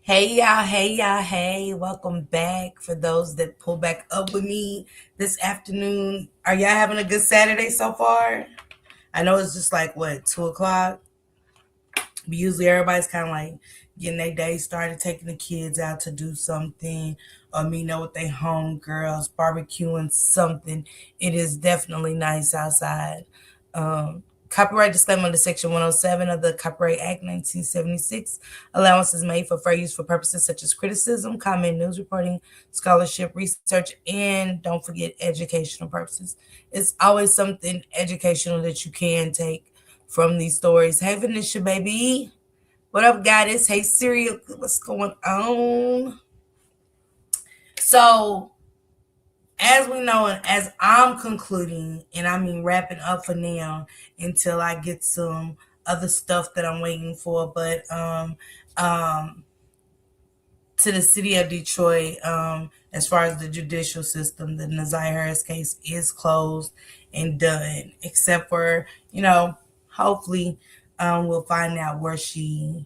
Hey y'all, hey y'all, hey, welcome back. For those that pull back up with me this afternoon, are y'all having a good Saturday so far? I know it's just like what, 2 o'clock? But usually everybody's kind of like getting their day started, taking the kids out to do something, or meeting up with their homegirls, barbecuing something. It is definitely nice outside. Copyright disclaimer under Section 107 of the Copyright Act 1976. Allowance is made for fair use for purposes such as criticism, comment, news reporting, scholarship, research, and don't forget educational purposes. It's always something educational that you can take from these stories. Hey, Venetia, baby. What up, goddess? Hey, Siri, what's going on? So, as we know, and as I'm concluding, and I mean wrapping up for now until I get some other stuff that I'm waiting for, but um, to the city of Detroit, as far as the judicial system, the Nazir Harris case is closed and done, except for, hopefully we'll find out where she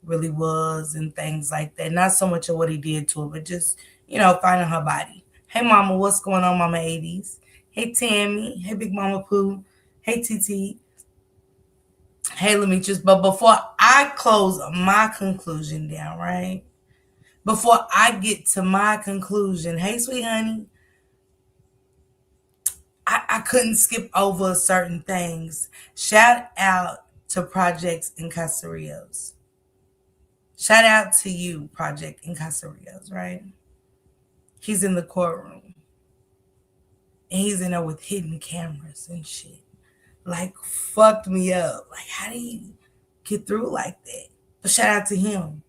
really was and things like that. Not so much of what he did to her, but just, finding her body. Hey, Mama, what's going on, Mama 80s? Hey, Tammy. Hey, Big Mama Pooh. Hey, TT. Hey, let me just, but before I close my conclusion down, right? Before I get to my conclusion, hey, sweet honey, I couldn't skip over certain things. Shout out to Projects Incarcerios. Shout out to you, Project Incarcerios, right? He's in the courtroom. And he's in there with hidden cameras and shit. Like, fucked me up. Like, how do you get through like that? But shout out to him.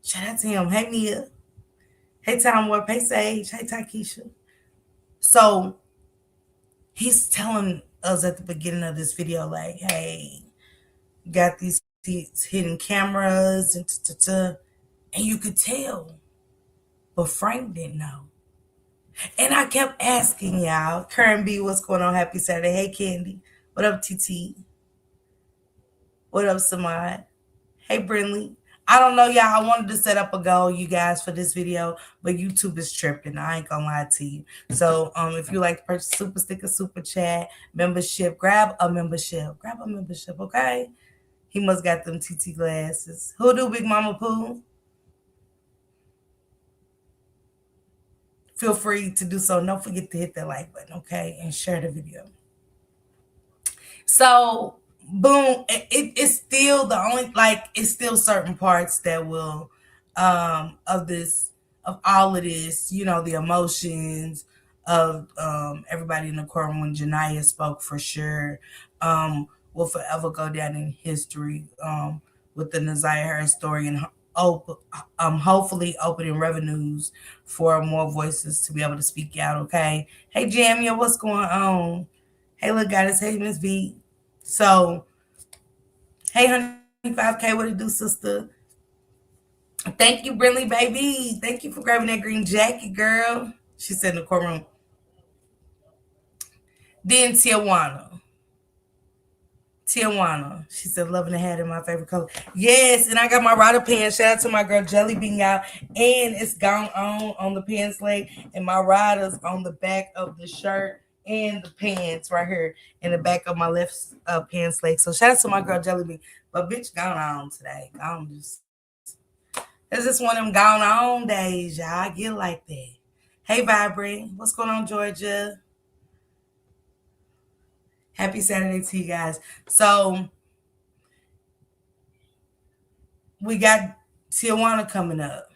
Shout out to him. Hey, Mia. Hey, Tom Warp. Hey, Sage. Hey, Takesha. So, he's telling us at the beginning of this video, like, hey, got these hidden cameras and you could tell, but Frank didn't know. And I kept asking y'all, Karen B, what's going on? Happy Saturday. Hey, Candy. What up, TT? What up, Samad? Hey, Brinley. I don't know, y'all. I wanted to set up a goal, you guys, for this video, but YouTube is tripping. I ain't gonna lie to you. So, if you like to purchase super sticker, super chat, membership, grab a membership. Grab a membership, okay? He must got them TT glasses. Who do, Big Mama Pooh? Feel free to do so. Don't forget to hit that like button, okay? And share the video. So, boom, it's still the only, like, it's still certain parts that will, of this, of all of this, the emotions of everybody in the courtroom when Janiyah spoke, for sure, will forever go down in history, with the Nazir Harris story, and hopefully opening revenues for more voices to be able to speak out, okay? Hey, Jamia, what's going on? Hey, look, goddess. Hey, Miss V. So, hey, honey, 5K, what it do, sister? Thank you, Brinley, baby. Thank you for grabbing that green jacket, girl. She said in the courtroom. Then Tijuana. Tijuana. She said, loving the hat in my favorite color. Yes, and I got my rider pants. Shout out to my girl Jelly Bean out. And it's gone on the pants leg. And my rider's on the back of the shirt and the pants right here in the back of my left pants leg. So shout out to my girl Jelly Bean. But bitch, gone on today. Gone just. It's just one of them gone on days, y'all. I get like that. Hey, Vibrate. What's going on, Georgia? Happy Saturday to you guys. So, we got Tijuana coming up.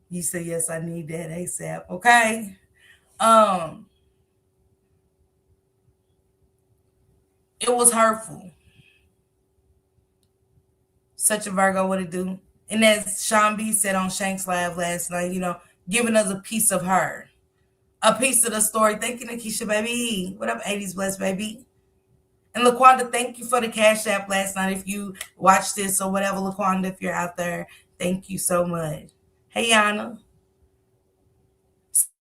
You say, yes, I need that ASAP. Okay. It was hurtful. Such a Virgo, what it do? And as Sean B said on Shanks Live last night, giving us a piece of her. A piece of the story. Thank you, Nikisha, baby. What up, 80s Blessed, baby? And LaQuanda, thank you for the Cash App last night. If you watched this or whatever, LaQuanda, if you're out there, thank you so much. Hey, Yana.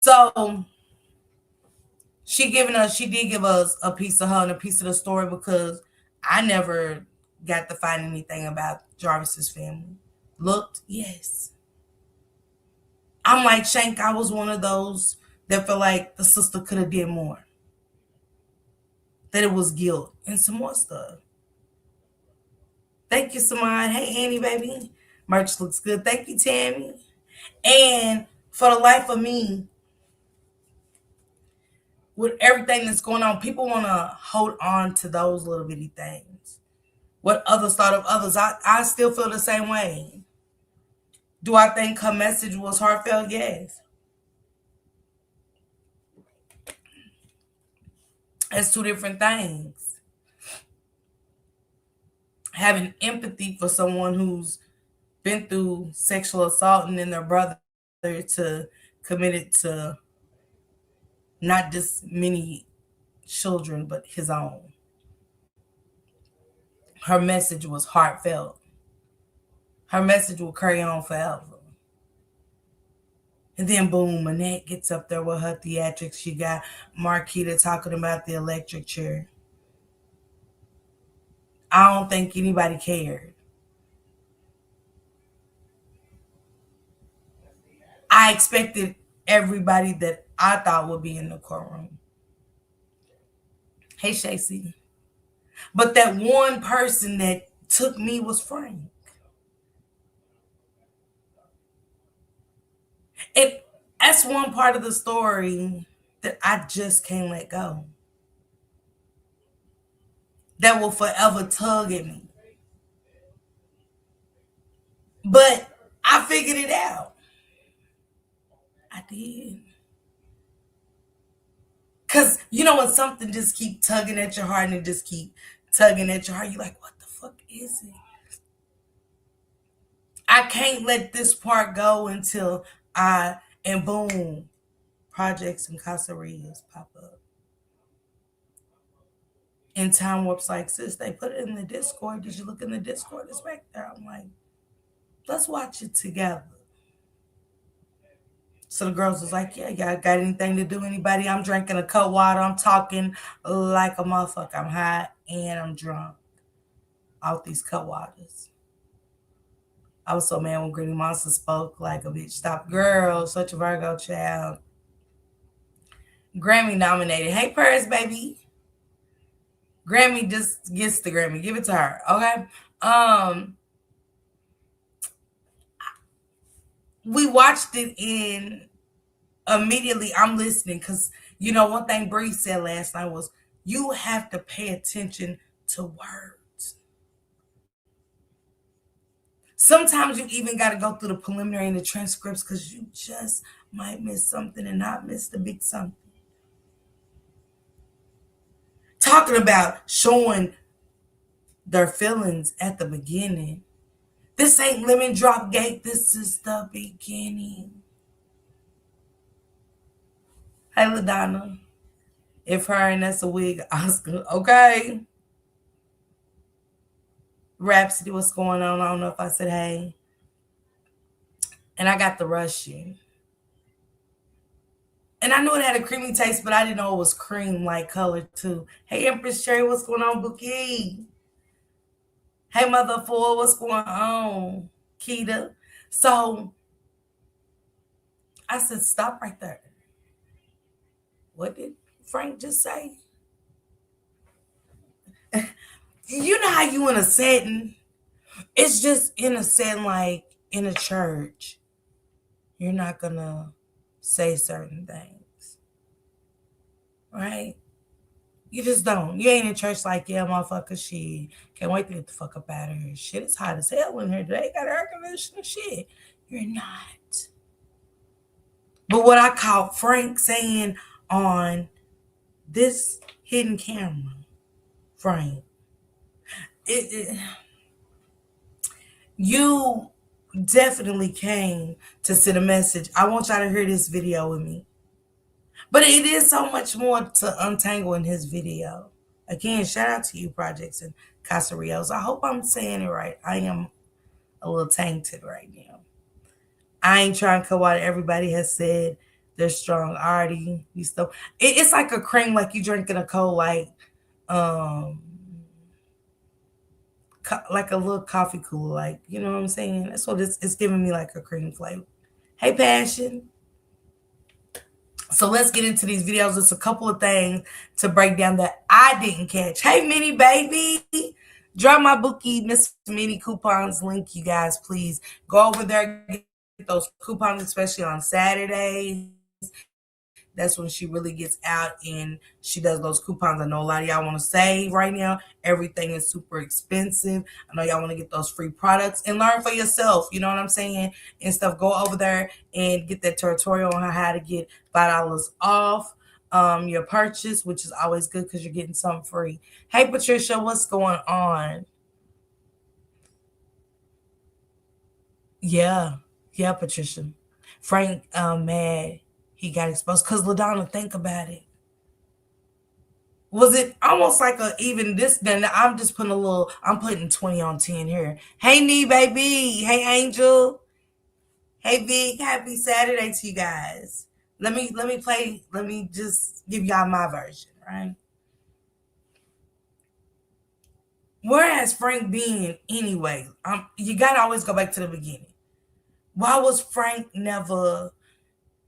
So, she did give us a piece of her and a piece of the story, because I never got to find anything about Jarvis's family. Looked, yes. I'm like Shank. I was one of those that felt like the sister could have did more. That it was guilt and some more stuff. Thank you, Samad. Hey, Annie, baby. Merch looks good. Thank you, Tammy. And for the life of me, with everything that's going on, people want to hold on to those little bitty things. What others thought of others, I still feel the same way. Do I think her message was heartfelt? Yes. It's two different things. Having empathy for someone who's been through sexual assault and then their brother to committed to not just many children, but his own. Her message was heartfelt. Her message will carry on forever. And then boom, Annette gets up there with her theatrics. She got Marquita talking about the electric chair. I don't think anybody cared. I expected everybody that I thought would be in the courtroom. Hey, Shacey. But that one person that took me was Frank. It that's one part of the story that I just can't let go. That will forever tug at me. But I figured it out. I did. Cause you know when something just keep tugging at your heart and it just keep tugging at your heart, you're like, what the fuck is it? I can't let this part go until and boom, projects and caserias pop up. In time warps like sis, they put it in the Discord. Did you look in the Discord? It's back there. I'm like, let's watch it together. So the girls was like, yeah, y'all got anything to do? Anybody? I'm drinking a cold water. I'm talking like a motherfucker. I'm high and I'm drunk. Out these cut waters. I was so mad when Granny Monster spoke like a bitch. Stop, girl. Such a Virgo child. Grammy nominated. Hey, Paris, baby. Grammy just gets the Grammy. Give it to her. Okay. We watched it in immediately. I'm listening because you know one thing Bree said last night was you have to pay attention to words. Sometimes you even got to go through the preliminary and the transcripts because you just might miss something and not miss the big something. Talking about showing their feelings at the beginning. This ain't lemon drop gate. This is the beginning. Hey, LaDonna. If her and that's a wig, Oscar. Okay. Rhapsody, what's going on? I don't know if I said hey. And I got the Russian. And I knew it had a creamy taste, but I didn't know it was cream like color too. Hey, Empress Cherry, what's going on, Bookie? Hey, Mother Four, what's going on? Keita. So I said, stop right there. What did Frank just say? You know how you in a setting? It's just in a setting like in a church. You're not gonna say certain things. Right? You just don't. You ain't in church like, yeah, motherfucker, shit. Can't wait to get the fuck up out of here. Shit, it's hot as hell in here today. Got air conditioning shit. You're not. But what I caught Frank saying on this hidden camera, Frank, you definitely came to send a message. I want y'all to hear this video with me. But it is so much more to untangle in his video. Again, shout out to you, Projects and Casarios. I hope I'm saying it right. I am a little tainted right now. I ain't trying to cut what everybody has said. They're strong. Already, you still. It's like a cream, like you drinking a cold, like like a little coffee cooler, like, you know what I'm saying? That's what it's giving me, like a cream flavor. Hey, Passion. So let's get into these videos. It's a couple of things to break down that I didn't catch. Hey, Minnie baby. Drop my bookie, Miss Minnie coupons link, you guys. Please go over there, get those coupons, especially on Saturdays. That's when she really gets out and she does those coupons. I know a lot of y'all want to save right now. Everything is super expensive. I know y'all want to get those free products and learn for yourself. You know what I'm saying? And stuff. Go over there and get that tutorial on how to get $5 off your purchase, which is always good because you're getting something free. Hey, Patricia, what's going on? Yeah. Yeah, Patricia. Frank mad he got exposed because LaDonna, think about it. Was it almost like a even this? Then I'm just putting a little. I'm putting 20 on 10 here. Hey, Nee baby. Hey, Angel. Hey, Big. Happy Saturday to you guys. Let me play. Let me just give y'all my version, right? Where has Frank been anyway? You gotta always go back to the beginning. Why was Frank never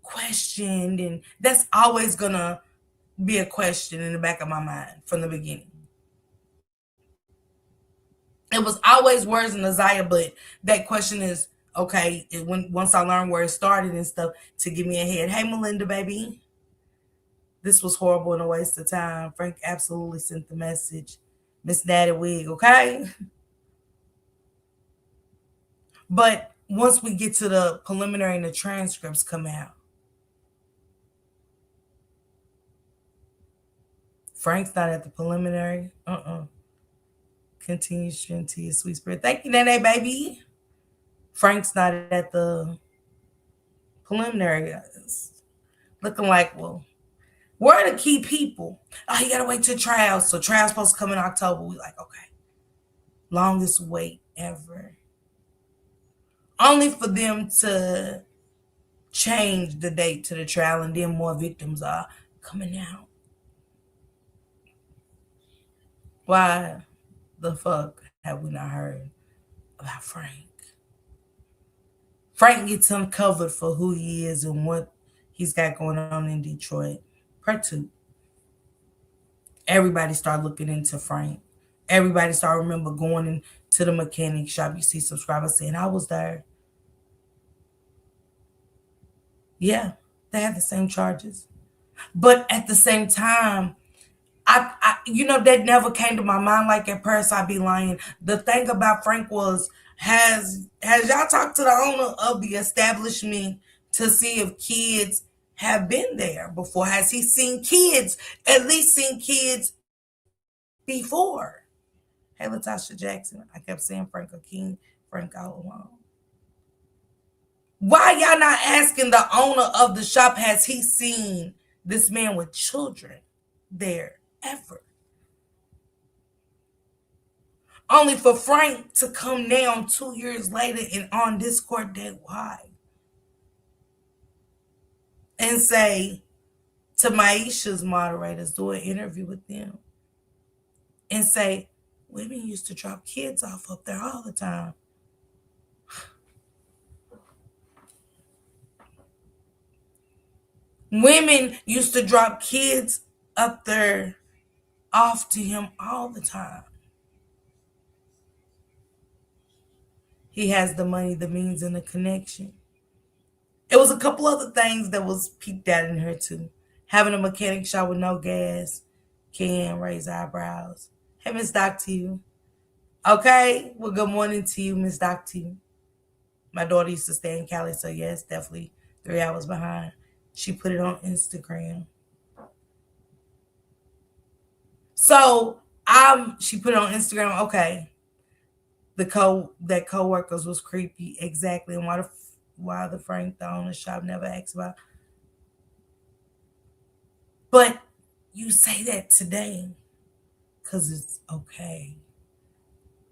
questioned? And that's always gonna be a question in the back of my mind from the beginning. It was always words in Isaiah, but that question is okay. When once I learned where it started and stuff to give me a head. Hey, Melinda, baby, this was horrible and a waste of time. Frank absolutely sent the message, Miss Natty Wig. Okay, but once we get to the preliminary and the transcripts come out, Frank's not at the preliminary. Continue strength to your sweet spirit. Thank you, Nene, baby. Frank's not at the preliminary. It's looking like, well, where are the key people? Oh, you gotta wait till trial. So trial's supposed to come in October. We like, okay, longest wait ever. Only for them to change the date to the trial, and then more victims are coming out. Why the fuck have we not heard about Frank? Frank gets uncovered for who he is and what he's got going on in Detroit. Part two. Everybody started looking into Frank. Everybody started remember going into the mechanic shop. You see subscribers saying, I was there. Yeah, they had the same charges. But at the same time, that never came to my mind. Like at first, I'd be lying. The thing about Frank was, has y'all talked to the owner of the establishment to see if kids have been there before? Has he seen kids? At least seen kids before? Hey, Latasha Jackson. I kept saying Frank King, Frank all along. Why y'all not asking the owner of the shop, has he seen this man with children there ever? Only for Frank to come down 2 years later and on this court date, why? And say to Maisha's moderators, do an interview with them, and say, women used to drop kids off up there all the time. Women used to drop kids up there off to him all the time. He has the money, the means, and the connection. It was a couple other things that was peeked out in her too. Having a mechanic shop with no gas can raise eyebrows. Hey, Miss Doc to you. Okay, well, good morning to you, Miss Doc to you. My daughter used to stay in Cali, so yes, definitely 3 hours behind. She put it on Instagram. So she put it on Instagram. Okay, that co-workers was creepy, exactly, and why the Frank the owner shop never asked about. But you say that today because it's okay.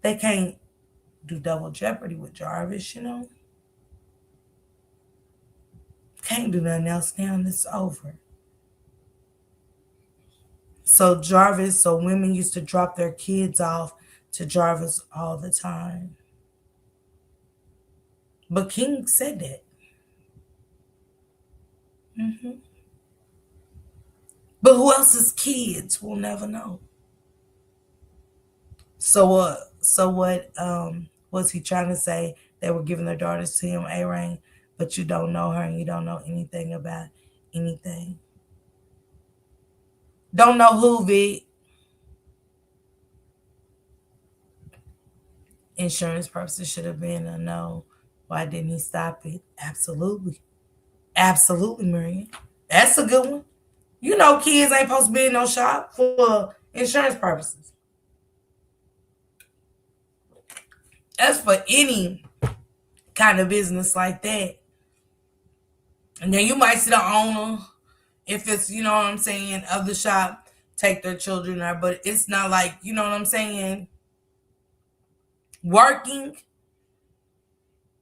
They can't do double jeopardy with Jarvis, Can't do nothing else now. It's over. So women used to drop their kids off to Jarvis all the time. But King said that. Hmm. But who else's kids? We'll never know. So what? So what? Was he trying to say? They were giving their daughters to him, A-Rain, but you don't know her and you don't know anything about anything. Don't know who, Vic. Insurance purposes should have been a no. Why didn't he stop it? Absolutely. Absolutely, Marion. That's a good one. You know kids ain't supposed to be in no shop for insurance purposes. That's for any kind of business like that. And then you might see the owner, if it's, you know what I'm saying, of the shop, take their children there. But it's not like, you know what I'm saying, working,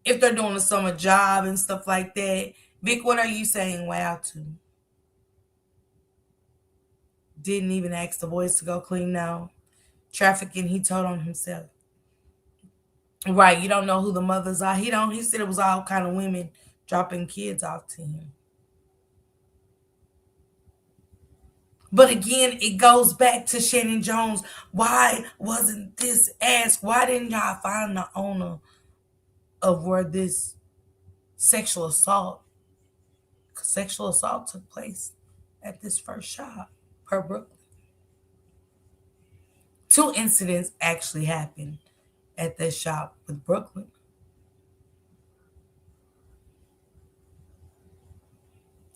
if they're doing a summer job and stuff like that. Vic, what are you saying wow to? Didn't even ask the boys to go clean now. Trafficking, he told on himself. Right, you don't know who the mothers are. He said it was all kind of women dropping kids off to him. But again, it goes back to Shannon Jones. Why wasn't this asked? Why didn't y'all find the owner of where this sexual assault took place at this first shop per Brooklyn? 2 incidents actually happened at this shop with Brooklyn.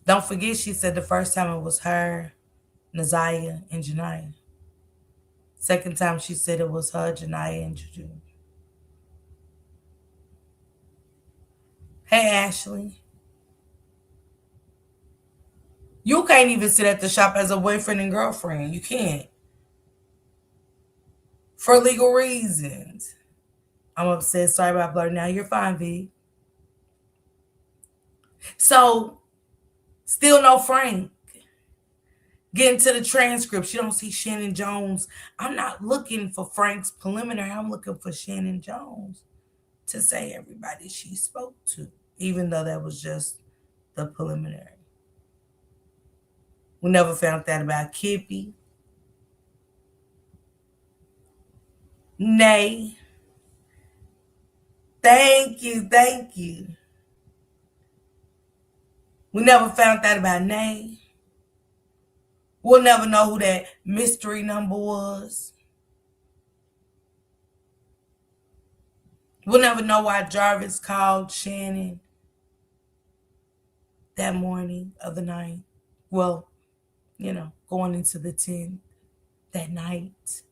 Don't forget, she said the first time it was her, Naziah, and Janiyah. Second time she said it was her, Janiyah, and Juju. Hey, Ashley. You can't even sit at the shop as a boyfriend and girlfriend. You can't. For legal reasons. I'm upset. Sorry about blurting out. You're fine, V. So, still no Frank. Getting to the transcripts, you don't see Shannon Jones. I'm not looking for Frank's preliminary. I'm looking for Shannon Jones to say everybody she spoke to, even though that was just the preliminary. We never found that about Kippy. Nay. Thank you, thank you. We never found that about Nay. We'll never know who that mystery number was. We'll never know why Jarvis called Shannon that morning of the night. Well, going into the 10th that night.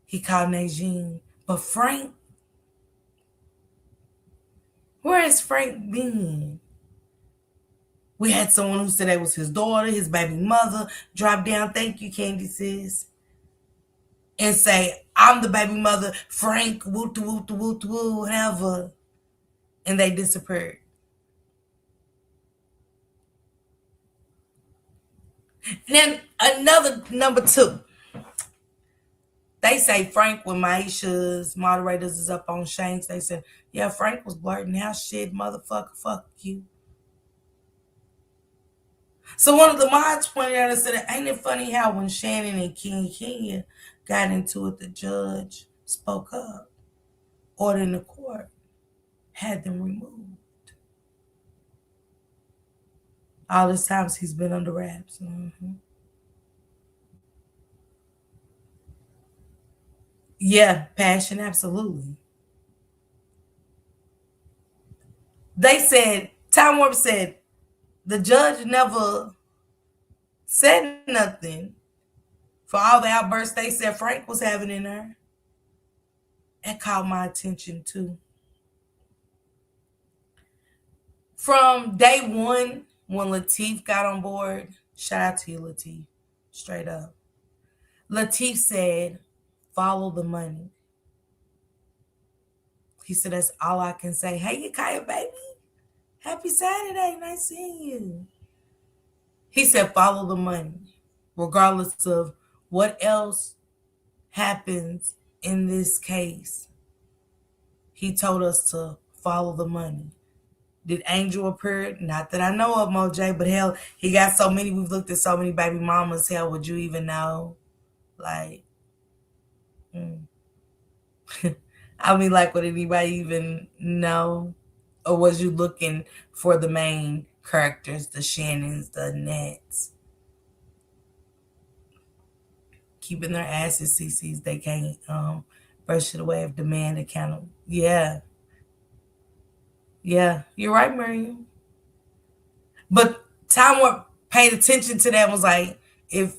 He called Najee. But Frank, where has Frank been? We had someone who said that was his daughter, his baby mother, drop down, thank you, Candy sis, and say, I'm the baby mother, Frank, woot woot woot woot, whatever. And they disappeared. And then another number 2. They say Frank, when Maisha's moderators is up on Shanks, they said, yeah, Frank was blurting out shit, motherfucker, fuck you. So one of the mods pointed out and said, ain't it funny how when Shannon and King Kenya got into it, the judge spoke up, ordering the court, had them removed. All this times he's been under wraps. Mm-hmm. Yeah, passion, absolutely. They said, Time Warp said, the judge never said nothing for all the outbursts they said Frank was having in there. That caught my attention too. From day one, when Lateef got on board, shout out to you, Lateef, straight up. Lateef said, follow the money. He said, that's all I can say. Hey, Yakaya, baby. Happy Saturday. Nice seeing you. He said, follow the money, regardless of what else happens in this case, he told us to follow the money. Did Angel appear? Not that I know of, Moj, but hell, he got so many. We've looked at so many baby mamas. Hell, would you even know? Like, I mean, like, would anybody even know? Or was you looking for the main characters, the Shannons, the Nets? Keeping their asses CCs, they can't brush it away of demand accountable. Yeah. Yeah. You're right, Miriam. But Time Warp paid attention to that, was like, if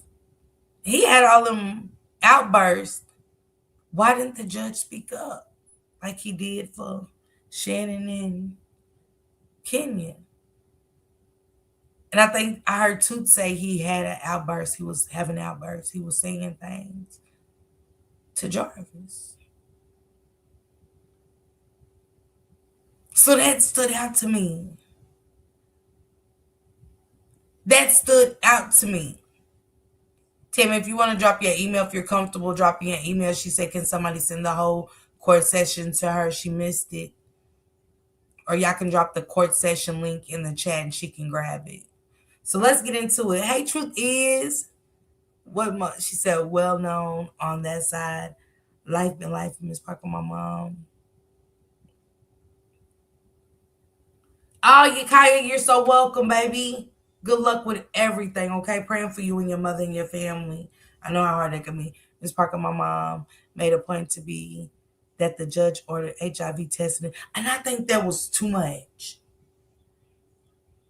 he had all them outbursts, why didn't the judge speak up like he did for Shannon and Kenya? And I think I heard Toot say he had an outburst. He was having outbursts. He was saying things to Jarvis. So that stood out to me. That stood out to me. Tim, if you want to drop your email, if you're comfortable dropping your email, she said, can somebody send the whole court session to her? She missed it. Or y'all can drop the court session link in the chat and she can grab it. So let's get into it. Hey, truth is, she said, well known on that side. Life been life, Miss Parker, my mom. Oh, Yakaya, you're so welcome, baby. Good luck with everything, okay? Praying for you and your mother and your family. I know how hard that can be. Miss Parker, my mom, made a point to be that the judge ordered HIV testing. And I think that was too much.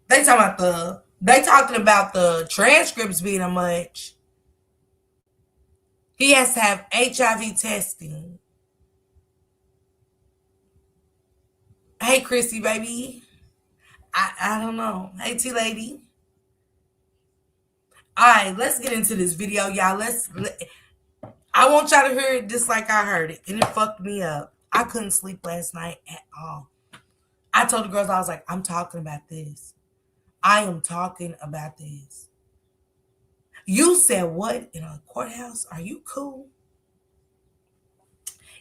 They talking about the transcripts being a much. He has to have HIV testing. Hey, Chrissy, baby. I don't know. Hey, T lady. All right, let's get into this video, y'all. I want y'all to hear it just like I heard it, and it fucked me up. I couldn't sleep last night at all. I told the girls, I was like, I'm talking about this. I am talking about this. You said what in a courthouse? Are you cool?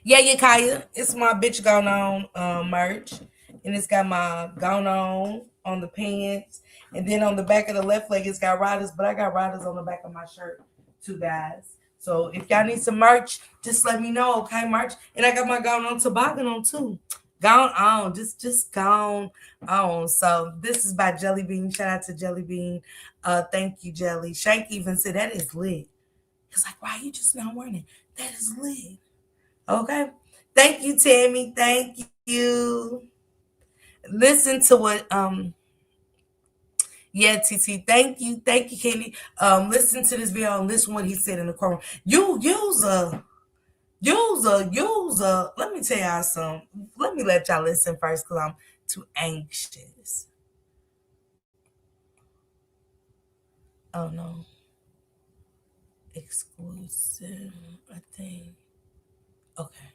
Yeah, Yakaya, it's my bitch gone on merch, and it's got my gone on the pants, and then on the back of the left leg it's got riders, but I got riders on the back of my shirt too, guys. So if y'all need some merch, just let me know, okay? Merch, and I got my gone on toboggan on too. Gone on, just gone on. So this is by Jelly Bean. Shout out to Jelly Bean. Thank you, Jelly. Shank even said that is lit. It's like, why are you just not wearing it? That is lit. Okay. Thank you, Tammy. Thank you. Listen to what yeah, TT. Thank you. Thank you, Kenny. Listen to this video and listen what he said in the courtroom. You use a let me tell y'all something. Let me let y'all listen first because I'm too anxious. Oh no. Exclusive, I think. Okay.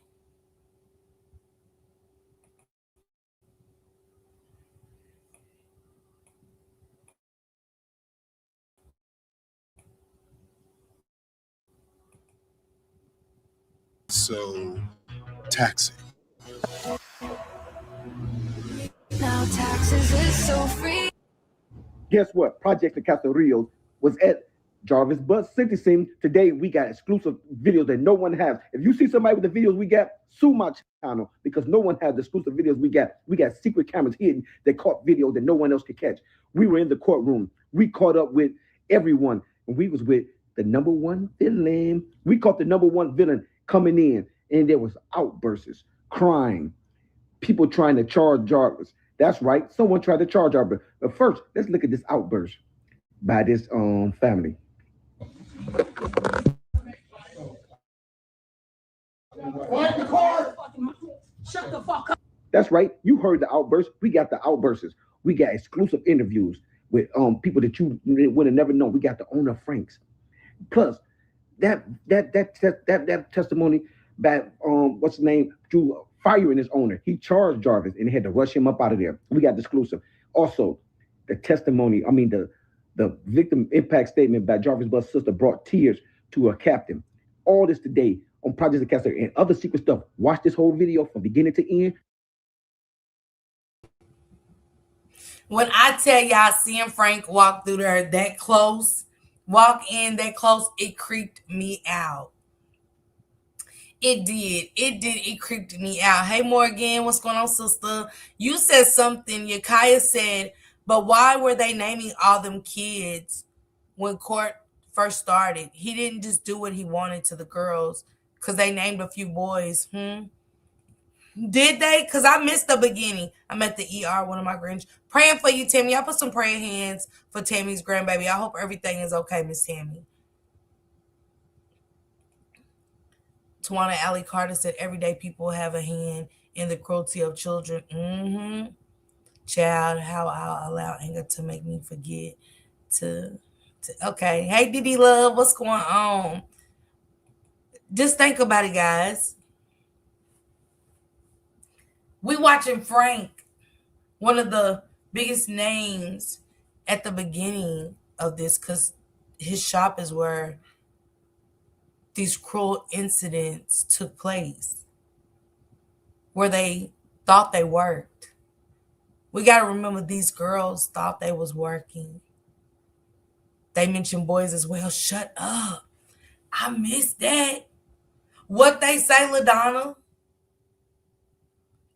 So taxing. Now taxes is so free. Guess what? Project de Casarillo was at Jarvis Bus sentencing. Today we got exclusive videos that no one has. If you see somebody with the videos we got, sue my channel because no one has the exclusive videos we got. We got secret cameras hidden that caught video that no one else could catch. We were in the courtroom. We caught up with everyone, and we was with the number one villain. We caught the number one villain coming in, and there was outbursts, crying, people trying to charge Jarvis. That's right. Someone tried to charge Jarvis. But first, let's look at this outburst by this family. Shut the fuck up. That's right. You heard the outburst. We got the outbursts. We got exclusive interviews with people that you would have never known. We got the owner Franks. Plus, that testimony by what's his name, Drew firing his owner. He charged Jarvis and they had to rush him up out of there. We got the exclusive. Also, the testimony, the victim impact statement by Jarvis Bus' sister brought tears to her captain. All this today on Project Castle and other secret stuff, watch this whole video from beginning to end. When I tell y'all, seeing Frank walk through there that close, walk in that close, it creeped me out. It did. It did. It creeped me out. Hey, Morgan, what's going on, sister? You said something. Yakaya said, but why were they naming all them kids when court first started? He didn't just do what he wanted to the girls because they named a few boys. Did they? Because I missed the beginning. I'm at the ER, one of my grands. Praying for you, Tammy. I put some prayer hands for Tammy's grandbaby. I hope everything is okay, Miss Tammy. Tawana Alley Carter said, everyday people have a hand in the cruelty of children. Child, how I'll allow anger to make me forget to okay. Hey, Didi Love, what's going on? Just think about it, guys. We watching Frank, one of the biggest names at the beginning of this, because his shop is where these cruel incidents took place, where they thought they worked. We got to remember these girls thought they was working. They mentioned boys as well. Shut up. I missed that. What they say, LaDonna?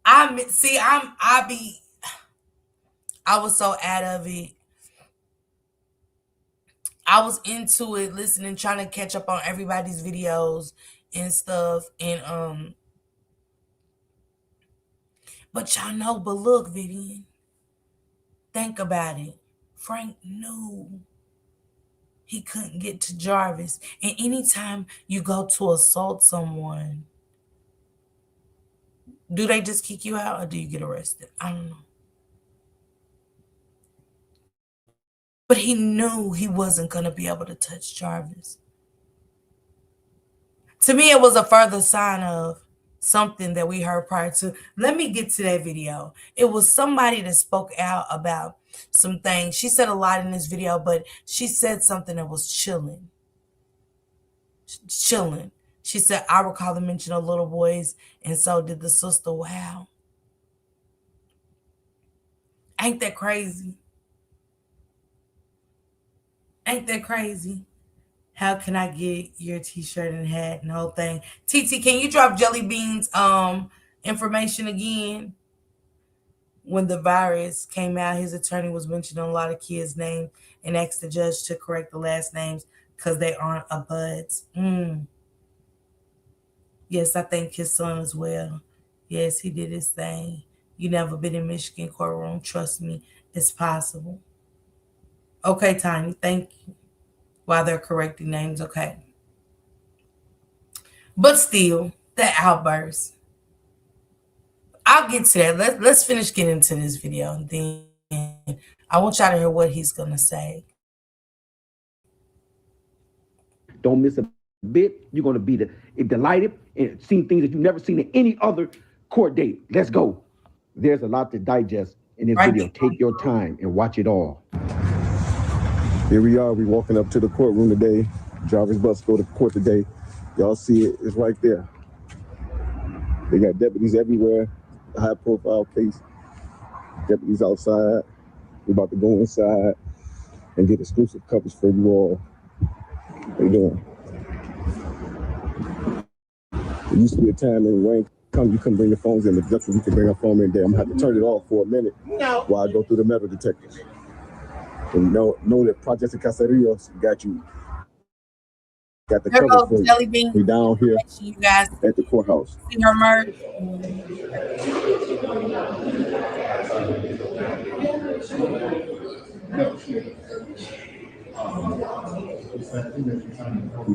I was so out of it. I was into it, listening, trying to catch up on everybody's videos and stuff. And but y'all know, but look, Vivian, think about it. Frank knew he couldn't get to Jarvis. And anytime you go to assault someone, do they just kick you out or do you get arrested? I don't know. But he knew he wasn't going to be able to touch Jarvis. To me, it was a further sign of something that we heard prior to. Let me get to that video. It was somebody that spoke out about some things. She said a lot in this video, but she said something that was chilling. Chilling. She said, I recall the mention of little boys, and so did the sister. Wow. Ain't that crazy? Ain't that crazy? How can I get your t-shirt and hat and whole thing? TT, can you drop Jelly Bean's information again? When the virus came out, his attorney was mentioning a lot of kids' names and asked the judge to correct the last names because they aren't a buds. Yes, I think his son as well. Yes, he did his thing. You never been in Michigan courtroom. Trust me, it's possible. Okay, Tiny, thank you. While they're correcting names, okay. But still, that outburst. I'll get to that. Let's finish getting into this video, and then I want y'all to hear what he's gonna say. Don't miss a bit. You're going to be delighted and seeing things that you've never seen in any other court date. Let's go. There's a lot to digest in this video. Take your time and watch it all. Here we are. We walking up to the courtroom today. Jarvis bus go to court today. Y'all see it. It's right there. They got deputies everywhere. A high-profile case. Deputies outside. We're about to go inside and get exclusive coverage for you all. How you doing? There used to be a time in Wayne County you couldn't bring the phones in. The judge, you could bring a phone in there. I'm gonna have to turn it off for a minute while I go through the metal detectors. And know that Project Caseríos got you. Got the cover for you. We down here you guys at the courthouse. See her merch.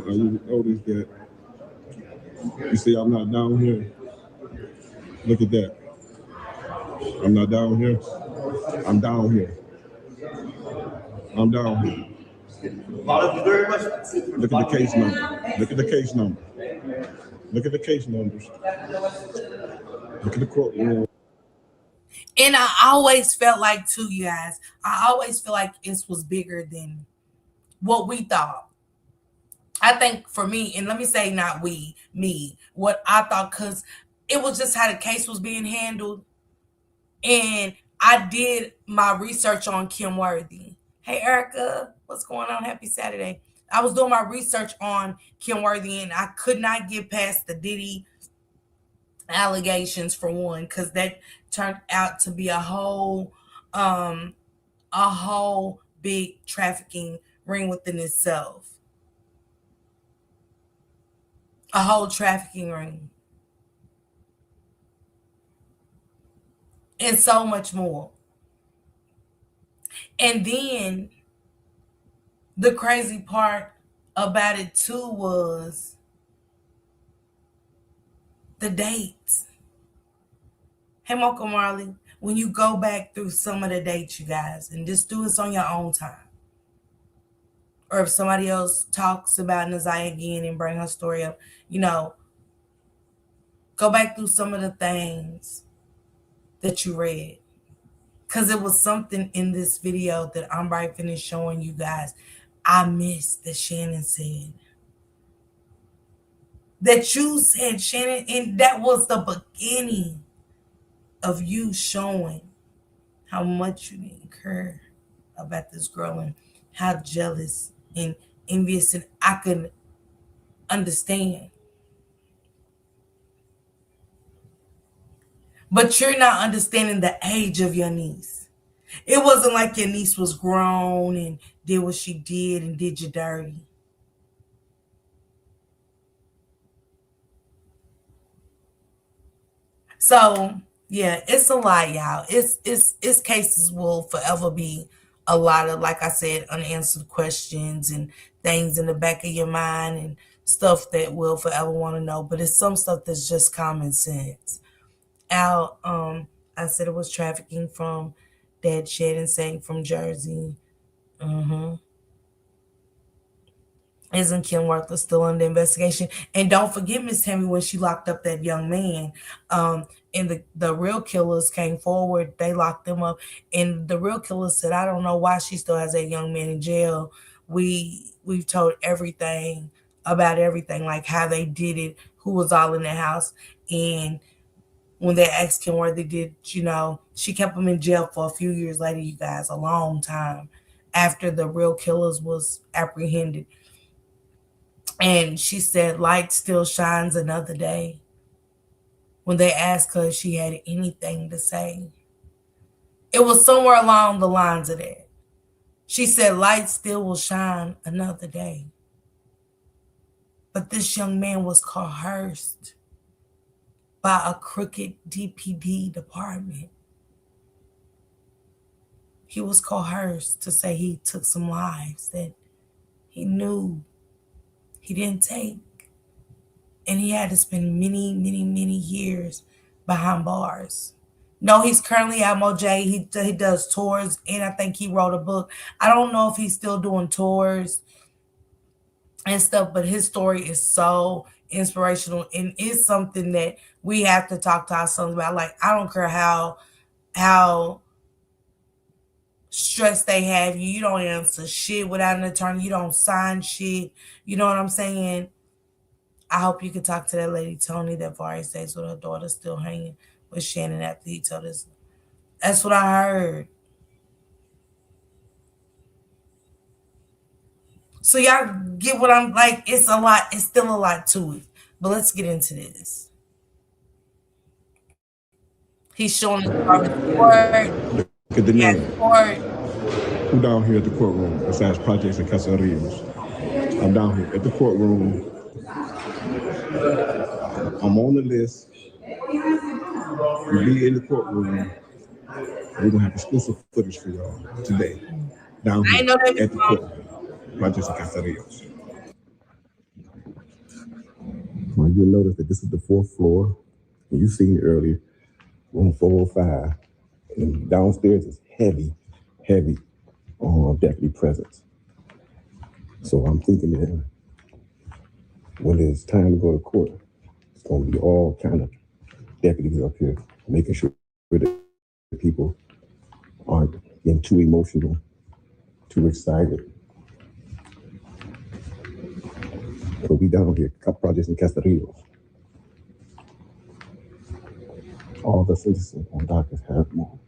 You notice that? You see, I'm not down here. Look at that. I'm not down here. I'm down here. I'm down here. Look at the case number. Look at the case number. Look at the case numbers. Look at the courtroom. And I always felt like, too, you guys, I always feel like this was bigger than what we thought. I think for me, and let me say not we, me, what I thought, because it was just how the case was being handled. And I did my research on Kim Worthy. Hey, Erica, what's going on? Happy Saturday. I was doing my research on Kim Worthy, and I could not get past the Diddy allegations for one, because that turned out to be um, a whole big trafficking ring within itself. A whole trafficking ring. And so much more. And then the crazy part about it too was the dates. Hey, Mocha Marley, when you go back through some of the dates, you guys, and just do this on your own time. Or if somebody else talks about Nazaya again and bring her story up, go back through some of the things that you read. Because it was something in this video that I'm right finished showing you guys I missed that Shannon said. That you said, Shannon, and that was the beginning of you showing how much you didn't care about this girl and how jealous and envious, and I could understand. But you're not understanding the age of your niece. It wasn't like your niece was grown and did what she did and did you dirty. So yeah, it's a lot, y'all. It's cases will forever be a lot of, like I said, unanswered questions and things in the back of your mind and stuff that we'll forever want to know. But it's some stuff that's just common sense. Al, I said it was trafficking from Dad Shannon saying from Jersey. Isn't Kim Worthless still under investigation? And don't forget, Miss Tammy, when she locked up that young man, and the real killers came forward, they locked them up. And the real killer said, I don't know why she still has that young man in jail. We've told everything about everything, like how they did it, who was all in the house. And when they asked Kim where they did, she kept him in jail for a few years later, you guys, a long time after the real killers was apprehended. And she said, light still shines another day. When they asked her if she had anything to say, it was somewhere along the lines of that. She said, light still will shine another day. But this young man was coerced by a crooked DPD department. He was coerced to say he took some lives that he knew he didn't take. And he had to spend many, many, many years behind bars. No, he's currently at Moj. He does tours, and I think he wrote a book. I don't know if he's still doing tours and stuff, but his story is so inspirational, and it's something that we have to talk to our sons about. Like, I don't care how stressed they have you. You don't answer shit without an attorney. You don't sign shit. You know what I'm saying? I hope you can talk to that lady Tony that Vari stays with her daughter still hanging with Shannon after he told us. That's what I heard. So y'all get what I'm like. It's a lot. It's still a lot to it. But let's get into this. He's showing us court. Look at the He has name. court. Who down here at the courtroom besides Projects and Casarillos? I'm down here at the courtroom. I'm on the list. We'll be in the courtroom. We're gonna have exclusive footage for y'all today. Down here at the courtroom. Projects and Casarillos. Well, you'll notice that this is the 4th floor. And you seen it earlier, room 405. And downstairs is heavy deputy presence. So I'm thinking that when it's time to go to court, it's going to be all kind of deputies up here, making sure that people aren't getting too emotional, too excited. So we down here, a couple projects in Castellanos. All the citizens on dockets have more.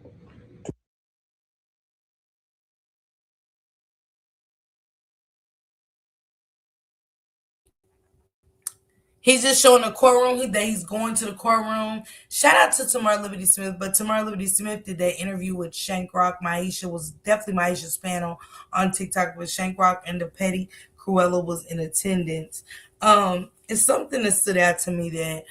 He's just showing the courtroom that he's going to the courtroom. Shout out to Tamar Liberty Smith, but Tamar Liberty Smith did that interview with Shank Rock. Maisha was definitely Maisha's panel on TikTok with Shank Rock, and the Petty Cruella was in attendance. It's something that stood out to me that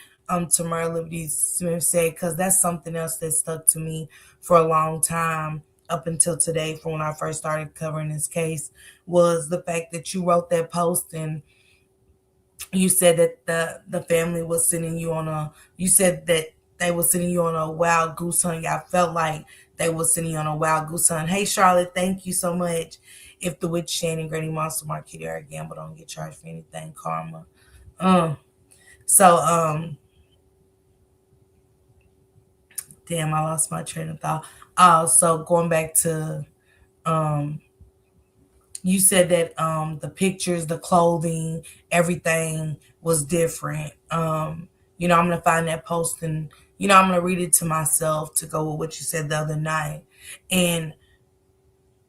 Tamar Liberty Smith said, because that's something else that stuck to me for a long time up until today, from when I first started covering this case, was the fact that you wrote that post and you said that the family was sending you on a, you said that they were sending you on a wild goose hunt. I felt like they were sending you on a wild goose hunt. Hey Charlotte, thank you so much. If the witch Shannon, Granny Monster, Marquita, or Gamble don't get charged for anything, karma. So damn, I lost my train of thought. So going back to you said that the pictures, the clothing, everything was different. I'm gonna find that post, and I'm gonna read it to myself to go with what you said the other night. And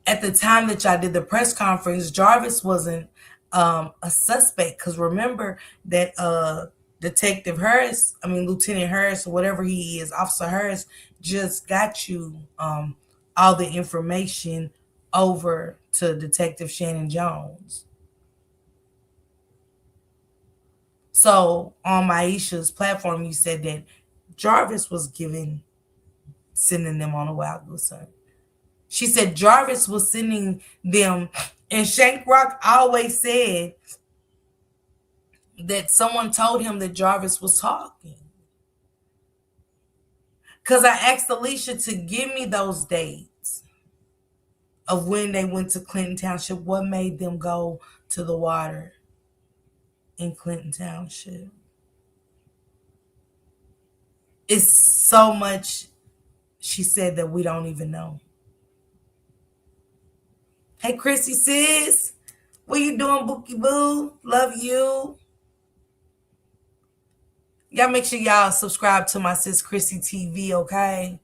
at the time that y'all did the press conference, Jarvis wasn't a suspect, because remember that Detective Harris, Lieutenant Harris, or whatever he is, Officer Harris, just got you all the information over to Detective Shannon Jones. So on Maisha's platform, you said that Jarvis was sending them on a wild goose hunt. She said Jarvis was sending them, and Shank Rock always said that someone told him that Jarvis was talking. Because I asked Alicia to give me those dates of when they went to Clinton Township. What made them go to the water in Clinton Township? It's so much, she said, that we don't even know. Hey, Chrissy sis, what you doing, Bookie Boo? Love you. Y'all make sure y'all subscribe to my sis Chrissy TV, okay?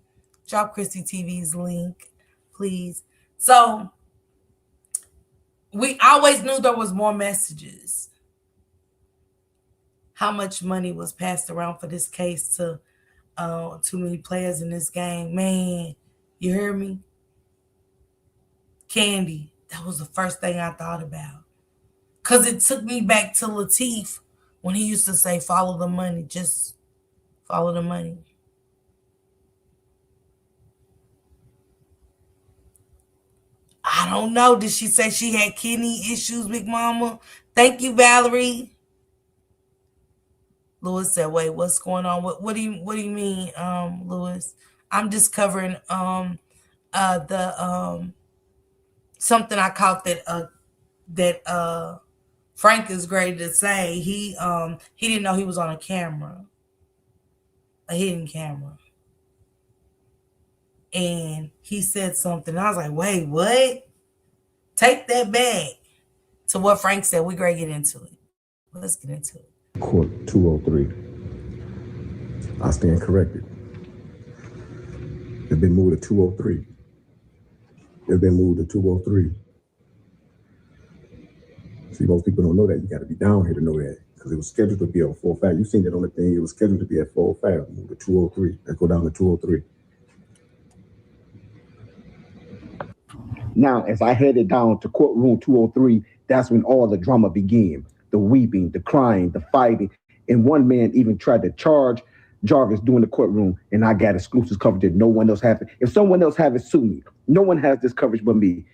Drop Chrissy TV's link, please. So we always knew there was more messages. How much money was passed around for this case to too many players in this game? Man, you hear me? Candy, that was the first thing I thought about. Because it took me back to Lateef when he used to say, follow the money, just follow the money. I don't know. Did she say she had kidney issues, Big Mama? Thank you, Valerie. Lewis said, wait, what's going on? What do you mean, Lewis? I'm just covering the something I caught that Frank is great to say. He didn't know he was on a camera, a hidden camera. And he said something. I was like, wait, what? Take that back to what Frank said. We're going to get into it. Let's get into it. Court 203. I stand corrected. It's been moved to 203. It's been moved to 203. See, most people don't know that. You got to be down here to know that, because it was scheduled to be at 405. You seen it on the thing. It was scheduled to be at 405. Moved to 203. Let's go down to 203. Now, as I headed down to courtroom 203, that's when all the drama began. The weeping, the crying, the fighting. And one man even tried to charge Jarvis during the courtroom, and I got exclusive coverage that no one else has. If someone else has it, sue me. No one has this coverage but me.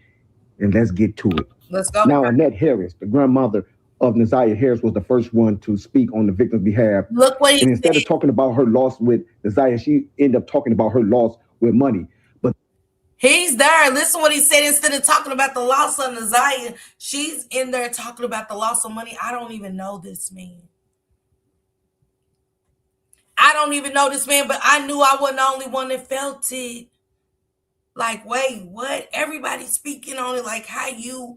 And let's get to it. Let's go. Now, Annette Harris, the grandmother of Naziah Harris, was the first one to speak on the victim's behalf. Look what he And instead said. of talking about her loss with Naziah, she ended up talking about her loss with money. But he's there. Listen what he said. Instead of talking about the loss of Naziah, she's in there talking about the loss of money. I don't even know this man. But I knew I wasn't the only one that felt it. Like, wait, what? Everybody's speaking on it. Like, how you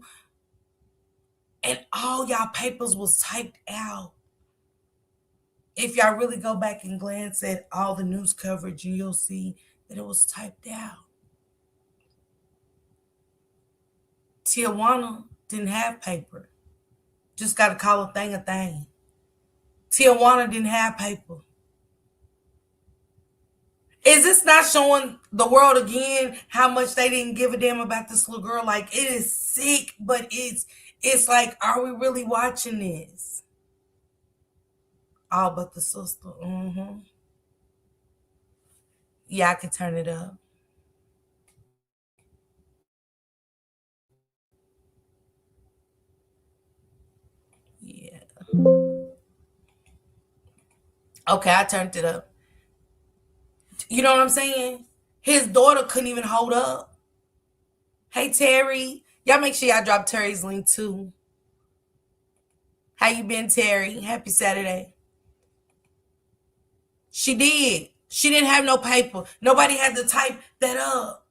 And all y'all papers was typed out. If y'all really go back and glance at all the news coverage, you'll see that it was typed out. Tijuana didn't have paper. Just got to call a thing a thing. Tijuana didn't have paper. Is this not showing the world again how much they didn't give a damn about this little girl? Like, it is sick, but it's like, are we really watching this? All but the sister. Yeah, I can turn it up. Yeah. Okay, I turned it up. You know what I'm saying? His daughter couldn't even hold up. Hey, Terry. Y'all make sure y'all drop Terry's link too. How you been, Terry? Happy Saturday. She did. She didn't have no paper. Nobody had to type that up.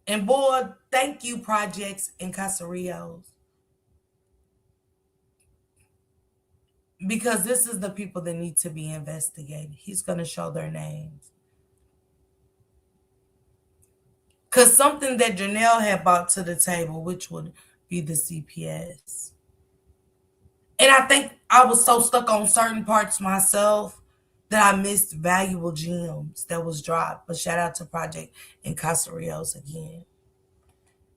And boy, thank you, Projects and Casarillos. Because this is the people that need to be investigated. He's going to show their names. Because something that Janelle had brought to the table, which would be the CPS. And I think I was so stuck on certain parts myself that I missed valuable gems that was dropped. But shout out to Project and Casarillos again.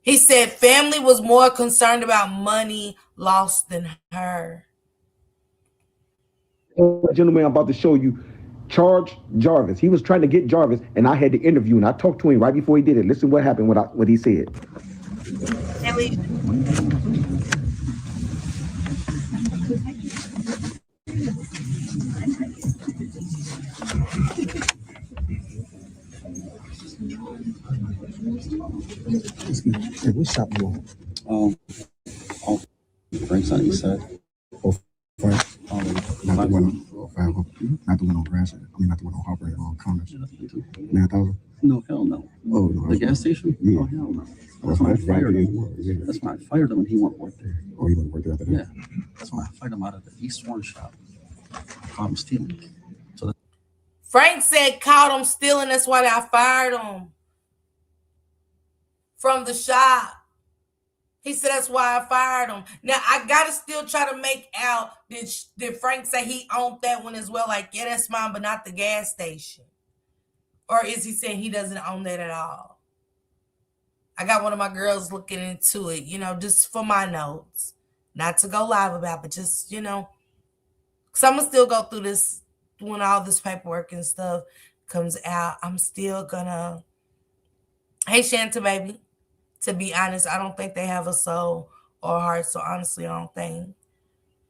He said family was more concerned about money lost than her. The gentleman I'm about to show you charged Jarvis. He was trying to get Jarvis, and I had to interview, and I talked to him right before he did it. Listen what happened, what he said. Hey, what shop you on? Frank's on the east side. Oh, Frank. Not the one on not the one on Grass. I mean, not the one on Harper on Commerce. 9,000. No, hell no. Oh no. The gas station? Yeah. Oh, hell no. That's why I right. fired him. That's why I fired him when he went work there. Oh, he went work there after that. Yeah. That's why I fired him out of the East One shop. Caught him stealing. So Frank said caught him stealing. That's why I fired him from the shop. He said that's why I fired him. Now, I got to still try to make out, did Frank say he owned that one as well? Like, yeah, that's mine, but not the gas station. Or is he saying he doesn't own that at all? I got one of my girls looking into it, just for my notes. Not to go live about, but just, because I'm going to still go through this when all this paperwork and stuff comes out. I'm still going to... Hey, Shanta, baby. To be honest, I don't think they have a soul or heart. So honestly, I don't think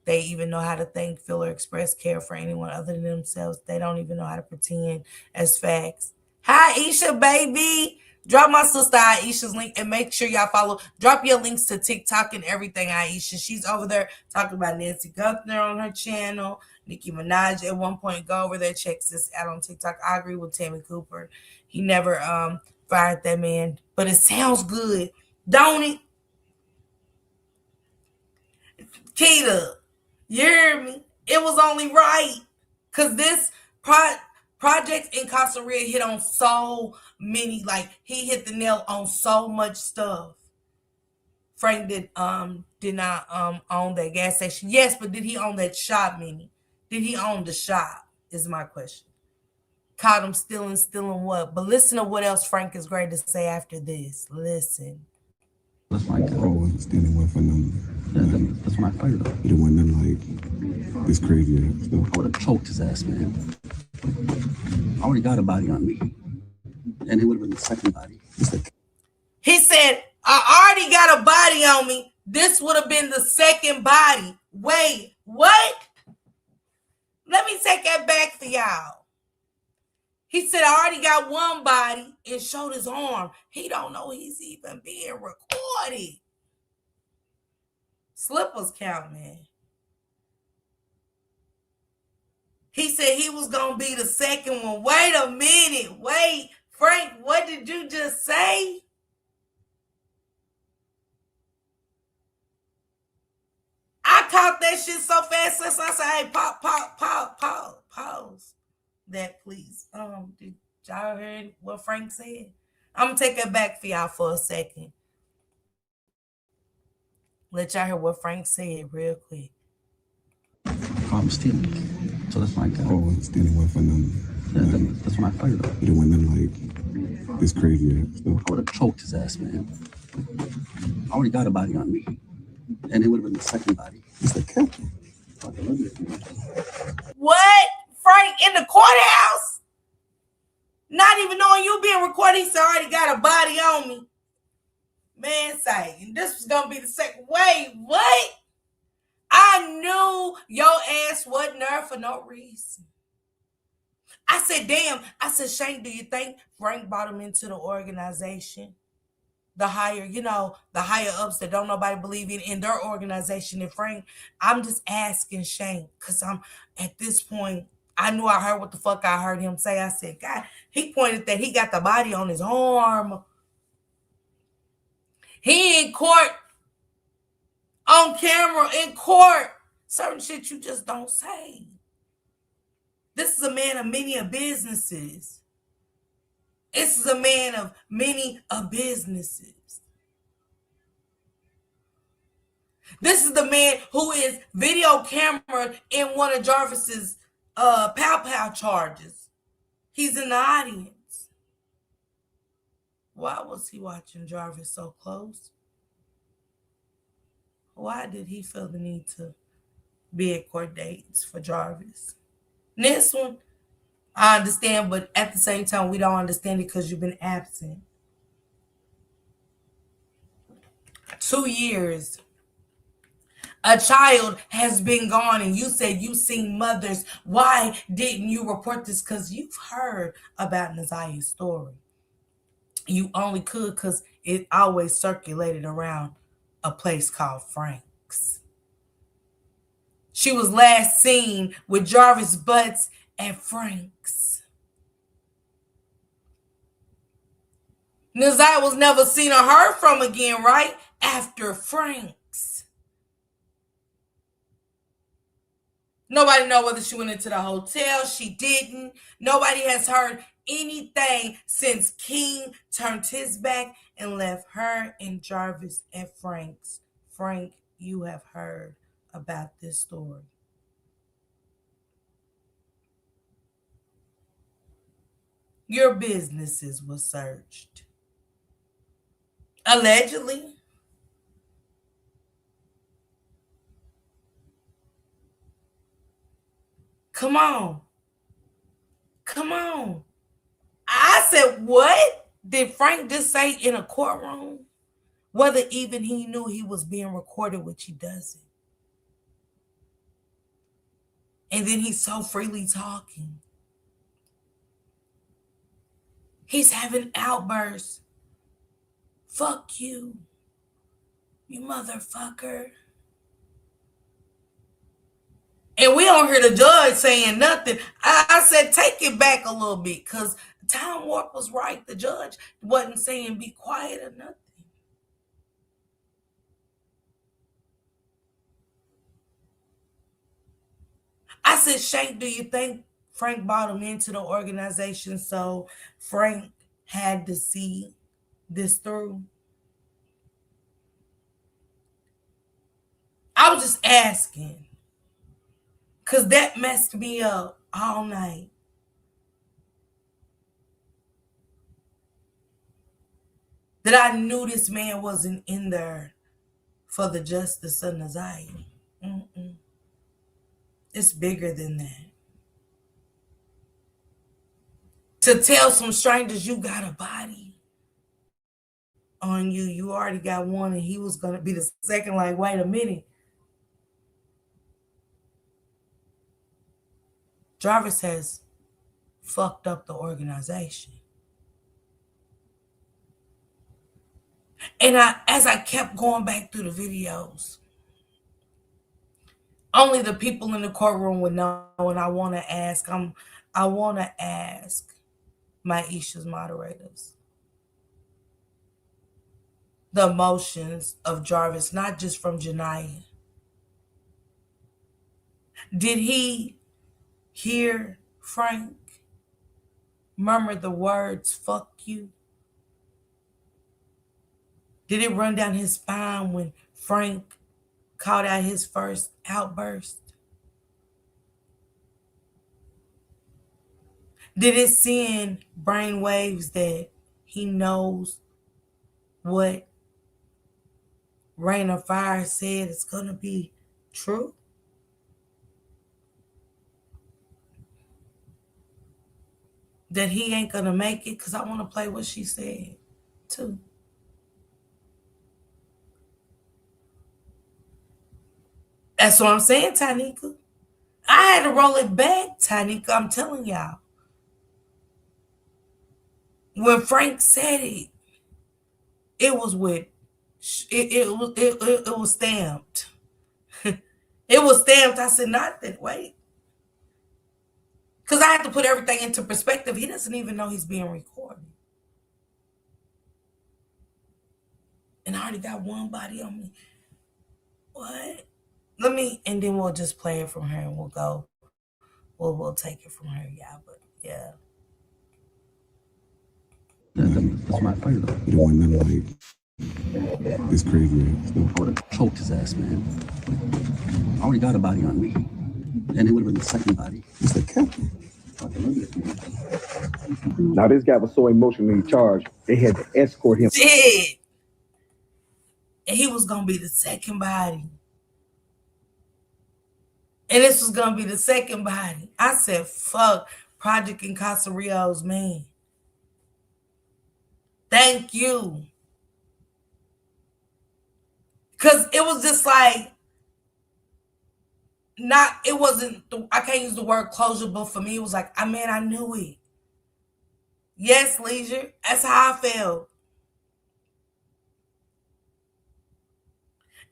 they even know how to think, feel, or express care for anyone other than themselves. They don't even know how to pretend as facts. Hi, Isha, baby. Drop my sister Aisha's link and make sure y'all follow. Drop your links to TikTok and everything, Aisha. She's over there talking about Nancy Guthner on her channel. Nicki Minaj at one point. Go over there, check this out on TikTok. I agree with Tammy Cooper. He never fired that man, but it sounds good, don't it? Keita, you hear me? It was only right, because this project in Costa Rica hit on so many, like he hit the nail on so much stuff. Frank did not own that gas station. Yes, but did he own that shop, Minnie? Did he own the shop is my question. Caught him stealing what? But listen to what else Frank is going to say after this. Listen. that's my guy. Oh, stealing one for nothing. That's when I fired him. He didn't want nothing like this crazy stuff. I would have choked his ass, man. I already got a body on me. And it would have been the second body. He said, I already got a body on me. This would have been the second body. Wait, what? Let me take that back for y'all. He said, I already got one body, and showed his arm. He don't know he's even being recorded. Slippers count, man. He said he was going to be the second one. Wait a minute. Wait, Frank, what did you just say? I caught that shit so fast since I said, hey, pause. That please. Did y'all hear what Frank said? I'm gonna take it back for y'all for a second. Let y'all hear what Frank said real quick. I'm stealing. So that's my guy. Oh, stealing one for nothing. That's when I fired him. It wasn't nothing like this crazy ass stuff. I would have choked his ass, man. I already got a body on me. And it would have been the second body. It's the captain. What? Frank in the courthouse? Not even knowing you being recorded, he said, I already got a body on me. Man, say, this was gonna be the second. Wait, what? I knew your ass wasn't there for no reason. I said, damn. I said, Shane, do you think Frank brought him into the organization? The higher, the higher ups that don't nobody believe in their organization. And Frank, I'm just asking Shane, because I'm at this point, I knew I heard what the fuck I heard him say. I said, God, he pointed that he got the body on his arm. He in court, on camera, in court. Certain shit you just don't say. This is a man of many businesses. This is a man of many businesses. This is the man who is video camera in one of Jarvis's pow charges. He's in the audience. Why was he watching Jarvis so close? Why did he feel the need to be at court dates for Jarvis? This one, I understand, but at the same time, we don't understand it because you've been absent. 2 years. A child has been gone, and you said you've seen mothers. Why didn't you report this? Because you've heard about Nazia's story. You only could because it always circulated around a place called Frank's. She was last seen with Jarvis Butts at Frank's. Nazia was never seen or heard from again, right? After Frank's. Nobody know whether she went into the hotel. She didn't. Nobody has heard anything since King turned his back and left her and Jarvis at Frank's. Frank, you have heard about this story. Your businesses were searched. Allegedly. Come on. I said, what did Frank just say in a courtroom? Whether even he knew he was being recorded, which he doesn't. And then he's so freely talking. He's having outbursts. Fuck you, you motherfucker. And we don't hear the judge saying nothing. I said, take it back a little bit, because Time Warp was right. The judge wasn't saying be quiet or nothing. I said, Shank, do you think Frank brought him into the organization so Frank had to see this through? I was just asking, because that messed me up all night. That I knew this man wasn't in there for the justice of Nazia. It's bigger than that. To tell some strangers you got a body on you, you already got one, and he was going to be the second, like, wait a minute. Jarvis has fucked up the organization. And as I kept going back through the videos, only the people in the courtroom would know, and I want to ask Maisha's moderators the emotions of Jarvis, not just from Janiyah, Did he hear Frank murmur the words, fuck you? Did it run down his spine when Frank called out his first outburst? Did it send brain waves that he knows what Rain of Fire said is going to be true? That he ain't going to make it? Because I want to play what she said, too. That's what I'm saying, Tanika. I had to roll it back, Tanika. I'm telling y'all. When Frank said it, it was with, it was stamped. It was stamped. I said, not that, wait. Because I had to put everything into perspective. He doesn't even know he's being recorded. And I already got one body on me. What? And then we'll just play it from her and we'll go. We'll take it from her, yeah. But yeah. That's my afraid of. You don't want nothing like it's crazy. I would have choked his ass, man. I already got a body on me. And it would have been the second body. It's the captain. Now this guy was so emotionally charged, they had to escort him. Shit. And he was going to be the second body. And this was going to be the second body. I said, fuck Project Incarcerios, man. Thank you. Because it was just like, I can't use the word closure, but for me, it was like, I knew it. Yes, Leisure. That's how I felt.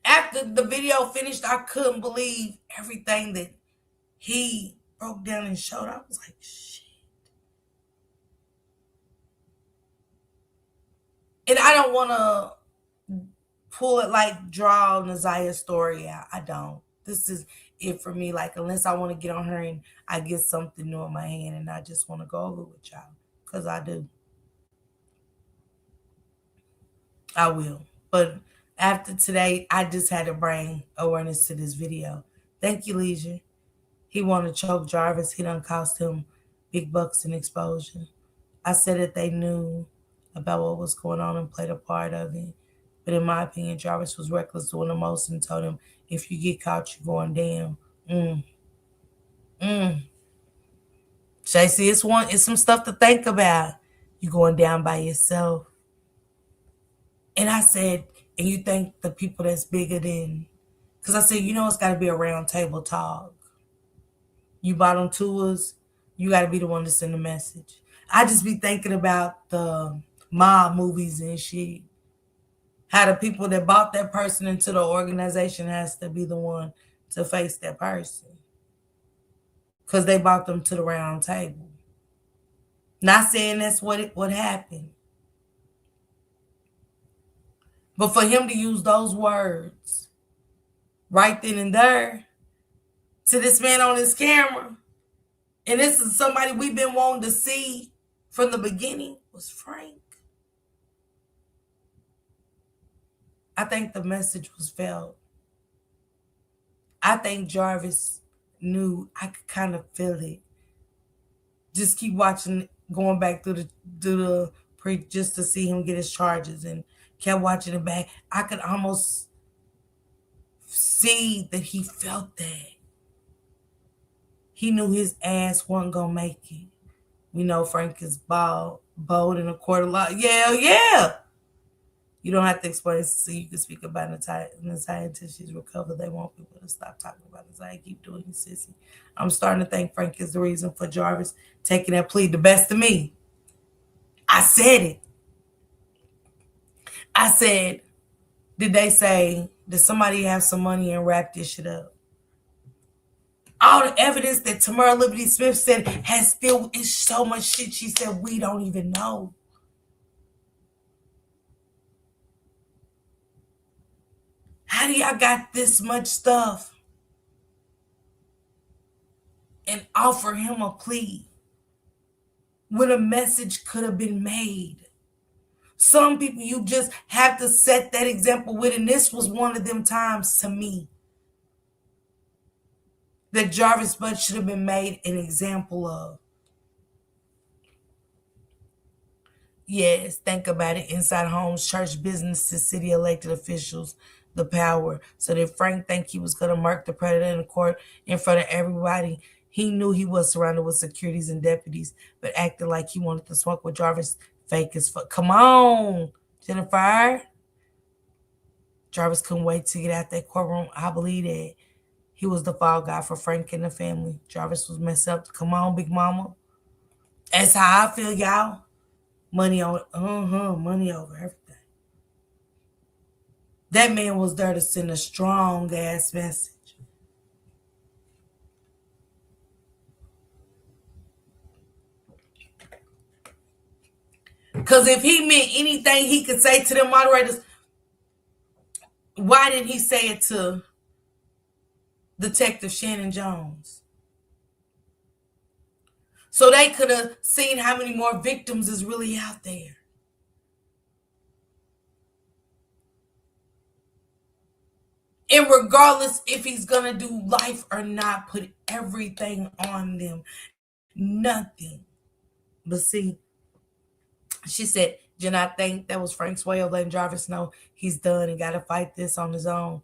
After the video finished, I couldn't believe everything that he broke down and showed. I was like, shit. And I don't want to pull it like draw Nazia's story out. I don't. This is it for me. Like, unless I want to get on her and I get something new in my hand and I just want to go over with y'all. Because I do. I will. But after today, I just had to bring awareness to this video. Thank you, Leisure. He wanted to choke Jarvis. He done cost him big bucks and exposure. I said that they knew about what was going on and played a part of it. But in my opinion, Jarvis was reckless doing the most and told him, if you get caught, you're going down. Shacey, it's some stuff to think about. You're going down by yourself. And I said, and you think the people that's bigger than, because I said, it's got to be a round table talk. You bottom tours, you got to be the one to send the message. I just be thinking about the mob movies and shit. How the people that bought that person into the organization has to be the one to face that person. Because they brought them to the round table. Not saying that's what happened. But for him to use those words right then and there to this man on his camera, and this is somebody we've been wanting to see from the beginning, was Frank. I think the message was felt. I think Jarvis knew. I could kind of feel it. Just keep watching, going back through the pre just to see him get his charges, and kept watching it back. I could almost see that he felt that. He knew his ass wasn't gonna make it. We know Frank is bold in a court of law. Yeah. You don't have to explain it so you can speak about Natalia until she's recovered. They want people to stop talking about Natalia. Keep doing it, sissy. I'm starting to think Frank is the reason for Jarvis taking that plea. The best of me. I said it. I said, did somebody have some money and wrap this shit up? All the evidence that Tamara Liberty Smith said is so much shit she said we don't even know. How do y'all got this much stuff? and offer him a plea when a message could have been made. Some people you just have to set that example with, and this was one of them times to me that Jarvis Butt should have been made an example of. Yes, think about it. Inside homes, church businesses, city elected officials, the power. So that Frank think he was gonna murk the predator in the court in front of everybody. He knew he was surrounded with securities and deputies, but acted like he wanted to smoke with Jarvis. Fake as fuck. Come on, Jennifer. Jarvis couldn't wait to get out that courtroom. I believe that he was the fall guy for Frank and the family. Jarvis was messed up. Come on, Big Mama. That's how I feel, y'all. Money on, money over everything. That man was there to send a strong ass message. Because if he meant anything he could say to the moderators, why didn't he say it to Detective Shannon Jones? So they could have seen how many more victims is really out there. And regardless if he's going to do life or not, put everything on them. Nothing. But see, she said, Jen, I think that was Frank's way of letting Jarvis know he's done and got to fight this on his own.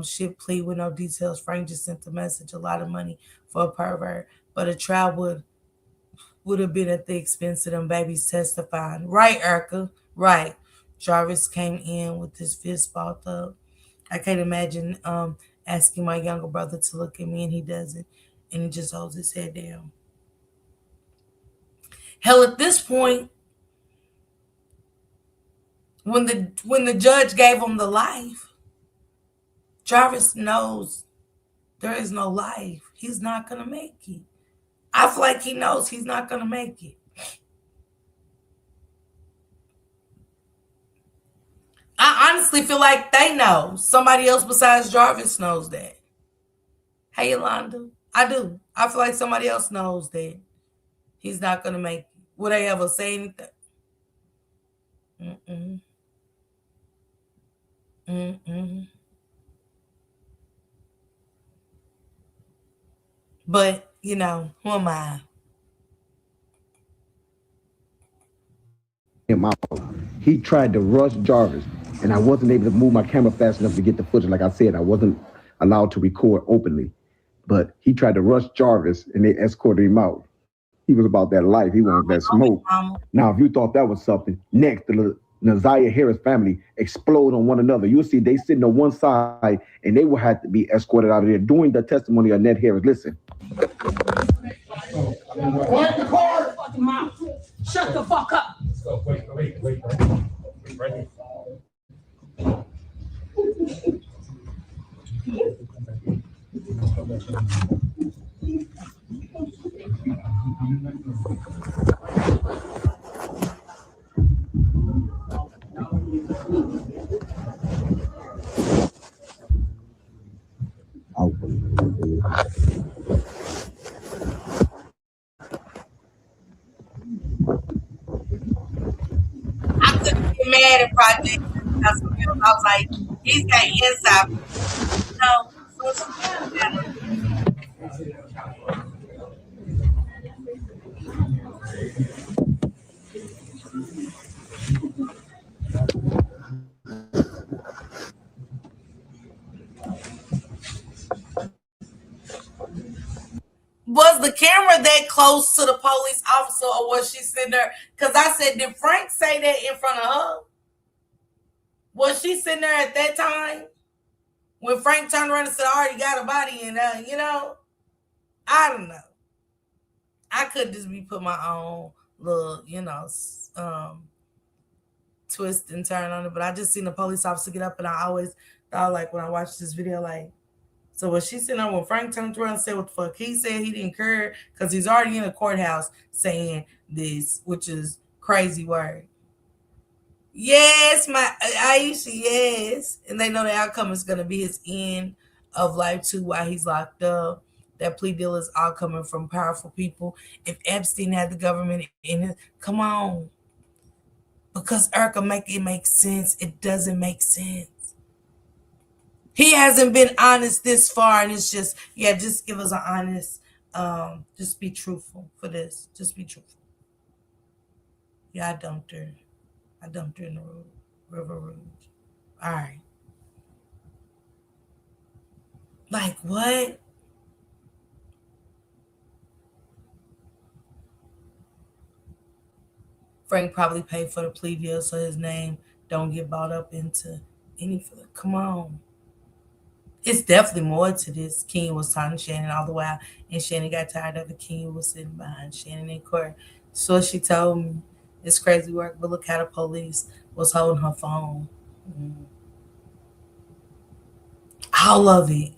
Shit plea with no details. Frank just sent the message, a lot of money for a pervert. But a trial would have been at the expense of them babies testifying. Right, Erica? Right. Jarvis came in with his fist balled up. I can't imagine asking my younger brother to look at me, and he doesn't. And he just holds his head down. Hell, at this point, when the judge gave him the life, Jarvis knows there is no life. He's not going to make it. I feel like he knows he's not going to make it. I honestly feel like they know. Somebody else besides Jarvis knows that. Hey, Yolanda. I do. I feel like somebody else knows that he's not going to make it. Would they ever say anything? Mm-mm. Mm-mm. But, you know, who am I? He tried to rush Jarvis, and I wasn't able to move my camera fast enough to get the footage. Like I said, I wasn't allowed to record openly. But he tried to rush Jarvis, and they escorted him out. He was about that life. He wanted that smoke. Now, if you thought that was something, next, the Naziah Harris family explode on one another. You'll see they sitting on one side, and they will have to be escorted out of there. During the testimony of Ned Harris, listen. Quiet the car! Fucking mouth. Shut the fuck up. Wait. Right here. I couldn't get mad at Project because I was like, he's got inside. No, was the camera that close to the police officer, or was she sitting there? Because I said, did Frank say that in front of her? Was she sitting there at that time when Frank turned around and said, I already got a body in there? You know, I don't know. I could just be put my own little, twist and turn on it. But I just seen the police officer get up, and I always thought, like, when I watched this video, like, so was she sitting there when Frank turned around and said what the fuck he said? He didn't care because he's already in the courthouse saying this, which is crazy word. Yes, my Aisha, yes. And they know the outcome is going to be his end of life too while he's locked up. that plea deal is all coming from powerful people. If Epstein had the government in it, come on. Because Erica make it make sense. It doesn't make sense. He hasn't been honest this far, and it's just, yeah, just give us an honest, just be truthful for this. Just be truthful. Yeah, I dumped her. I dumped her in the River Rouge. All right. Like what? Frank probably paid for the plea deal so his name don't get bought up into any. Come on. It's definitely more to this. Kenya was talking to Shannon all the while, and Shannon got tired of it. Kenya was sitting behind Shannon in court. So she told me, it's crazy work, but look how the police was holding her phone. All of it.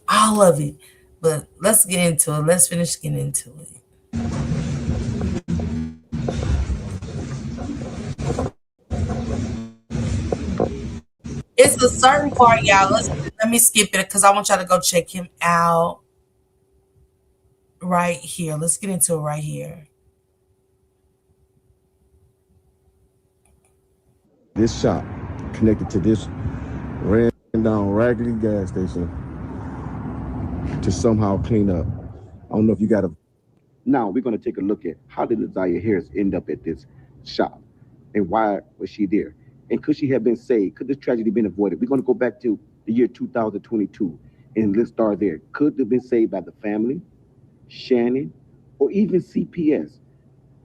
All of it. But let's get into it. Let's finish getting into it. It's a certain part, y'all. Let me skip it because I want y'all to go check him out right here. Let's get into it right here. This shop connected to this ran down raggedy gas station to somehow clean up. I don't know if you got a. Now we're going to take a look at how did Aaliyah Harris end up at this shop, and why was she there, and could she have been saved? Could this tragedy been avoided? We're going to go back to the year 2022, and let's start there. Could it have been saved by the family, Shannon, or even CPS?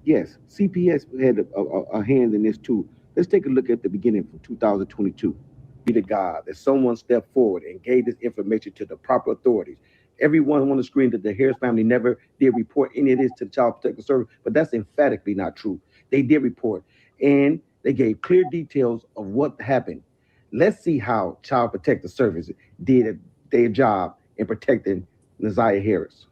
Yes, CPS had a hand in this too. Let's take a look at the beginning from 2022. Be to God that someone stepped forward and gave this information to the proper authorities. Everyone on the screen that the Harris family never did report any of this to the Child Protective Service, but that's emphatically not true. They did report, and they gave clear details of what happened. Let's see how Child Protective Service did their job in protecting Naziah Harris.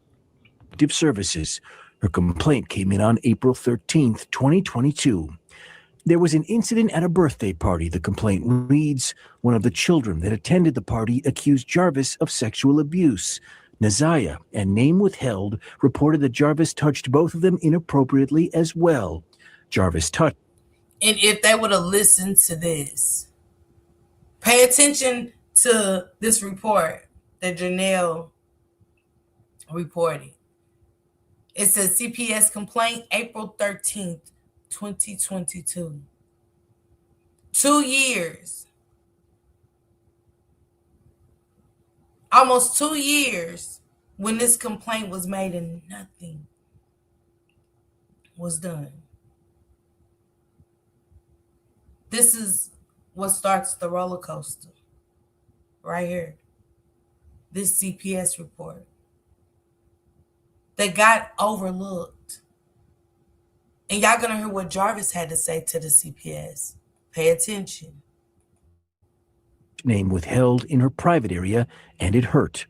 Services. Her complaint came in on April 13th, 2022. There was an incident at a birthday party. The complaint reads, one of the children that attended the party accused Jarvis of sexual abuse. Naziah, and name withheld, reported that Jarvis touched both of them inappropriately as well. Jarvis touched. And if they would have listened to this, pay attention to this report that Janelle reported. It says CPS complaint April 13th, 2022. 2 years. Almost 2 years when this complaint was made and nothing was done. This is what starts the roller coaster right here. This CPS report that got overlooked. And y'all gonna hear what Jarvis had to say to the CPS. Pay attention. Name withheld in her private area, and it hurt.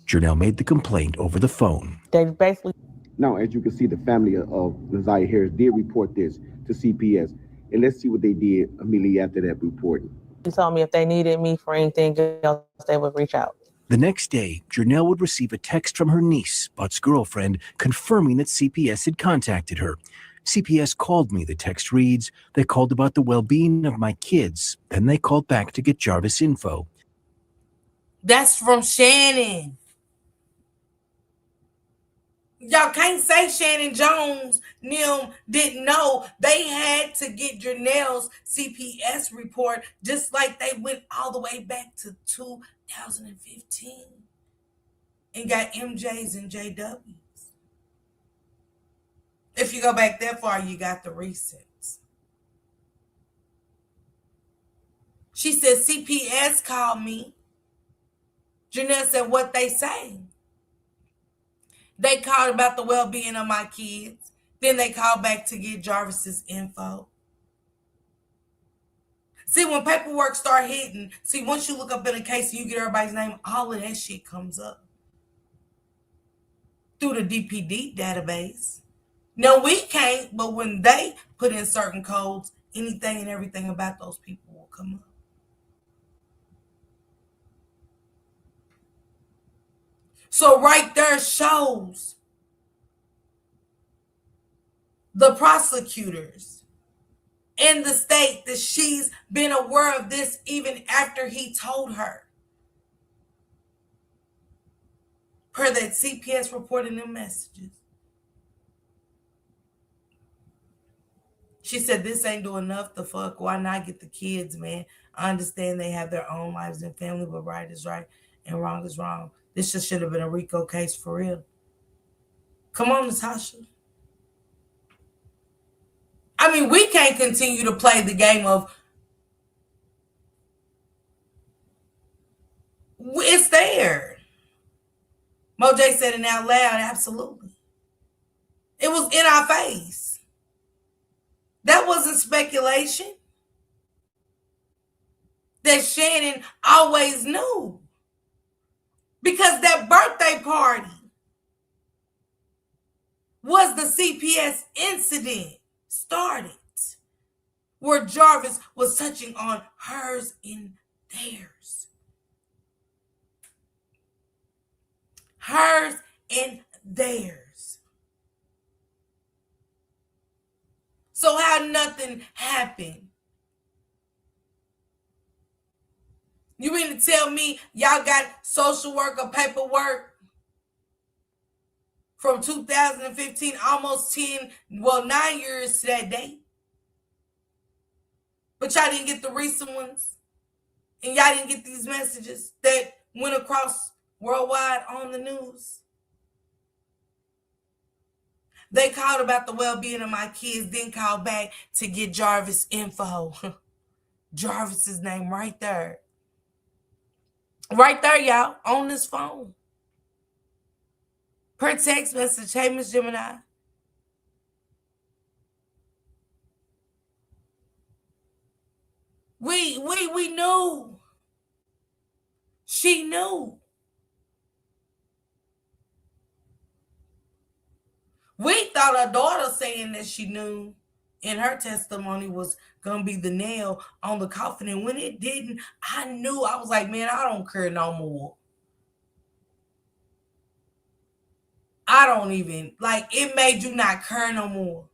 Janelle made the complaint over the phone. They basically. Now, as you can see, the family of Naziah Harris did report this to CPS. And let's see what they did immediately after that reporting. He told me if they needed me for anything else, they would reach out. The next day, Janelle would receive a text from her niece, Butt's girlfriend, confirming that CPS had contacted her. CPS called me, the text reads. They called about the well-being of my kids. Then they called back to get Jarvis info. That's from Shannon. Y'all can't say Shannon Jones didn't know. They had to get Janelle's CPS report, just like they went all the way back to 2015 and got MJs and JWs. If you go back that far, you got the recents. She said, CPS called me. Janelle said, what they say? They called about the well-being of my kids. Then they called back to get Jarvis's info. See, when paperwork start hitting, once you look up in a case and you get everybody's name, all of that shit comes up through the DPD database. No, we can't, but when they put in certain codes, anything and everything about those people will come up. So right there shows the prosecutors in the state that she's been aware of this even after he told her. Per that CPS report and them messages. She said, this ain't doing enough to fuck. Why not get the kids, man? I understand they have their own lives and family, but right is right and wrong is wrong. This just should have been a RICO case for real. Come on, Natasha. I mean, we can't continue to play the game of it's there. Moj said it out loud. Absolutely. It was in our face. That wasn't speculation. That Shannon always knew. Because that birthday party was the CPS incident started, where Jarvis was touching on hers and theirs. Hers and theirs. So how nothing happened? You mean to tell me y'all got social worker paperwork from 2015, almost 9 years to that date? But y'all didn't get the recent ones? And y'all didn't get these messages that went across worldwide on the news? They called about the well-being of my kids, then called back to get Jarvis info. Jarvis's name right there. Right there, y'all, on this phone. Per text message, hey, Miss Gemini. We knew. She knew. We thought her daughter saying that she knew in her testimony was going to be the nail on the coffin. And when it didn't, I knew. I was like, man, I don't care no more. I don't even, like, it made you not care no more.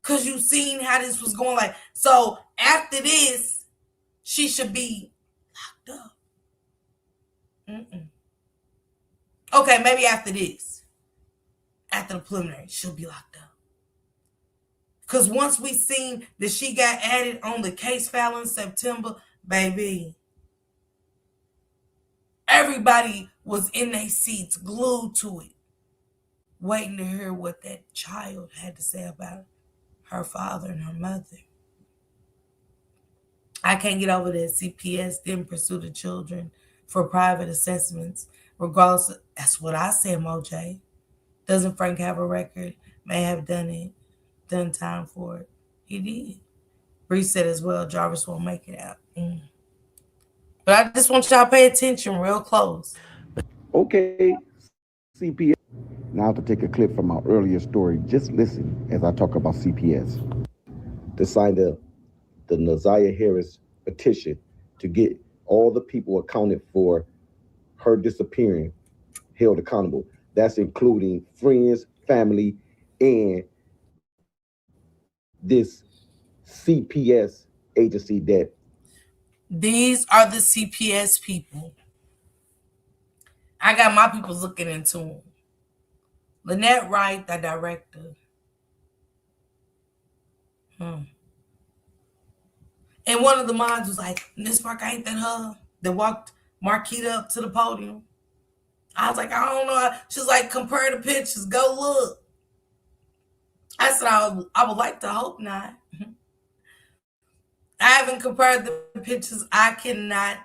Because you seen how this was going. Like, so after this, she should be locked up. Okay, maybe after this. After the preliminary, she'll be locked up. Because once we seen that she got added on the case file in September, baby, everybody was in their seats, glued to it, waiting to hear what that child had to say about her father and her mother. I can't get over that CPS didn't pursue the children for private assessments, regardless. That's what I said, Moj. Doesn't Frank have a record? May have done time for it. He did. Bree said as well, Jarvis won't make it out. But I just want y'all to pay attention real close. Okay, CPS. Now to take a clip from our earlier story, just listen as I talk about CPS. To sign the Naziah Harris petition to get all the people accounted for her disappearing held accountable. That's including friends, family, and this CPS agency that. These are the CPS people. I got my people looking into them. Lynette Wright, the director. And one of the moms was like, Miss Parker, ain't that her that walked Marquita up to the podium? I was like, I don't know. She's like, compare the pictures. Go look. I said, I would like to hope not. I haven't compared the pictures. I cannot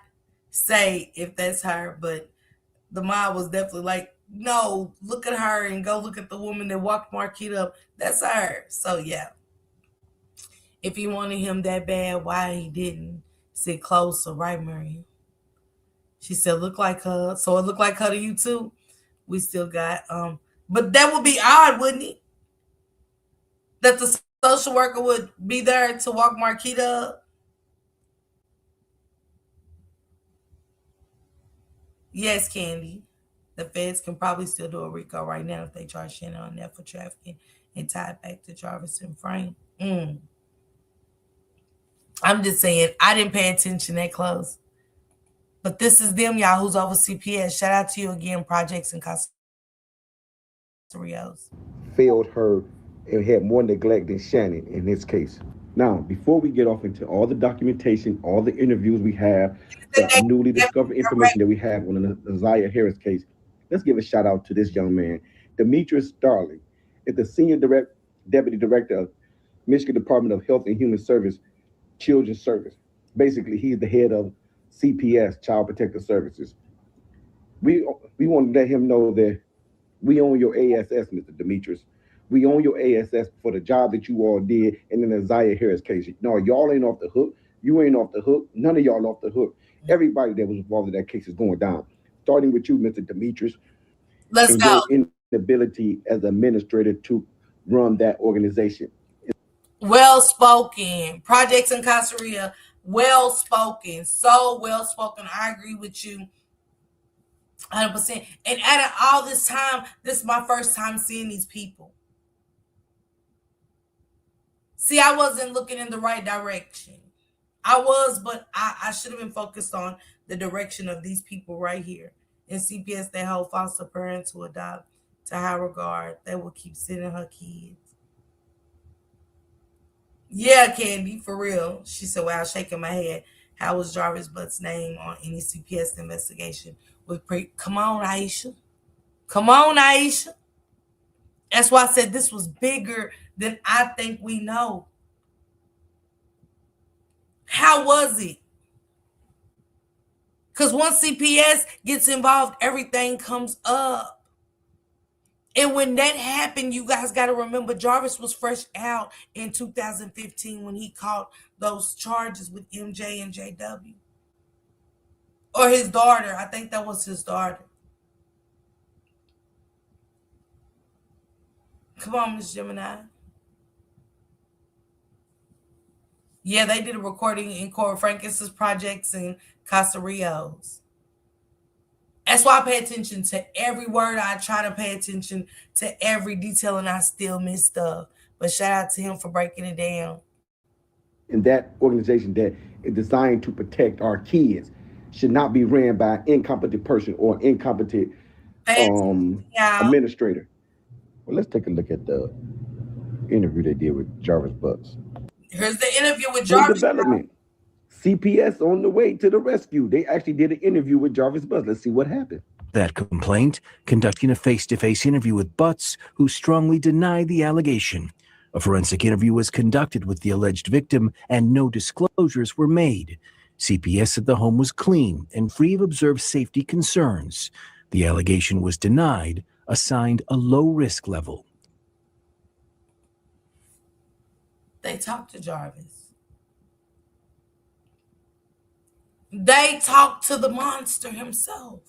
say if that's her, but the mom was definitely like, no, look at her and go look at the woman that walked Marquita up. That's her. So, yeah. If you wanted him that bad, why he didn't sit closer, right, Miriam? She said, look like her. So it looked like her to you too. We still got, but that would be odd, wouldn't it? That the social worker would be there to walk Marquita up. Yes, Candy. The feds can probably still do a RICO right now if they charge Shannon on that for trafficking and tie it back to Jarvis and Frank. I'm just saying, I didn't pay attention that close. But this is them, y'all, who's over CPS. Shout out to you again, Projects and Rios. Failed her and had more neglect than Shannon in this case. Now, before we get off into all the documentation, all the interviews we have, the newly discovered information that we have on the Aaliyah Harris case, let's give a shout out to this young man, Demetrius Starling, is the Senior Deputy Director of Michigan Department of Health and Human Service, Children's Service. Basically, he's the head of CPS, Child Protective Services. We want to let him know that we own your ASS, Mr. Demetrius. We own your ASS for the job that you all did in the Aaliyah Harris case. No, y'all ain't off the hook. You ain't off the hook. None of y'all off the hook. Everybody that was involved in that case is going down. Starting with you, Mr. Demetrius. Let's go. Your inability as administrator to run that organization. Well spoken. Projects in Costa Rica, well spoken. So well spoken. I agree with you 100%. And out of all this time, this is my first time seeing these people. See, I wasn't looking in the right direction. I was, but I should have been focused on the direction of these people right here. In CPS, they hold foster parents who adopt to high regard. They will keep sending her kids. Yeah, Candy, for real. She said, while shaking my head, how was Jarvis Butt's name on any CPS investigation? Come on, Aisha. Come on, Aisha. That's why I said this was bigger than I think we know. How was it? Because once CPS gets involved, everything comes up. And when that happened, you guys got to remember Jarvis was fresh out in 2015 when he caught those charges with MJ and JW. Or his daughter. I think that was his daughter. Come on, Miss Gemini. Yeah, they did a recording in Cora Frankis's projects in Casa Rios. That's why I pay attention to every word. I try to pay attention to every detail, and I still miss stuff. But shout out to him for breaking it down. And that organization that is designed to protect our kids should not be ran by an incompetent person or incompetent administrator. Well, let's take a look at the interview they did with Jarvis Butts. Here's the interview with Jarvis. Development. CPS on the way to the rescue. They actually did an interview with Jarvis Butts. Let's see what happened. That complaint, conducting a face-to-face interview with Butts, who strongly denied the allegation. A forensic interview was conducted with the alleged victim, and no disclosures were made. CPS said the home was clean and free of observed safety concerns. The allegation was denied, assigned a low-risk level. They talked to Jarvis. They talked to the monster himself.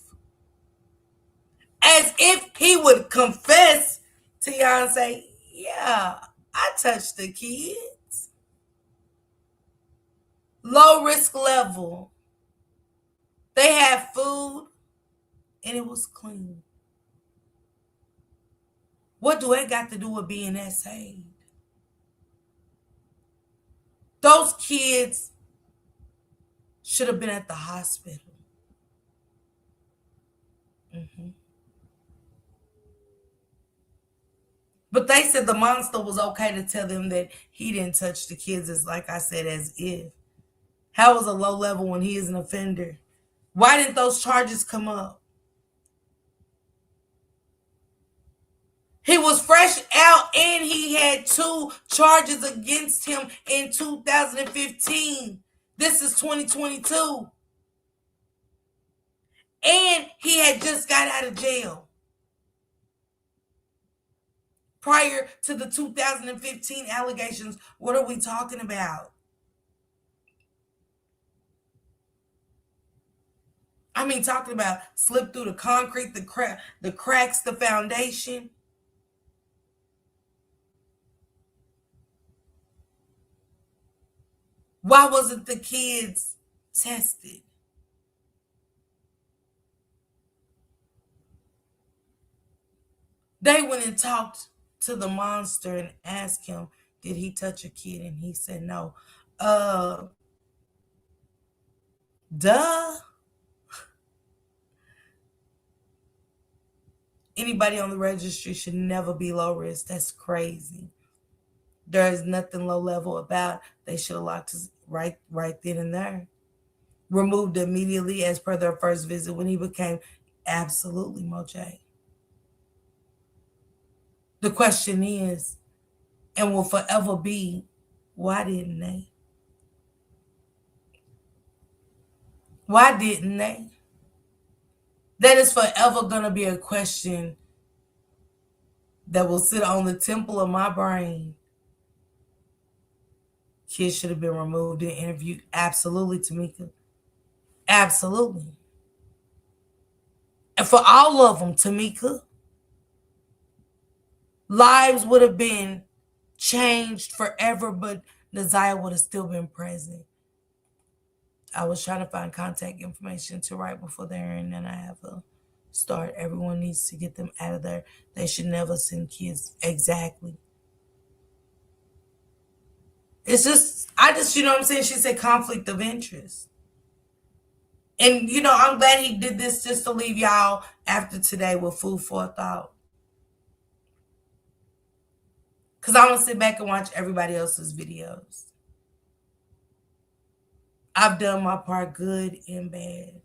As if he would confess to y'all and say, yeah, I touched the kids. Low risk level. They had food and it was clean. What do that got to do with being that saved? Those kids should have been at the hospital. But they said the monster was okay to tell them that he didn't touch the kids, as like I said, as if. How was a low level when he is an offender? Why didn't those charges come up? He was fresh out and he had 2 charges against him in 2015. This is 2022. And he had just got out of jail. Prior to the 2015 allegations, what are we talking about? I mean, talking about slip through the concrete, the cracks, the foundation. Why wasn't the kids tested? They went and talked to the monster and asked him, did he touch a kid? And he said no. Duh. Anybody on the registry should never be low risk. That's crazy. There is nothing low level about. They should have locked us right then and there. Removed immediately as per their first visit when he became absolutely Moj. The question is, and will forever be, why didn't they? Why didn't they? That is forever going to be a question that will sit on the temple of my brain. Kids should have been removed and interviewed. Absolutely, Tamika. Absolutely. And for all of them, Tamika, lives would have been changed forever, but Naziah would have still been present. I was trying to find contact information to write before there, and then I have a start. Everyone needs to get them out of there. They should never send kids. Exactly. It's just, you know what I'm saying? She said conflict of interest. And, I'm glad he did this just to leave y'all after today with food for thought. Because I'm going to sit back and watch everybody else's videos. I've done my part, good and bad,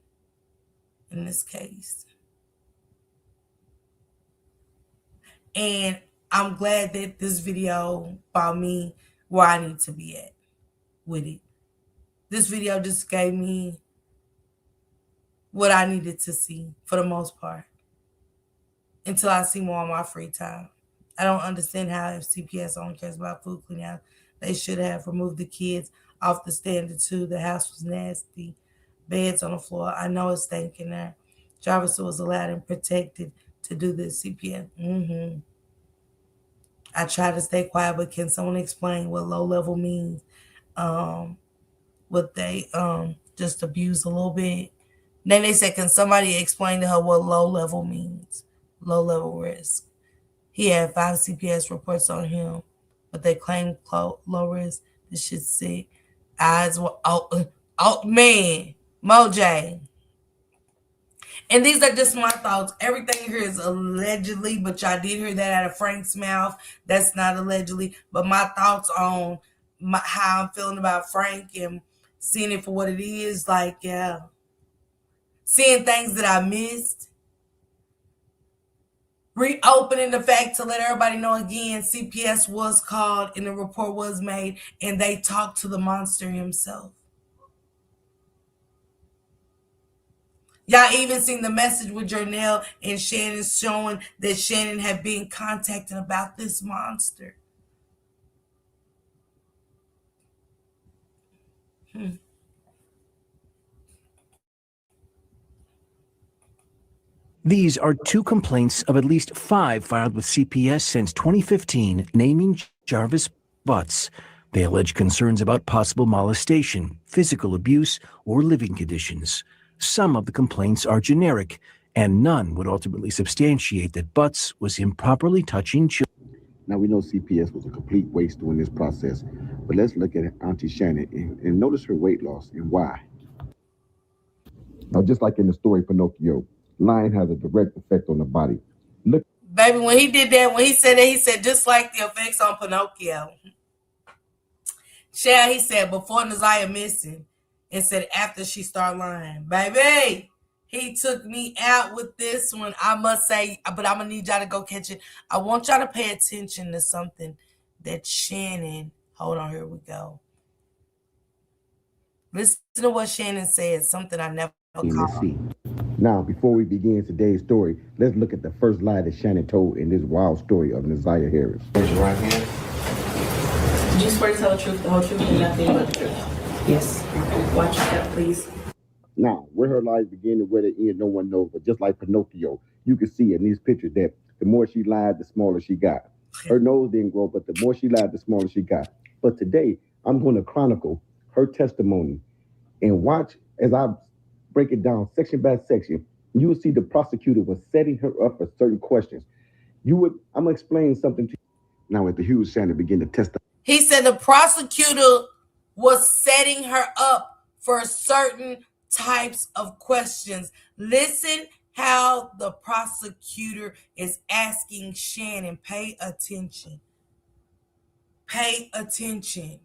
in this case. And I'm glad that this video brought me where I need to be at with it. This video just gave me what I needed to see for the most part until I see more on my free time. I don't understand how if CPS only cares about food cleaning out, they should have removed the kids off the standard too. The house was nasty. Beds on the floor. I know it's stinking there. Jarvis was allowed and protected to do this CPS. I try to stay quiet, but can someone explain what low level means? What they just abuse a little bit. Then they said, can somebody explain to her what low level means? Low level risk. He had 5 CPS reports on him, but they claimed low risk. This shit's sick. Eyes were man, Moj. And these are just my thoughts. Everything here is allegedly, but y'all did hear that out of Frank's mouth. That's not allegedly, but my thoughts on how I'm feeling about Frank and seeing it for what it is. Like, yeah. Seeing things that I missed. Reopening the fact to let everybody know again, CPS was called and the report was made and they talked to the monster himself. Y'all even seen the message with Janelle and Shannon showing that Shannon had been contacted about this monster. These are 2 complaints of at least 5 filed with CPS since 2015 naming Jarvis Butts. They allege concerns about possible molestation, physical abuse, or living conditions. Some of the complaints are generic, and none would ultimately substantiate that Butts was improperly touching children. Now, we know CPS was a complete waste during this process, but let's look at Auntie Shannon and notice her weight loss and why. Now, just like in the story Pinocchio, lying has a direct effect on the body. Look, baby, when he did that, when he said that, he said just like the effects on Pinocchio. Shell, he said before Naziah missing, and said after she started lying. Baby, he took me out with this one. I must say, but I'm gonna need y'all to go catch it. I want y'all to pay attention to something that Shannon. Hold on, here we go. Listen to what Shannon said. Something I never caught. Now, before we begin today's story, let's look at the first lie that Shannon told in this wild story of Naziah Harris. Raise your right hand. Do you swear to tell the truth, the whole truth, and nothing but the truth? Yes. Watch your step, please. Now, where her lies begin and where they end, no one knows. But just like Pinocchio, you can see in these pictures that the more she lied, the smaller she got. Her nose didn't grow, but the more she lied, the smaller she got. But today, I'm going to chronicle her testimony and watch as I break it down section by section. You will see the prosecutor was setting her up for certain questions. I'm gonna explain something to you. Now, at the Hughes Shannon begin to test. He said the prosecutor was setting her up for certain types of questions. Listen how the prosecutor is asking Shannon. Pay attention. Pay attention.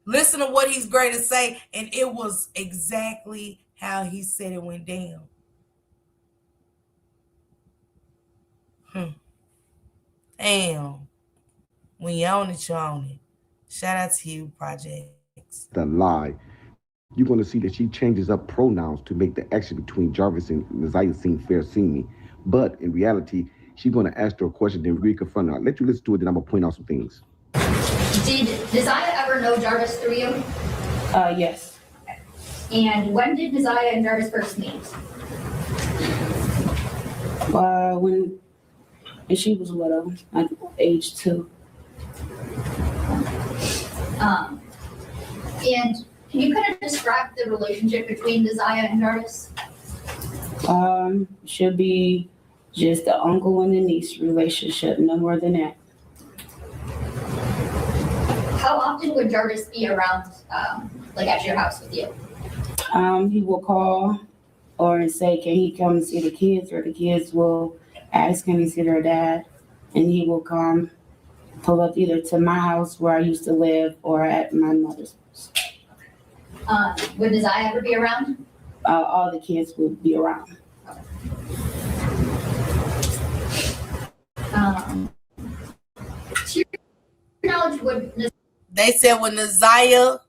Listen to what he's going to say, and it was exactly how he said it went down. Damn. When you own it, you own it. Shout out to you, Projects. The lie. You're going to see that she changes up pronouns to make the action between Jarvis and Nasiah seem fair seeming. But in reality, she's going to ask her a question, then reconfront her. I'll let you listen to it, then I'm going to point out some things. Did Nasiah ever know Jarvis through you? Yes. And when did Nasiah and Jarvis first meet? When she was little, like age 2. And can you kind of describe the relationship between Nasiah and Jarvis? Should be just the uncle and the niece relationship, no more than that. How often would Jarvis be around, like at your house with you? He will call or say, can he come and see the kids? Or the kids will ask him to see their dad, and he will come, pull up either to my house where I used to live or at my mother's house. Would Nasiah ever be around? All the kids would be around. To your knowledge, would They said when Nasiah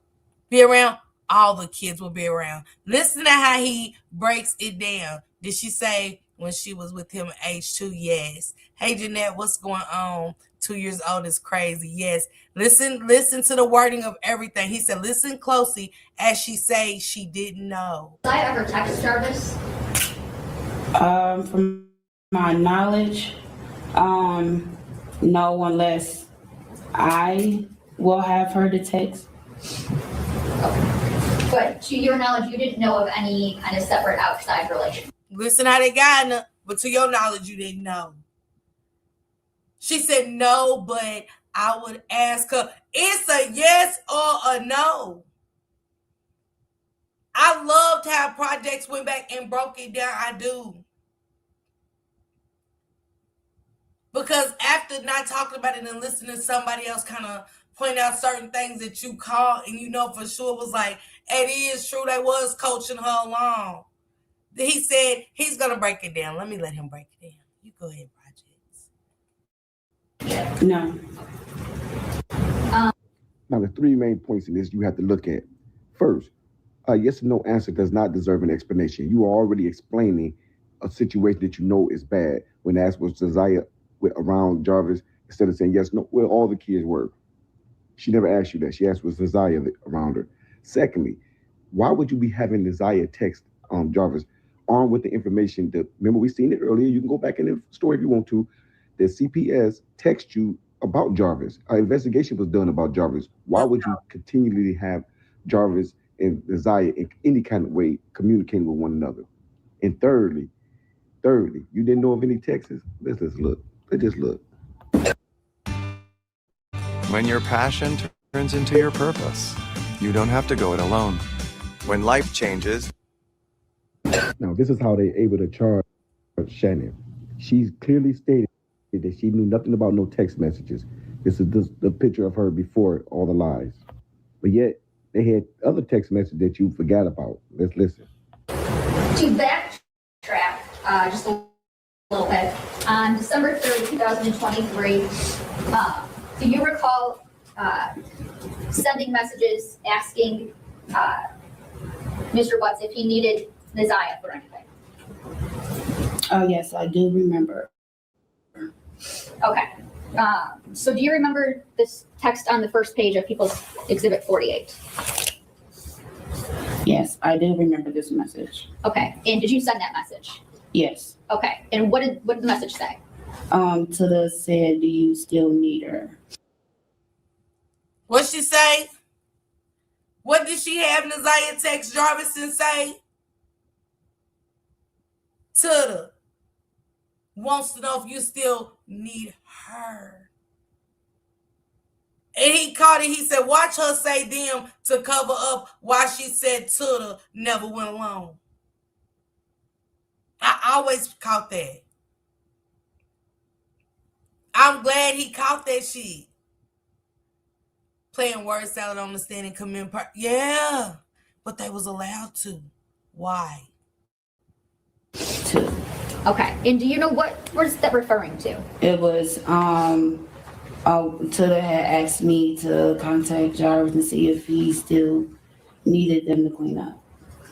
be around, all the kids will be around. Listen to how he breaks it down. Did she say when she was with him at age 2? Yes. Hey, Jeanette, what's going on? 2 years old is crazy. Yes. Listen to the wording of everything. He said, listen closely as she say she didn't know. Nasiah ever text Jarvis? From my knowledge, no, unless I will have her to text. Okay. But to your knowledge, you didn't know of any kind of separate outside relation. Listen how they got her, but to your knowledge, you didn't know. She said no, but I would ask her. It's a yes or a no. I loved how Projects went back and broke it down. I do. Because after not talking about it and listening to somebody else kind of point out certain things that you caught and you know for sure was like, it is true, they was coaching her along. He said he's going to break it down. Let me let him break it down. You go ahead, Projects. No. Now, the 3 main points in this you have to look at. First, a yes or no answer does not deserve an explanation. You are already explaining a situation that you know is bad. When asked was Nasiah around Jarvis, instead of saying yes, no, well, all the kids were. She never asked you that. She asked was Nasiah around her. Secondly, why would you be having Nasiah text Jarvis armed with the information that, remember we seen it earlier, you can go back in the story if you want to, that CPS text you about Jarvis. An investigation was done about Jarvis. Why would you continually have Jarvis and Nasiah in any kind of way communicating with one another? And thirdly, you didn't know of any texts? Let's look. Let's just look. When your passion turns into your purpose, you don't have to go it alone. When life changes. Now, this is how they're able to charge Shannon. She's clearly stated that she knew nothing about no text messages. This is the picture of her before all the lies. But yet, they had other text messages that you forgot about. Let's listen. To backtrack just a little bit, on December 3rd, 2023, do you recall sending messages asking Mr. Butts if he needed Nasiah for anything? Oh, yes, I do remember. Okay. So do you remember this text on the first page of People's Exhibit 48? Yes, I do remember this message. Okay. And did you send that message? Yes. Okay. And what did the message say? Tada said, do you still need her? What'd she say? What did she have Nasiah text Jarvis and say? Tada, wants to know if you still need her. And he caught it. He said, watch her say them to cover up why she said Tuda never went alone. I always caught that. I'm glad he caught that shit. Playing word salad on the stand and commit part. Yeah. But they was allowed to. Why? Okay. And do you know what was that referring to? It was Tuda had asked me to contact Jarvis and see if he still needed them to clean up.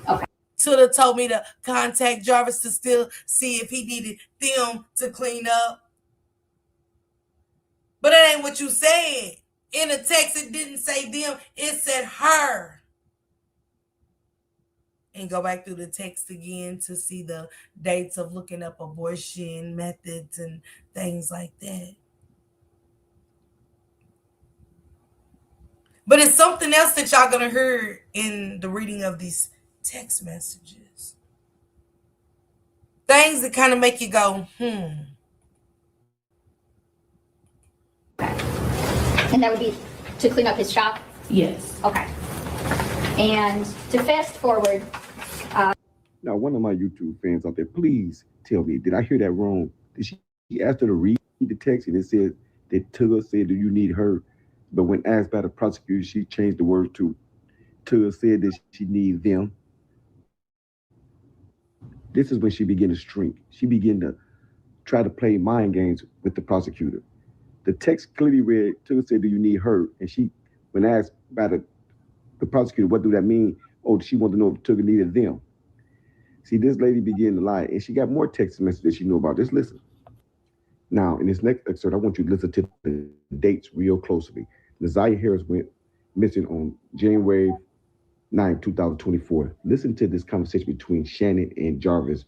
Okay. Tuda told me to contact Jarvis to still see if he needed them to clean up. But that ain't what you said. In the text, it didn't say them. It said her. And go back through the text again to see the dates of looking up abortion methods and things like that. But it's something else that y'all gonna hear in the reading of these text messages. Things that kind of make you go, Okay. And that would be to clean up his shop? Yes. Okay. And to fast forward. Now, one of my YouTube fans out there, please tell me, did I hear that wrong? Did she ask her to read the text and it said that Tuga said, do you need her? But when asked by the prosecutor, she changed the word to Tuga said that she needs them. This is when she began to shrink. She began to try to play mind games with the prosecutor. The text clearly read, Tuga said, do you need her? And she, when asked by the prosecutor, what do that mean? Oh, she wanted to know if Tuga needed them. See, this lady began to lie, and she got more text messages she knew about. Just listen. Now, in this next excerpt, I want you to listen to the dates real closely. Naziah Harris went missing on January 9, 2024. Listen to this conversation between Shannon and Jarvis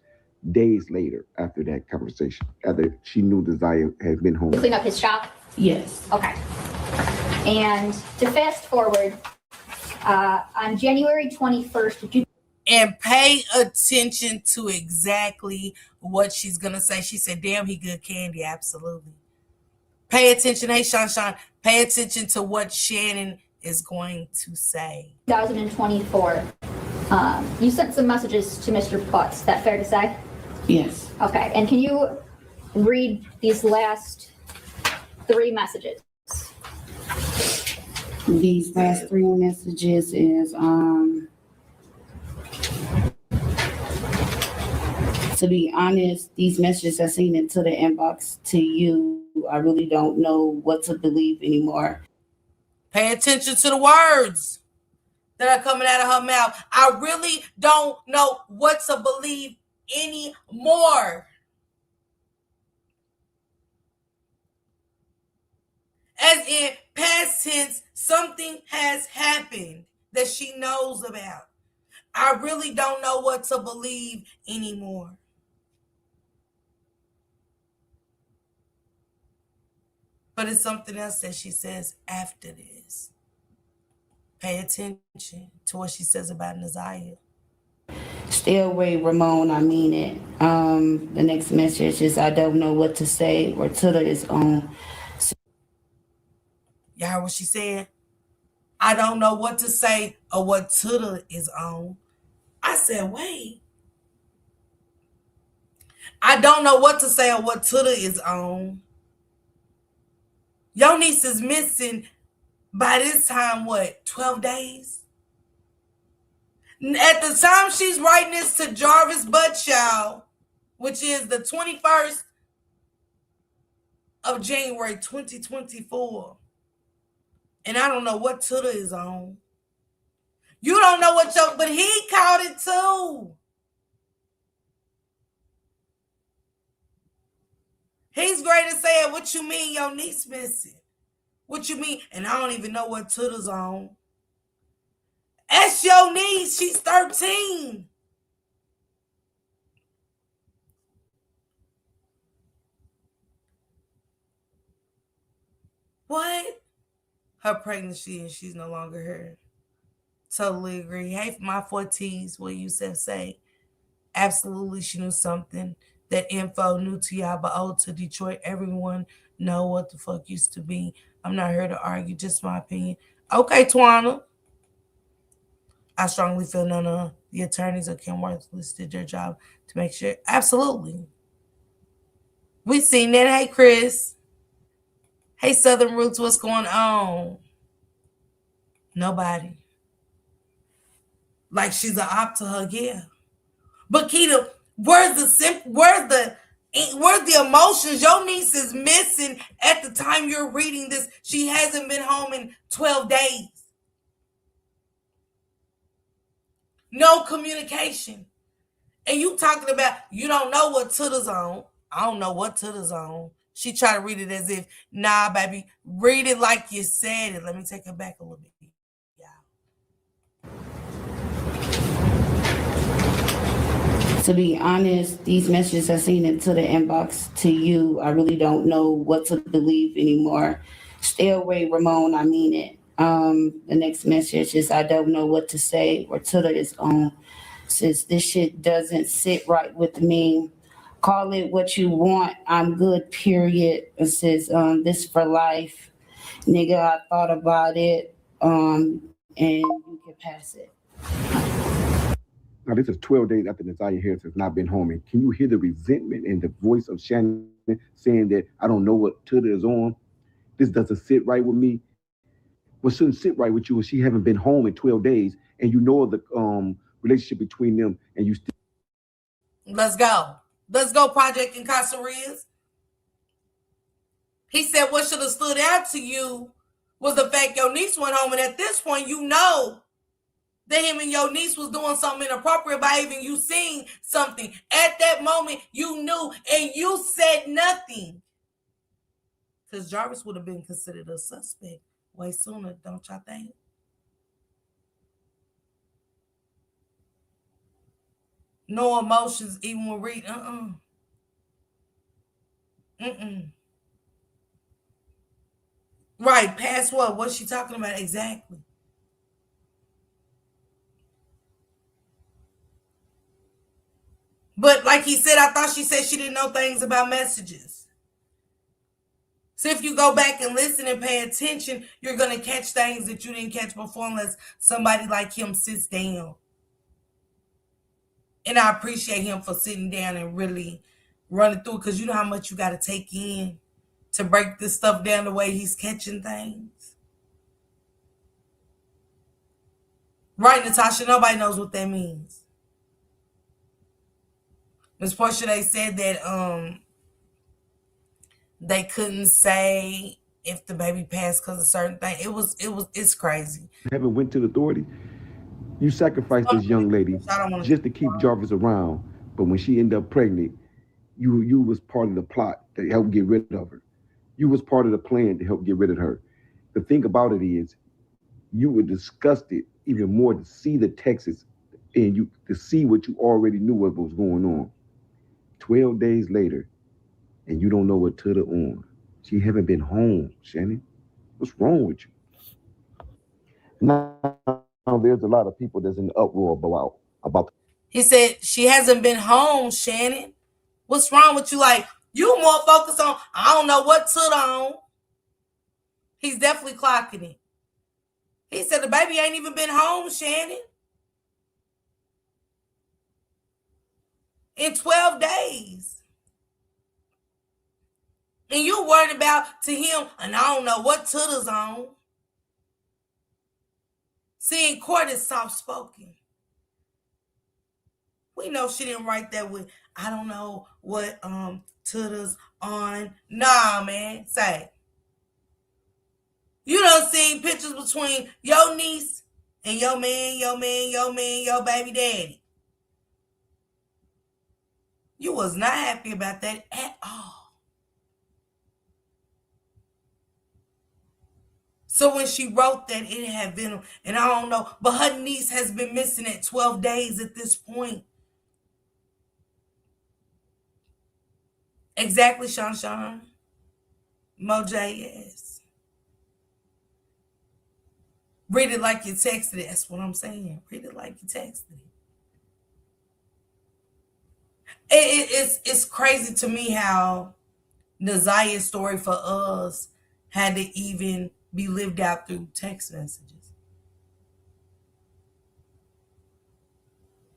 days later after that conversation, after she knew Naziah had been home. To clean up his shop? Yes. Okay. And to fast forward, on January 21st, and pay attention to exactly what she's gonna say. She said, damn, he good candy. Absolutely. Pay attention. Hey, Sean, pay attention to what Shannon is going to say. 2024, you sent some messages to Mr. Putz. Is that fair to say? Yes. Okay. And can you read these last 3 messages? These last 3 messages is to be honest, these messages I seen into the inbox to you, I really don't know what to believe anymore. Pay attention to the words that are coming out of her mouth. I really don't know what to believe anymore. As in past tense, something has happened that she knows about. I really don't know what to believe anymore. But it's something else that she says after this. Pay attention to what she says about Naziah. Stay away, Ramon, I mean it. The next message is I don't know what to say or Tuda is on. Y'all heard what she said? I don't know what to say or what Tuda is on. I said, wait. I don't know what to say or what Tuda is on. Your niece is missing by this time, what, 12 days? At the time she's writing this to Jarvis Butchow, which is the 21st of January 2024. And I don't know what Tuda is on. You don't know what but he caught it too. He's great at saying, what you mean your niece missing? What you mean? And I don't even know what Tuda's on. That's your niece. She's 13. What? Her pregnancy and she's no longer here. Totally agree. Hey, my 14s, what you said say. Absolutely, she knew something That info new to y'all, but old to Detroit. Everyone know what the fuck used to be. I'm not here to argue, just my opinion. Okay, Twana. I strongly feel none of the attorneys of Kenworth listed their job to make sure. Absolutely. We seen that. Hey, Chris. Hey, Southern Roots, what's going on? Nobody. Like she's an op to her, yeah. But Keita, where's the emotions? Your niece is missing at the time you're reading this. She hasn't been home in 12 days. No communication. And you talking about you don't know what Twitters on. I don't know what Twitters on. She tried to read it as if, nah, baby, read it like you said it. Let me take it back a little bit. To be honest, these messages I seen into the inbox to you, I really don't know what to believe anymore. Stay away, Ramon. I mean it. The next message is I don't know what to say or to is on. Says this shit doesn't sit right with me. Call it what you want. I'm good, period. It says this for life. Nigga, I thought about it. And you can pass it. Now, this is 12 days after Natalia Harris has not been home. And can you hear the resentment in the voice of Shannon saying that I don't know what Twitter is on? This doesn't sit right with me. What shouldn't sit right with you is she haven't been home in 12 days and you know the relationship between them and you still. Let's go. Let's go, Project Incarcerias. He said what should have stood out to you was the fact your niece went home. And at this point, you know that him and your niece was doing something inappropriate by even you seeing something. At that moment, you knew and you said nothing. Because Jarvis would have been considered a suspect way sooner, don't y'all think? No emotions, even when reading. Right, past what? What's she talking about exactly? But like he said, I thought she said she didn't know things about messages. So if you go back and listen and pay attention, you're going to catch things that you didn't catch before unless somebody like him sits down. And I appreciate him for sitting down and really running through it because you know how much you got to take in to break this stuff down the way he's catching things. Right, Natasha? Nobody knows what that means. Ms. Portia, they said that they couldn't say if the baby passed because of certain thing. It's crazy. Haven't went to the authority. You sacrificed this young lady just to keep Jarvis around, but when she ended up pregnant, you was part of the plot to help get rid of her. You was part of the plan to help get rid of her. The thing about it is, you were disgusted even more to see the Texas and you to see what you already knew what was going on. 12 days later, and you don't know what Twitter on. She haven't been home, Shannon. What's wrong with you? Now there's a lot of people that's in uproar about. He said she hasn't been home, Shannon. What's wrong with you? Like, you more focused on, I don't know what Twitter on. He's definitely clocking it. He said the baby ain't even been home, Shannon. In 12 days. And you worried about to him, and I don't know what Twitter's on. See, in court is soft-spoken. We know she didn't write that with, I don't know what Twitter's on. Nah, man, say. You done seen pictures between your niece and your man, your baby daddy. You was not happy about that at all. So when she wrote that, it had been, and I don't know, but her niece has been missing at 12 days at this point. Exactly, Sean. Moj, yes. Read it like you texted it. That's what I'm saying. Read it like you texted it. It's crazy to me how Nazia's story for us had to even be lived out through text messages.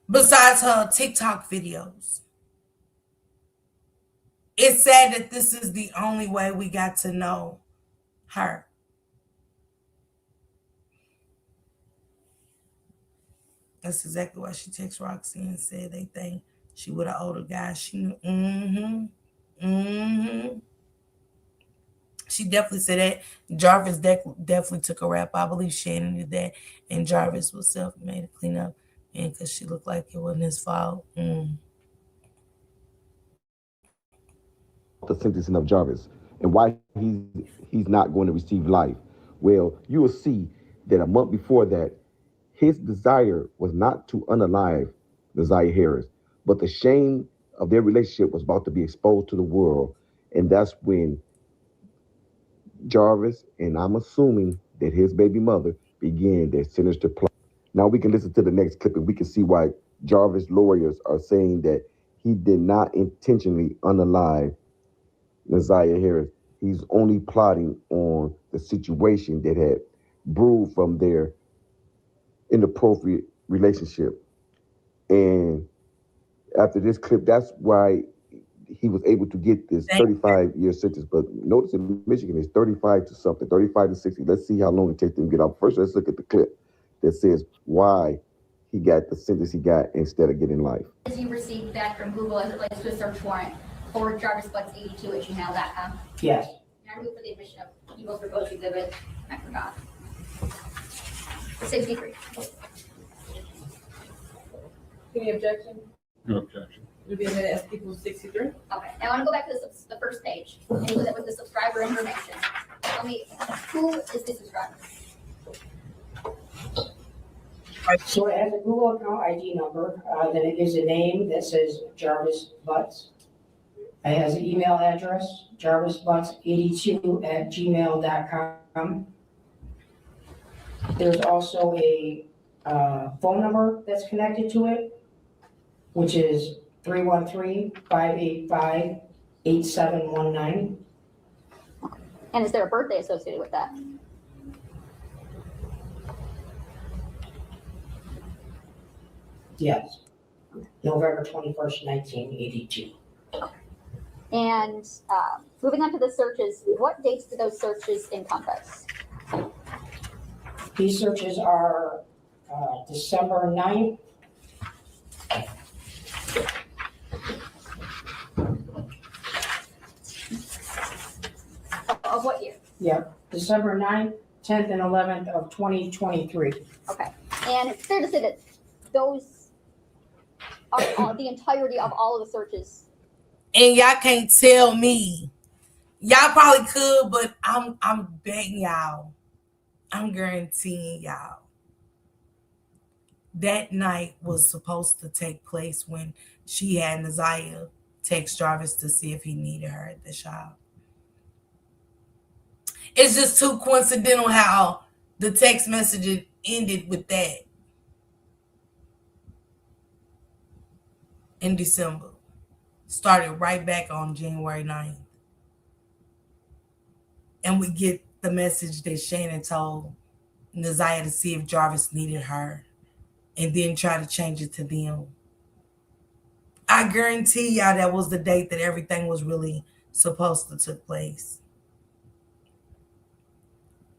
Besides her TikTok videos. It's sad that this is the only way we got to know her. That's exactly why she texted Roxy and said they think she with an older guy. She knew. She definitely said that. Jarvis definitely took a rap. I believe Shannon did that. And Jarvis was self-made to clean up. And because she looked like it wasn't his fault. The sentencing of Jarvis and why he's not going to receive life. Well, you will see that a month before that, his desire was not to unalive Naziah Harris, but the shame of their relationship was about to be exposed to the world. And that's when Jarvis, and I'm assuming that his baby mother, began their sinister plot. Now we can listen to the next clip and we can see why Jarvis' lawyers are saying that he did not intentionally unalive Naziah Harris. He's only plotting on the situation that had brewed from their inappropriate relationship. And after this clip, that's why he was able to get this 35-year sentence. But notice in Michigan, it's 35 to something, 35 to 60. Let's see how long it takes them to get out. First, let's look at the clip that says why he got the sentence he got instead of getting life. As you received that from Google as it relates to a search warrant for Jarvis Butts 82 at gmail.com. Yes. And I move for the admission of people's proposed exhibit. I forgot. 63. Any objection? No objection. It'll be a minute as people 63. Okay, now I want to go back to the first page. And that was the subscriber information. Tell me, who is the subscriber? So it has a Google account ID number, then it gives a name that says Jarvis Butts. It has an email address, jarvisbutts82@gmail.com. There's also a phone number that's connected to it, which is 313-585-8719. And is there a birthday associated with that? Yes. November 21st, 1982. And moving on to the searches, what dates do those searches encompass? These searches are December 9th. Of what year? Yeah, December 9th, 10th, and 11th of 2023. Okay. And it's fair to say that those are the entirety of all of the searches. And y'all can't tell me. Y'all probably could, but I'm betting y'all. I'm guaranteeing y'all. That night was supposed to take place when she had Naziah text Jarvis to see if he needed her at the shop. It's just too coincidental how the text message ended with that in December. Started right back on January 9th. And we get the message that Shannon told Naziah to see if Jarvis needed her and then try to change it to them. I guarantee y'all that was the date that everything was really supposed to take place.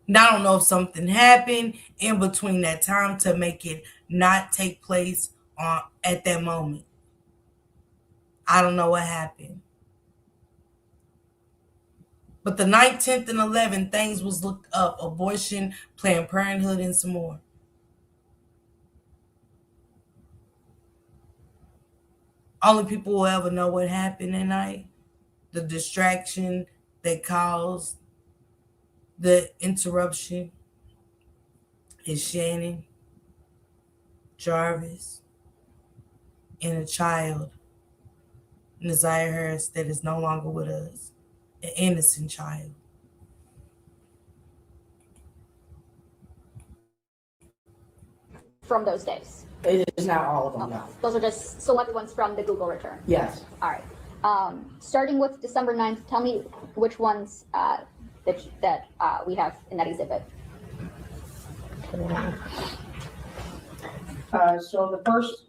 Now, I don't know if something happened in between that time to make it not take place at that moment. I don't know what happened. But the 9th, 10th, and 11th, things was looked up. Abortion, Planned Parenthood, and some more. Only people will ever know what happened that night. The distraction that caused the interruption is Shannon, Jarvis, and a child, Naziah Harris, that is no longer with us. An innocent child. From those days. It is not all of them, no. Those are just select ones from the Google return. Yes. All right. Starting with December 9th, tell me which ones that we have in that exhibit. So the first,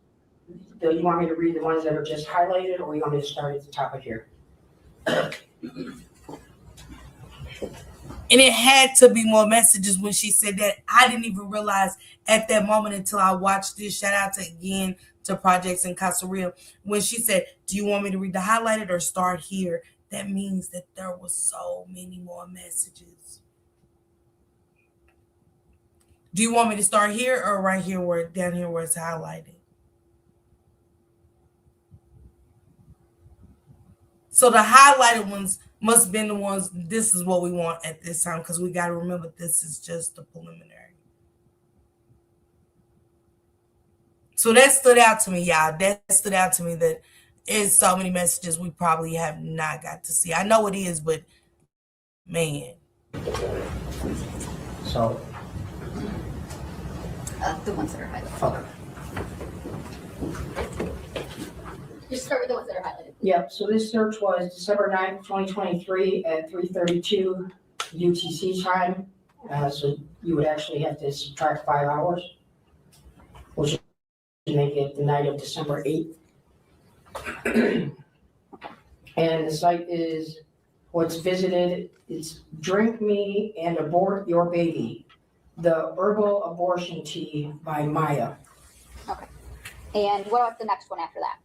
you want me to read the ones that are just highlighted, or you want me to start at the top of here? And it had to be more messages when she said that. I didn't even realize at that moment until I watched this. Shout out again to Projects in Casa Real. When she said, do you want me to read the highlighted or start here? That means that there was so many more messages. Do you want me to start here or right here where down here where it's highlighted? So the highlighted ones must have been the ones, this is what we want at this time, because we got to remember this is just the preliminary. So that stood out to me, y'all. That stood out to me that it's so many messages we probably have not got to see. I know it is, but man. So. The ones that are highlighted. Okay. Just start with the ones that are highlighted. Yep, so this search was December 9th, 2023 at 3:32 UTC time. So you would actually have to subtract 5 hours, which would make it the night of December 8th. And the site is, what's visited, it's Drink Me and Abort Your Baby, the Herbal Abortion Tea by Maya. Okay. And what about the next one after that?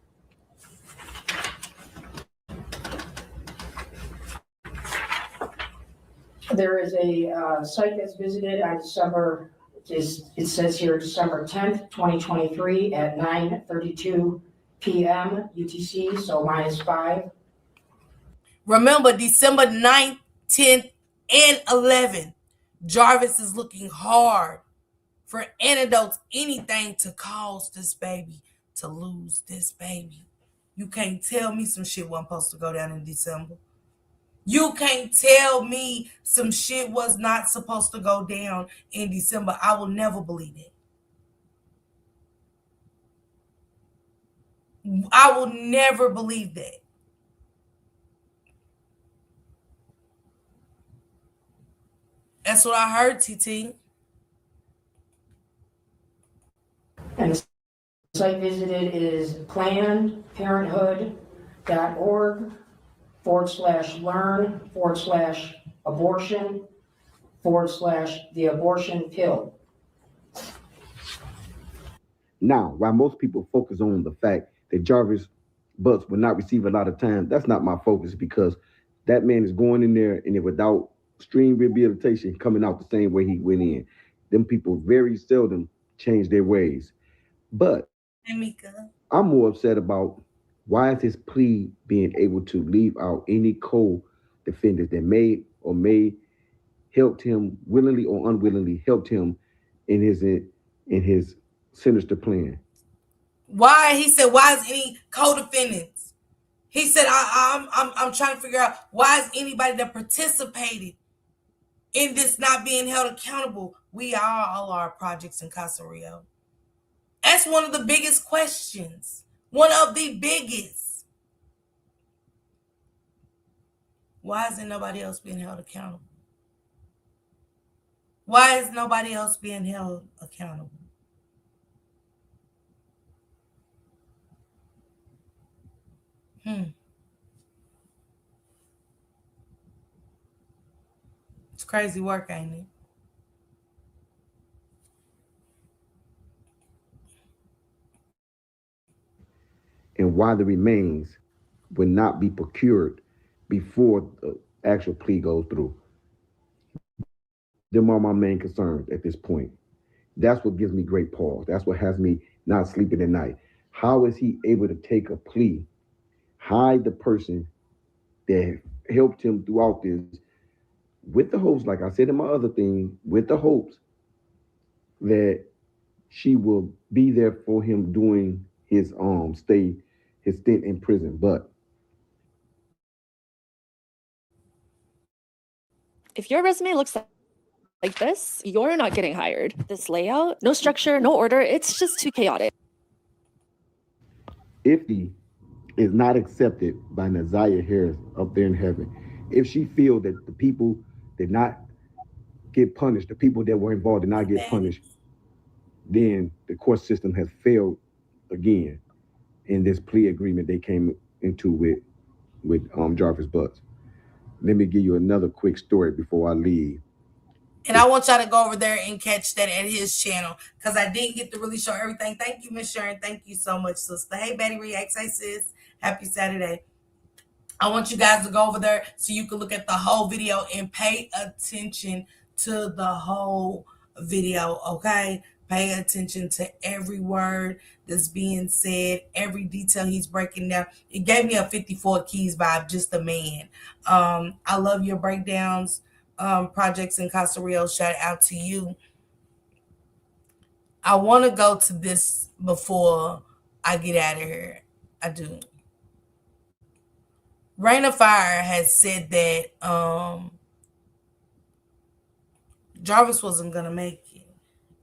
There is a site that's visited on December, it says here December 10th, 2023 at 9:32 p.m. UTC, so -5. Remember, December 9th, 10th, and 11th, Jarvis is looking hard for antidotes, anything to cause this baby to lose this baby. You can't tell me some shit wasn't supposed to go down in December. You can't tell me some shit was not supposed to go down in December. I will never believe it. I will never believe that. That's what I heard, TT. And the site visited is plannedparenthood.org/learn/abortion/the abortion pill. Now, while most people focus on the fact that Jarvis Butts will not receive a lot of time, that's not my focus, because that man is going in there and without extreme rehabilitation coming out the same way he went in. Them people very seldom change their ways. But I'm more upset about why is his plea being able to leave out any co-defendants that may helped him willingly or unwillingly helped him in his sinister plan. Why? He said, why is any co-defendants? He said, I'm trying to figure out why is anybody that participated in this not being held accountable. We all are Projects in Casa Rio. That's one of the biggest questions. One of the biggest. Why isn't nobody else being held accountable? Why is nobody else being held accountable? It's crazy work, ain't it? And why the remains would not be procured before the actual plea goes through. Them are my main concerns at this point. That's what gives me great pause. That's what has me not sleeping at night. How is he able to take a plea, hide the person that helped him throughout this, with the hopes, like I said in my other thing, with the hopes that she will be there for him during his stint in prison. But if your resume looks like this, you're not getting hired. This layout, no structure, no order, it's just too chaotic. If he is not accepted by Naziah Harris up there in heaven, if she feels that the people did not get punished, the people that were involved did not get punished, then the court system has failed again in this plea agreement they came into with Jarvis Butts. Let me give you another quick story before I leave. And I want y'all to go over there and catch that at his channel because I didn't get to really show everything. Thank you, Miss Sharon. Thank you so much, sister. Hey, Betty Reacts. Hey, sis. Happy Saturday. I want you guys to go over there so you can look at the whole video and pay attention to the whole video, okay? Pay attention to every word that's being said, every detail he's breaking down. It gave me a 54 Keys vibe, just a man. I love your breakdowns. Projects in Costa Rica, shout out to you. I want to go to this before I get out of here. I do. Rain of Fire has said that Jarvis wasn't gonna make it.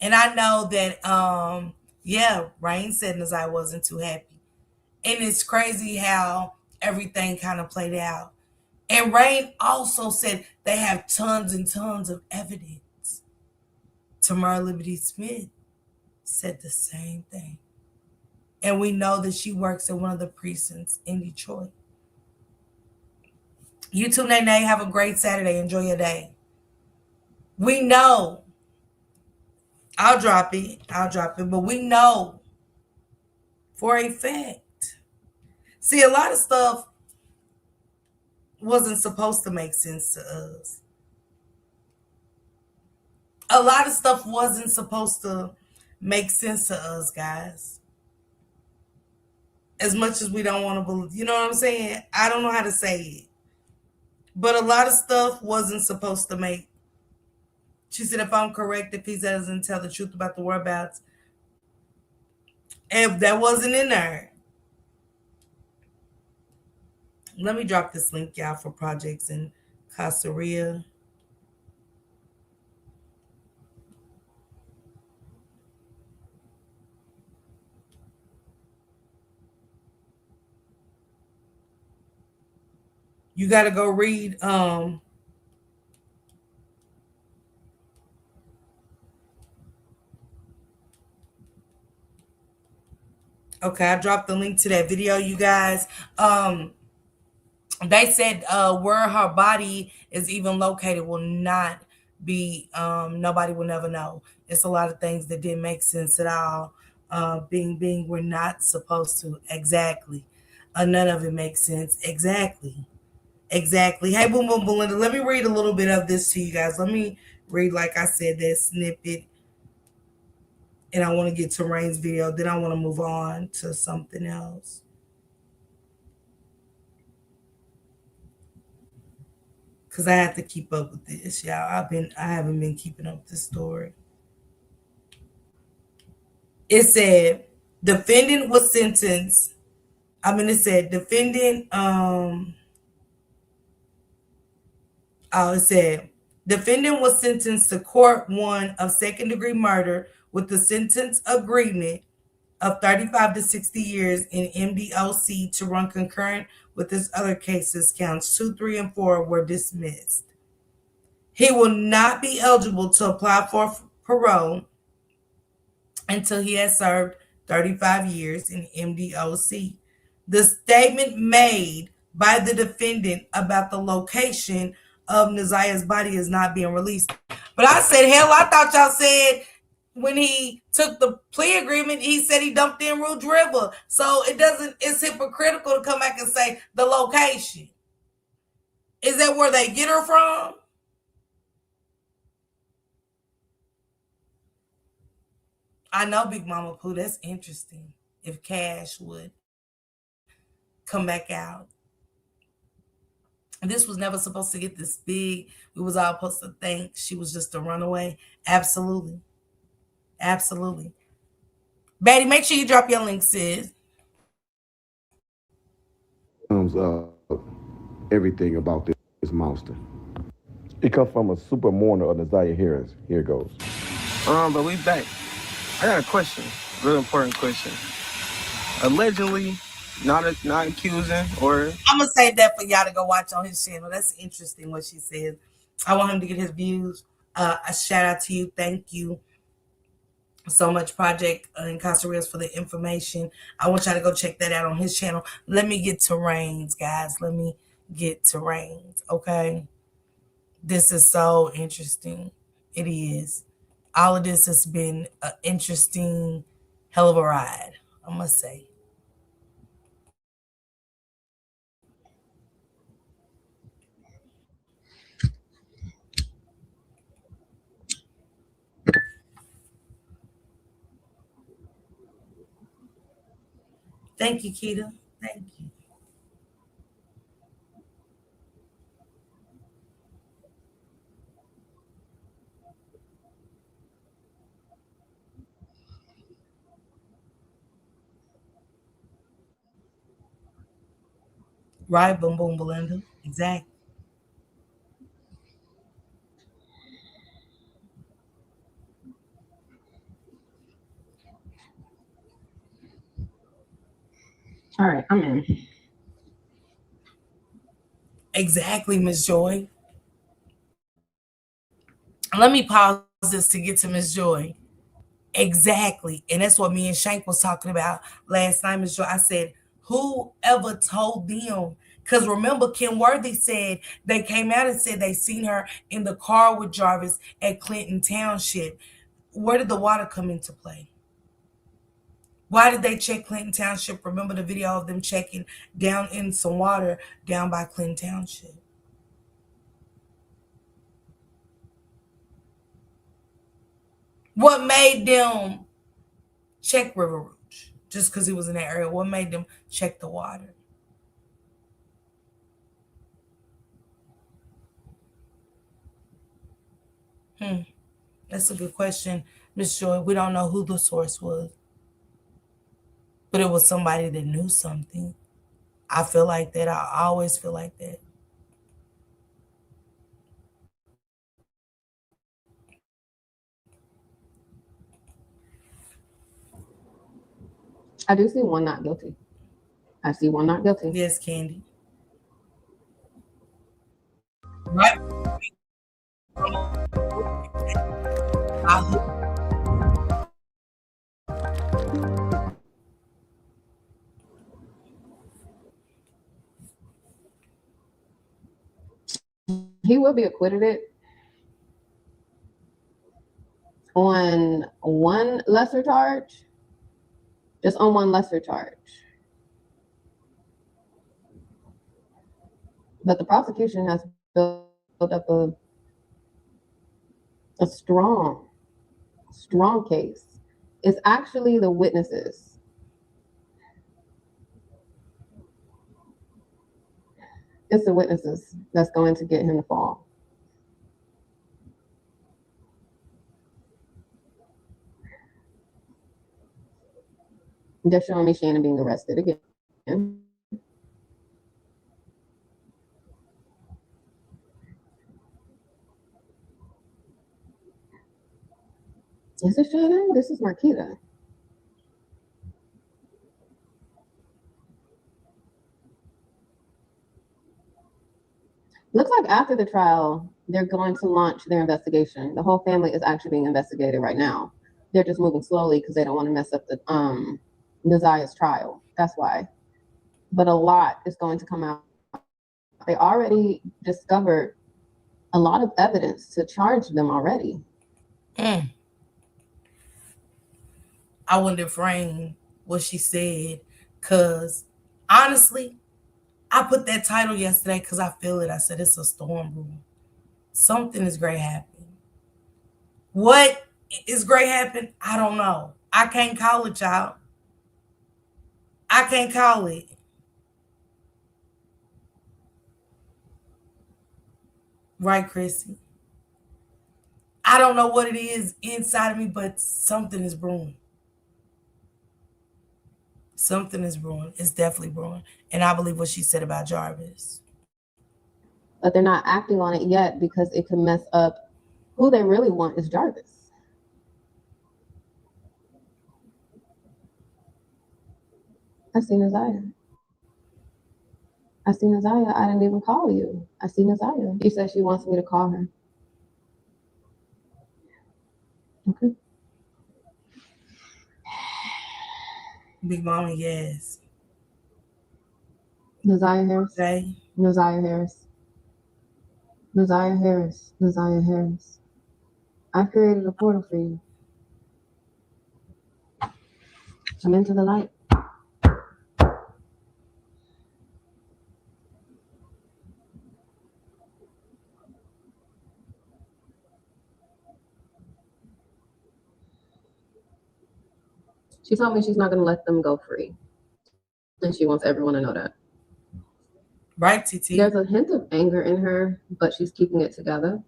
And I know that yeah, Rain said Nazai wasn't too happy. And it's crazy how everything kind of played out. And Rain also said they have tons and tons of evidence. Tamara Liberty Smith said the same thing. And we know that she works at one of the precincts in Detroit. You too, Nene. Have a great Saturday. Enjoy your day. We know. I'll drop it. But we know for a fact. See, a lot of stuff wasn't supposed to make sense to us. A lot of stuff wasn't supposed to make sense to us, guys. As much as we don't want to believe, you know what I'm saying? I don't know how to say it. But a lot of stuff wasn't supposed to make. She said, if I'm correct, if he doesn't tell the truth about the whereabouts, if that wasn't in there. Let me drop this link, y'all, for projects in Costa Rica. You got to go read okay, I dropped the link to that video, you guys. They said where her body is even located will not be, nobody will never know. It's a lot of things that didn't make sense at all. Being we're not supposed to. Exactly. None of it makes sense. Exactly. Hey, Boom Boom Belinda, let me read a little bit of this to you guys. Let me read, like I said, that snippet. And I want to get to Rain's video. Then I want to move on to something else. Because I have to keep up with this, y'all. I haven't been keeping up with this story. It said defendant was sentenced. It said defendant, it said defendant was sentenced to court one of second-degree murder with the sentence agreement of 35 to 60 years in MDOC to run concurrent with his other cases. Counts 2, 3, and 4 were dismissed. He will not be eligible to apply for parole until he has served 35 years in MDOC. The statement made by the defendant about the location of Naziah's body is not being released. But I said, hell, I thought y'all said when he took the plea agreement, he said he dumped in Rouge River. So it's hypocritical to come back and say the location. Is that where they get her from? I know, Big Mama Pooh, that's interesting. If Cash would come back out. This was never supposed to get this big. We was all supposed to think she was just a runaway. Absolutely. Betty, make sure you drop your link, sis. Everything about this monster. It comes from a super mourner of Nasiah Harris. Here it goes. But we back. I got a question, real important question. Allegedly, not accusing or. I'm gonna save that for y'all to go watch on his channel. That's interesting what she said. I want him to get his views. A shout out to you. Thank you so much, Project Incarcerates, for the information. I want y'all to go check that out on his channel. Let me get to Reigns, guys. Let me get to Reigns, okay? This is so interesting. It is. All of this has been an interesting, hell of a ride, I must say. Thank you, Keita. Thank you. Right, boom, boom, Belinda. Exactly. All right, I'm in. Exactly, Miss Joy. Let me pause this to get to Miss Joy. Exactly. And that's what me and Shank was talking about last night, Miss Joy. I said, whoever told them? Because remember, Kim Worthy said they came out and said they seen her in the car with Jarvis at Clinton Township. Where did the water come into play? Why did they check Clinton Township? Remember the video of them checking down in some water down by Clinton Township? What made them check River Rouge? Just because he was in that area, what made them check the water? That's a good question, Miss Joy. We don't know who the source was, but it was somebody that knew something. I feel like that. I always feel like that. I do see one not guilty. I see one not guilty. Yes, Candy. Right. He will be acquitted on one lesser charge, just on one lesser charge. But the prosecution has built up a strong case. It's actually the witnesses. It's the witnesses that's going to get him to fall. They're showing me Shannon being arrested again. Is it Shannon? This is Marquita. Looks like after the trial, they're going to launch their investigation. The whole family is actually being investigated right now. They're just moving slowly because they don't want to mess up the Nasiah's trial. That's why. But a lot is going to come out. They already discovered a lot of evidence to charge them already. I wouldn't frame what she said, because honestly, I put that title yesterday because I feel it. I said it's a storm brewing. Something is great happening. What is great happening? I don't know. I can't call it, y'all. I can't call it. Right, Chrissy? I don't know what it is inside of me, but something is brewing. Something is brewing. It's definitely brewing. And I believe what she said about Jarvis. but they're not acting on it yet because it can mess up who they really want is Jarvis. I see Naziah. I see Naziah. I didn't even call you. I see Naziah. She said she wants me to call her. Okay. Big Mama, yes. Naziah Harris. Okay. Naziah Harris. Naziah Harris. Naziah Harris. I created a portal for you. I'm into the light. She told me she's not going to let them go free. And she wants everyone to know that. Right, TT. There's a hint of anger in her, but she's keeping it together.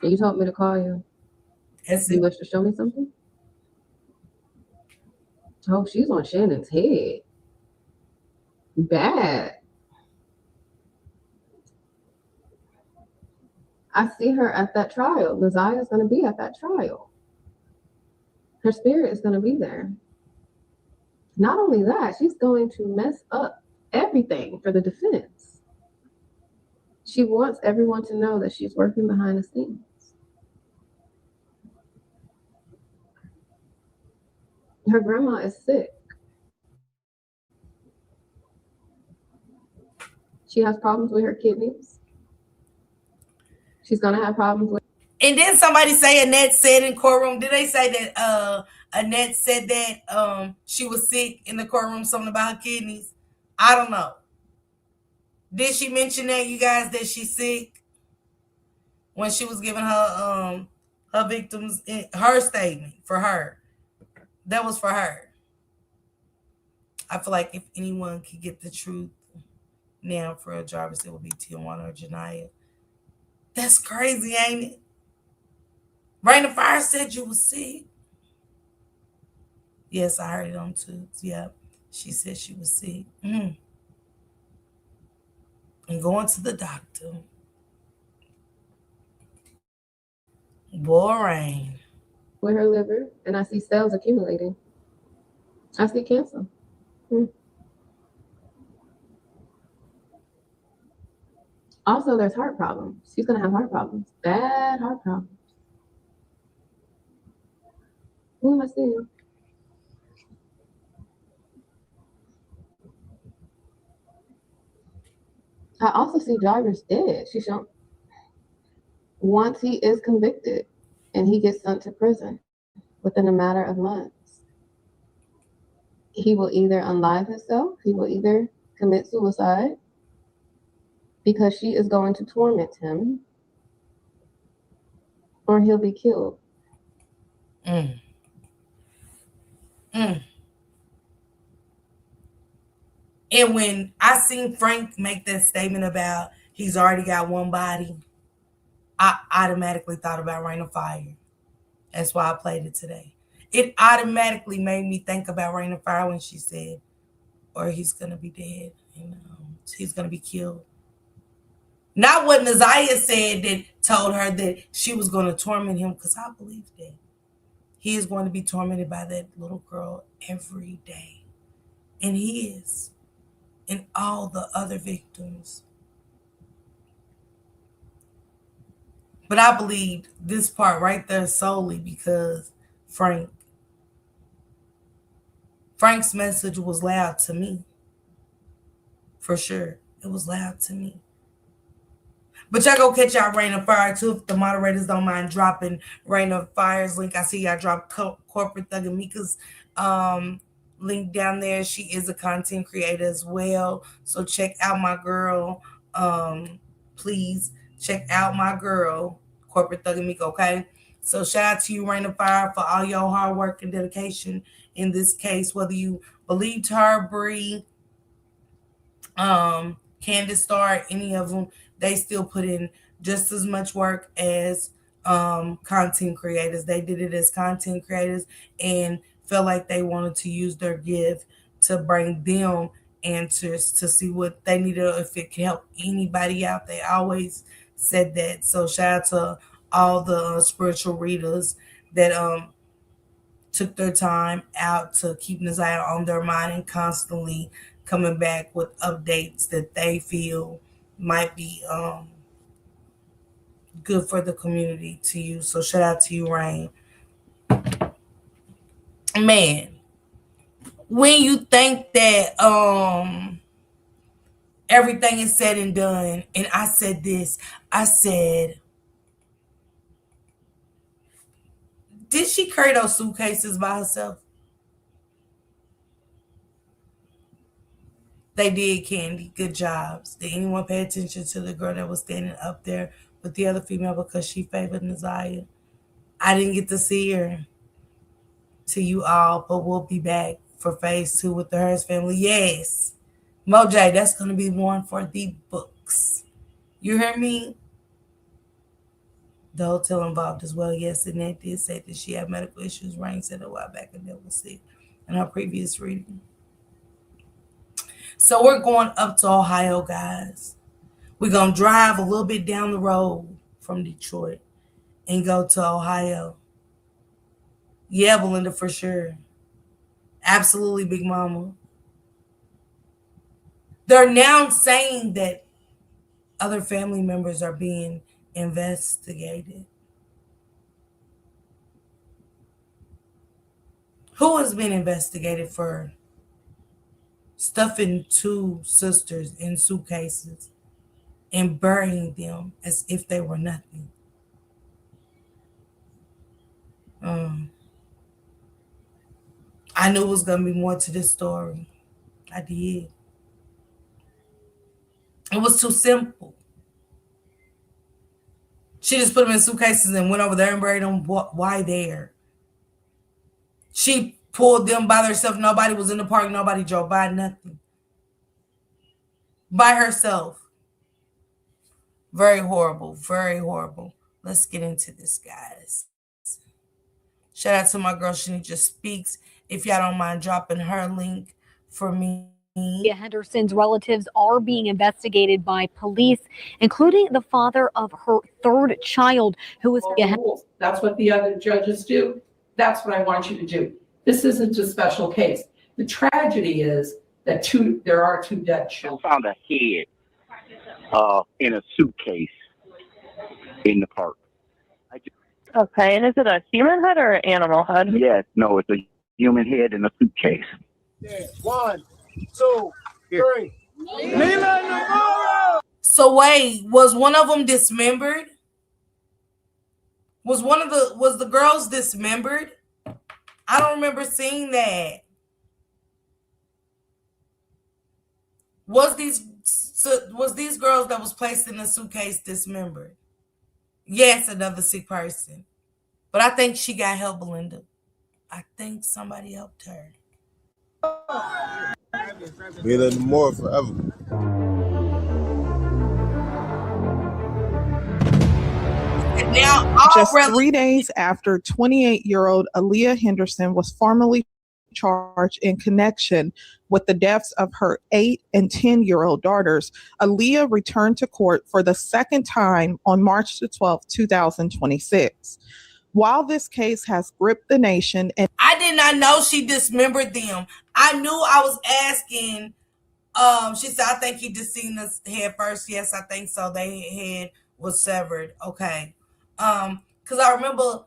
You told me to call you. You wish to show me something? Oh, she's on Shannon's head. Bad. I see her at that trial. Naziah is going to be at that trial. Her spirit is going to be there. Not only that, she's going to mess up everything for the defense. She wants everyone to know that she's working behind the scenes. Her grandma is sick. She has problems with her kidneys. She's going to have problems with. And then somebody say Annette said in courtroom, did they say that Annette said that she was sick in the courtroom, something about her kidneys? I don't know. Did she mention that, you guys, that she's sick when she was giving her victims her statement for her? That was for her. I feel like if anyone could get the truth now for Jarvis, it would be Tijuana or Janiyah. That's crazy, ain't it? Rain of Fire said you was sick. Yes, I heard it on tubes. Yeah, she said she was sick. And going to the doctor. Boring. With her liver, and I see cells accumulating. I see cancer. Also, there's heart problems. She's going to have heart problems. Bad heart problems. Who am I seeing? I also see Jarvis dead. She's shown. Once he is convicted and he gets sent to prison within a matter of months, he will either unalive himself, he will either commit suicide because she is going to torment him, or he'll be killed. And when I seen Frank make that statement about he's already got one body, I automatically thought about Rain of Fire. That's why I played it today. It automatically made me think about Rain of Fire when she said, or he's going to be dead. He's going to be killed. Not what Naziah said that told her that she was going to torment him, because I believe that. He is going to be tormented by that little girl every day. And he is. And all the other victims. But I believed this part right there solely because Frank's message was loud to me. For sure. It was loud to me. But y'all go catch y'all Rain of Fire too if the moderators don't mind dropping Rain of Fire's link. I see y'all drop Corporate Thug and Mika's link down there. She is a content creator as well. So check out my girl. Please check out my girl, Corporate Thug and Mika, okay? So shout out to you, Rain of Fire, for all your hard work and dedication in this case, whether you believed her, Bree, Candace Starr, any of them, they still put in just as much work as content creators. They did it as content creators and felt like they wanted to use their gift to bring them answers to see what they needed, if it can help anybody out. They always said that. So shout out to all the spiritual readers that took their time out to keep Nasiah on their mind and constantly coming back with updates that they feel might be good for the community to use. So shout out to you, Rain. Man, when you think that everything is said and done, and I said this, I said, did she carry those suitcases by herself? They did, Candy. Good jobs. Did anyone pay attention to the girl that was standing up there with the other female because she favored Nasiah? I didn't get to see her. To you all, but we'll be back for phase 2 with the Hers family. Yes. Moj, that's going to be one for the books. You hear me? The hotel involved as well. Yes, and they did say that she had medical issues. Rain said a while back and that was sick in her previous reading. So we're going up to Ohio, guys. We're going to drive a little bit down the road from Detroit and go to Ohio. Yeah, Belinda, for sure. Absolutely, Big Mama. They're now saying that other family members are being investigated. Who has been investigated for stuffing 2 sisters in suitcases and burying them as if they were nothing? I knew it was going to be more to this story. I did. It was too simple. She just put them in suitcases and went over there and buried them. Why there? She pulled them by herself. Nobody was in the park. Nobody drove by. Nothing. By herself. Very horrible. Very horrible. Let's get into this, guys. Shout out to my girl, Shanicia Speaks. If y'all don't mind dropping her link for me. Aaliyah Henderson's relatives are being investigated by police, including the father of her 3rd child, who was. That's what the other judges do. That's what I want you to do. This isn't a special case. The tragedy is that there are 2 dead children. Found a head in a suitcase in the park. Okay, and is it a human head or an animal head? Yes, no, it's a human head in a suitcase. Yeah. 1, 2, 3. So wait, was one of them dismembered? Was the girls dismembered? I don't remember seeing that. Was these girls that was placed in the suitcase dismembered? Yes, another sick person. But I think she got help, Belinda. I think somebody helped her. We live more forever. Just 3 days after 28-year-old Aaliyah Henderson was formally charged in connection with the deaths of her 8 and 10-year-old daughters, Aaliyah returned to court for the 2nd time on March the 12th, 2026. While this case has gripped the nation, and I did not know she dismembered them. I knew I was asking. She said, I think he just seen us head first. Yes, I think so. Their head was severed. Okay. Because I remember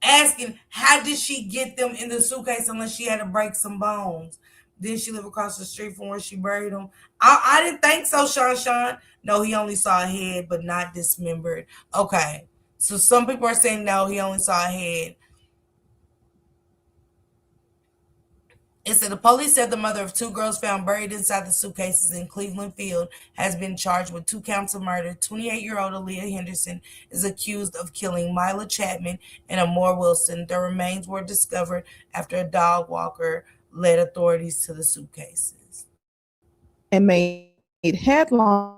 asking, how did she get them in the suitcase unless she had to break some bones? Did she live across the street from where she buried them? I didn't think so, Sean. No, he only saw a head, but not dismembered. Okay. So some people are saying, no, he only saw a head. It said the police said the mother of 2 girls found buried inside the suitcases in Cleveland Field has been charged with 2 counts of murder. 28-year-old Aaliyah Henderson is accused of killing Mila Chapman and Amor Wilson. Their remains were discovered after a dog walker led authorities to the suitcases. and made headlines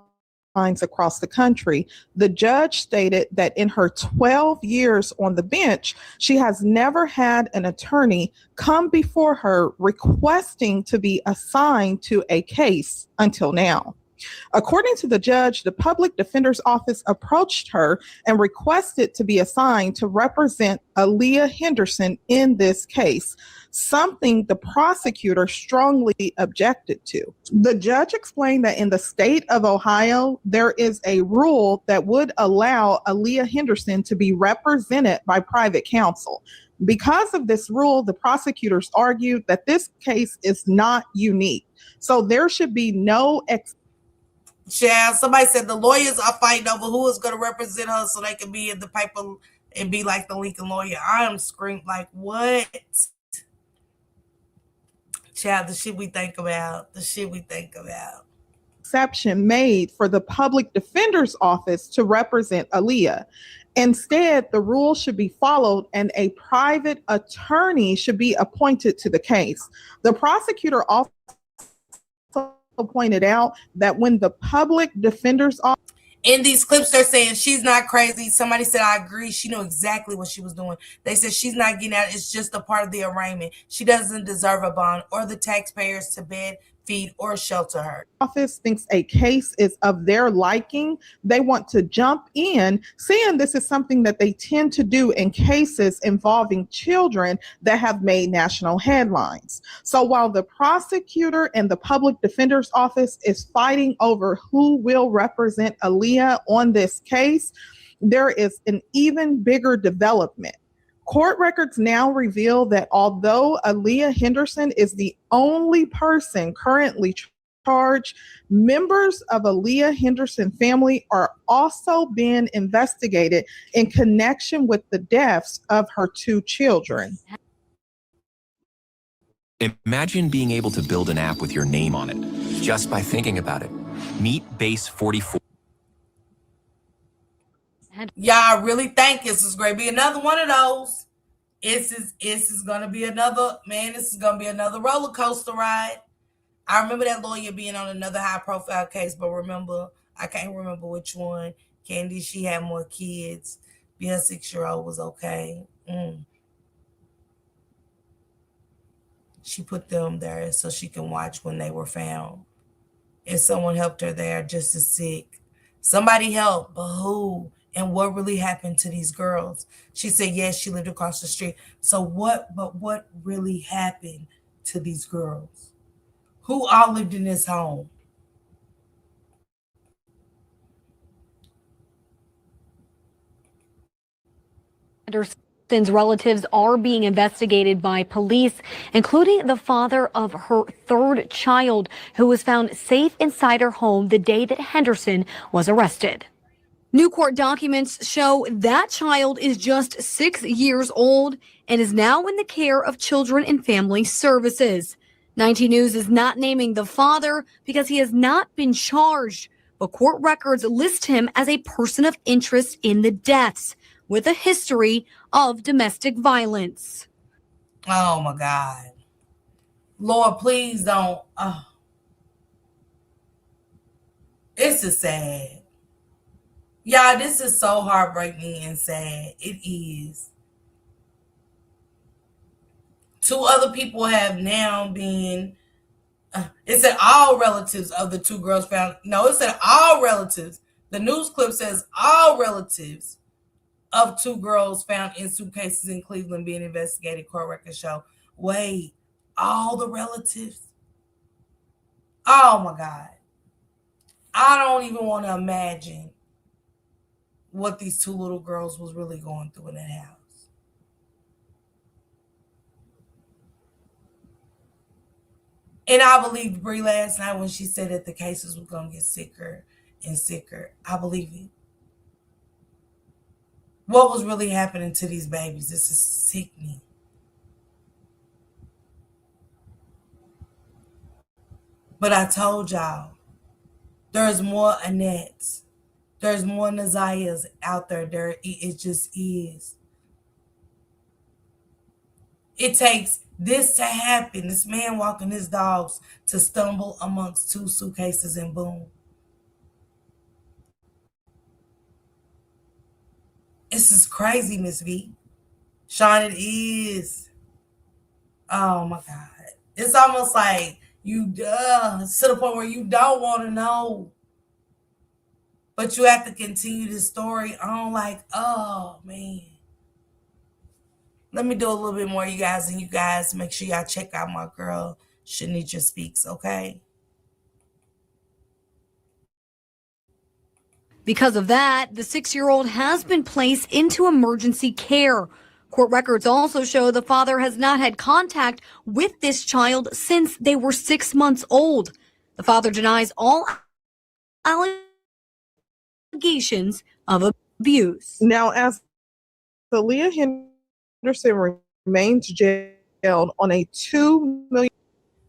across the country. The judge stated that in her 12 years on the bench, she has never had an attorney come before her requesting to be assigned to a case until now. According to the judge, the public defender's office approached her and requested to be assigned to represent Aaliyah Henderson in this case, something the prosecutor strongly objected to. The judge explained that in the state of Ohio, there is a rule that would allow Aaliyah Henderson to be represented by private counsel. Because of this rule, the prosecutors argued that this case is not unique. So there should be no Yeah, somebody said the lawyers are fighting over who is going to represent her so they can be in the paper and be like the Lincoln lawyer. I am screaming like, what? Child, the shit we think about. Exception made for the public defender's office to represent Aaliyah. Instead, the rule should be followed and a private attorney should be appointed to the case. The prosecutor also pointed out that when the public defender's office in these clips, they're saying she's not crazy. Somebody said, I agree. She knew exactly what she was doing. They said she's not getting out. It's just a part of the arraignment. She doesn't deserve a bond or the taxpayers to bed, feed, or shelter her. Office thinks a case is of their liking. They want to jump in, saying this is something that they tend to do in cases involving children that have made national headlines. So while the prosecutor and the public defender's office is fighting over who will represent Aaliyah on this case, there is an even bigger development. Court records now reveal that although Aaliyah Henderson is the only person currently charged, members of Aaliyah Henderson family are also being investigated in connection with the deaths of her two children. Imagine being able to build an app with your name on it, just by thinking about it. Meet Base 44. Y'all really think this is going to be another one of those? This is going to be another, man, this is going to be another roller coaster ride. I remember that lawyer being on another high profile case, but I can't remember which one. Candy, she had more kids. Being a 6-year-old was okay. She put them there so she can watch when they were found. And someone helped her there just as sick. Somebody helped, but who? And what really happened to these girls? She said, yes, she lived across the street. So what really happened to these girls? Who all lived in this home? Henderson's relatives are being investigated by police, including the father of her third child, who was found safe inside her home the day that Henderson was arrested. New court documents show that child is just 6 years old and is now in the care of Children and Family Services. 19 News is not naming the father because he has not been charged, but court records list him as a person of interest in the deaths with a history of domestic violence. Oh my God. Lord, please don't. This is sad. Y'all, this is so heartbreaking and sad. It is. 2 other people have now been, it said all relatives of the 2 girls found. No, it said all relatives. The news clip says all relatives of 2 girls found in suitcases in Cleveland being investigated, court records show. Wait, all the relatives? Oh my God. I don't even want to imagine what these 2 little girls was really going through in that house. And I believed Bree last night when she said that the cases were going to get sicker and sicker. I believe it. What was really happening to these babies? This is sickening. But I told y'all, there's more Annettes. There's more Naziahs out there. It just is. It takes this to happen, this man walking his dogs, to stumble amongst 2 suitcases and boom. This is crazy, Miss V. Sean, it is. Oh my God. It's almost like you to the point where you don't want to know. But you have to continue the story on like, oh man. Let me do a little bit more, you guys, and you guys make sure y'all check out my girl, Shanitra Speaks, okay? Because of that, the 6-year-old has been placed into emergency care. Court records also show the father has not had contact with this child since they were 6 months old. The father denies all allegations of abuse. Now, as Aaliyah Henderson remains jailed on a $2 million.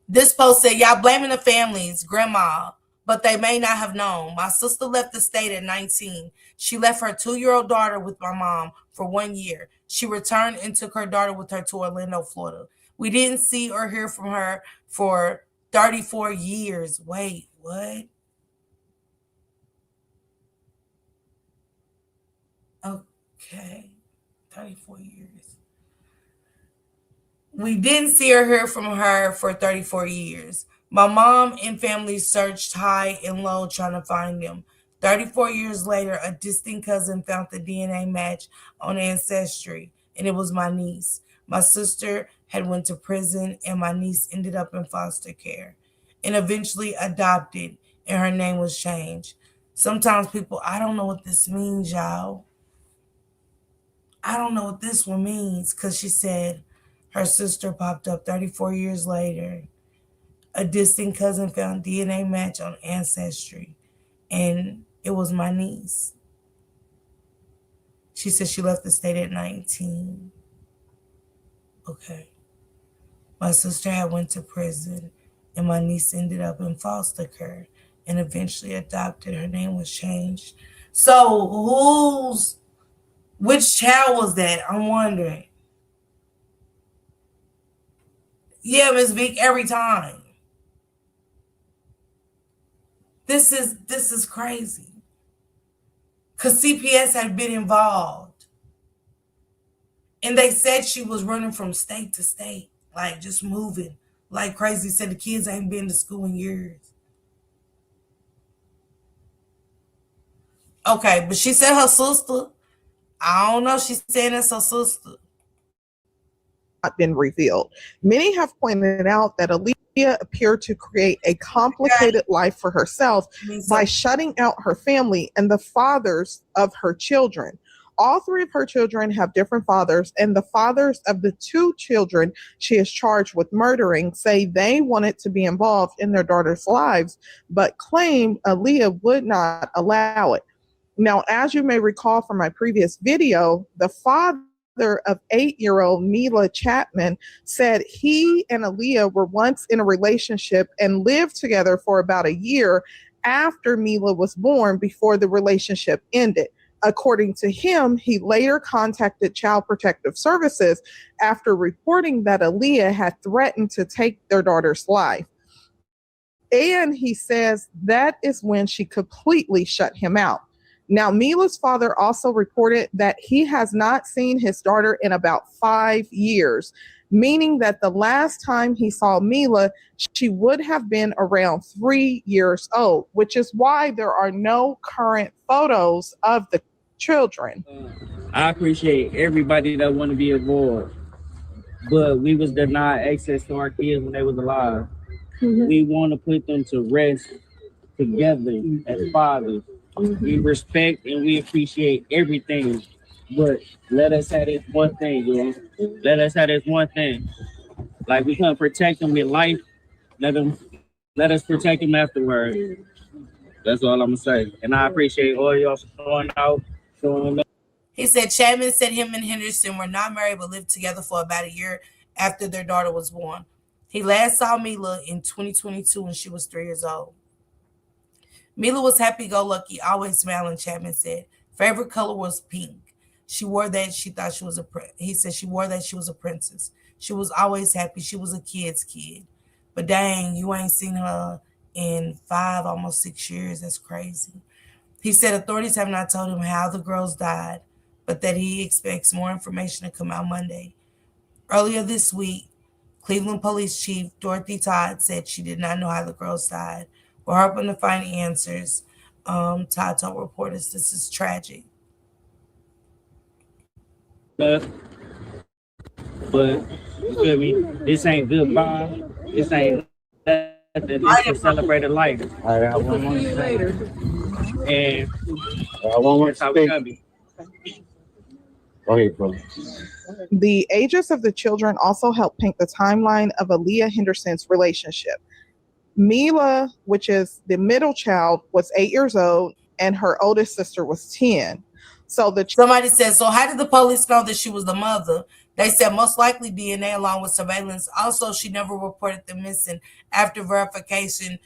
This post said, y'all blaming the families, grandma, but they may not have known. My sister left the state at 19. She left her 2-year-old daughter with my mom for 1 year. She returned and took her daughter with her to Orlando, Florida. We didn't see or hear from her for 34 years. Wait, what? Okay, 34 years. We didn't see or hear from her for 34 years. My mom and family searched high and low trying to find them. 34 years later, a distant cousin found the DNA match on Ancestry, and it was my niece. My sister had went to prison, and my niece ended up in foster care and eventually adopted, and her name was changed. Sometimes people, I don't know what this means, y'all. I don't know what this one means, because she said her sister popped up 34 years later. A distant cousin found DNA match on Ancestry, and it was my niece. She said she left the state at 19. Okay. My sister had went to prison, and my niece ended up in foster care and eventually adopted. Her name was changed. So which child was that? I'm wondering. Yeah, Miss Vic, every time. This is crazy. Because CPS had been involved. And they said she was running from state to state, like just moving like crazy. Said the kids ain't been to school in years. Okay, but she said her sister. I don't know. She's saying it's her sister. Not been revealed. Many have pointed out that Aaliyah appeared to create a complicated life for herself by shutting out her family and the fathers of her children. All 3 of her children have different fathers, and the fathers of the 2 children she is charged with murdering say they wanted to be involved in their daughters' lives, but claimed Aaliyah would not allow it. Now, as you may recall from my previous video, the father of 8-year-old Mila Chapman said he and Aaliyah were once in a relationship and lived together for about a year after Mila was born before the relationship ended. According to him, he later contacted Child Protective Services after reporting that Aaliyah had threatened to take their daughter's life. And he says that is when she completely shut him out. Now, Mila's father also reported that he has not seen his daughter in about 5 years, meaning that the last time he saw Mila, she would have been around 3 years old, which is why there are no current photos of the children. I appreciate everybody that want to be involved, but we was denied access to our kids when they was alive. We want to put them to rest together as fathers. We respect and we appreciate everything, but let us have this one thing, you know? Let us have this one thing. Like, we couldn't protect them in life, let us protect them afterward. That's all I'm gonna say. And I appreciate all y'all showing out, showing up. He said Chapman said him and Henderson were not married but lived together for about a year after their daughter was born. He last saw Mila in 2022 when she was 3 years old. Mila was happy-go-lucky, always smiling, Chapman said. Favorite color was pink. She wore that. She thought she was he said she wore that she was a princess. She was always happy. She was a kid's kid. But dang, you ain't seen her in 5, almost 6 years. That's crazy. He said authorities have not told him how the girls died, but that he expects more information to come out Monday. Earlier this week, Cleveland Police Chief Dorothy Todd said she did not know how the girls died. We're hoping to find answers. Todd told reporters this is tragic. But you feel me? This ain't goodbye. This ain't nothing. It's to celebrate a life. All right, I want to see you later. And I want that's how we gonna be. Go ahead, bro. The ages of the children also help paint the timeline of Aaliyah Henderson's relationship. Mila, which is the middle child, was 8 years old, and her oldest sister was 10. So somebody said, so how did the police know that she was the mother? They said most likely DNA along with surveillance. Also, she never reported them missing. After verification,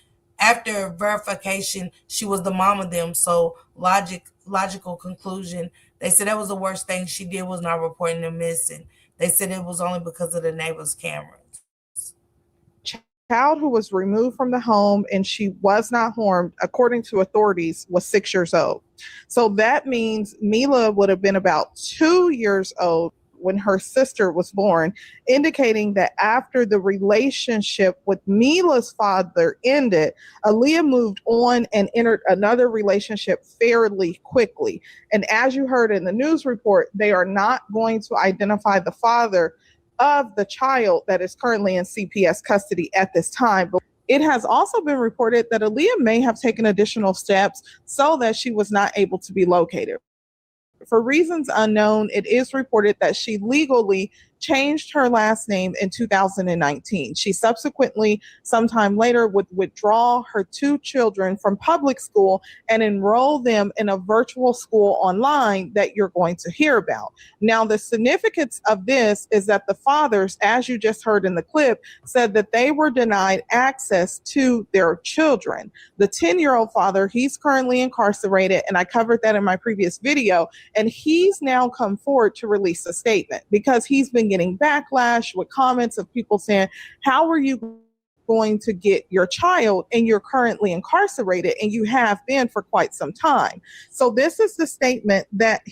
she was the mom of them. So logical conclusion. They said that was the worst thing she did was not reporting them missing. They said it was only because of the neighbor's cameras. Child who was removed from the home and she was not harmed, according to authorities, was 6 years old. So that means Mila would have been about 2 years old when her sister was born, indicating that after the relationship with Mila's father ended, Aaliyah moved on and entered another relationship fairly quickly. And as you heard in the news report, they are not going to identify the father of the child that is currently in CPS custody at this time. But it has also been reported that Aaliyah may have taken additional steps so that she was not able to be located. For reasons unknown, it is reported that she legally changed her last name in 2019. She subsequently, sometime later, would withdraw her 2 children from public school and enroll them in a virtual school online that you're going to hear about. Now, the significance of this is that the fathers, as you just heard in the clip, said that they were denied access to their children. The 10-year-old father, he's currently incarcerated, and I covered that in my previous video, and he's now come forward to release a statement because he's been getting backlash with comments of people saying, how are you going to get your child and you're currently incarcerated and you have been for quite some time? So this is the statement that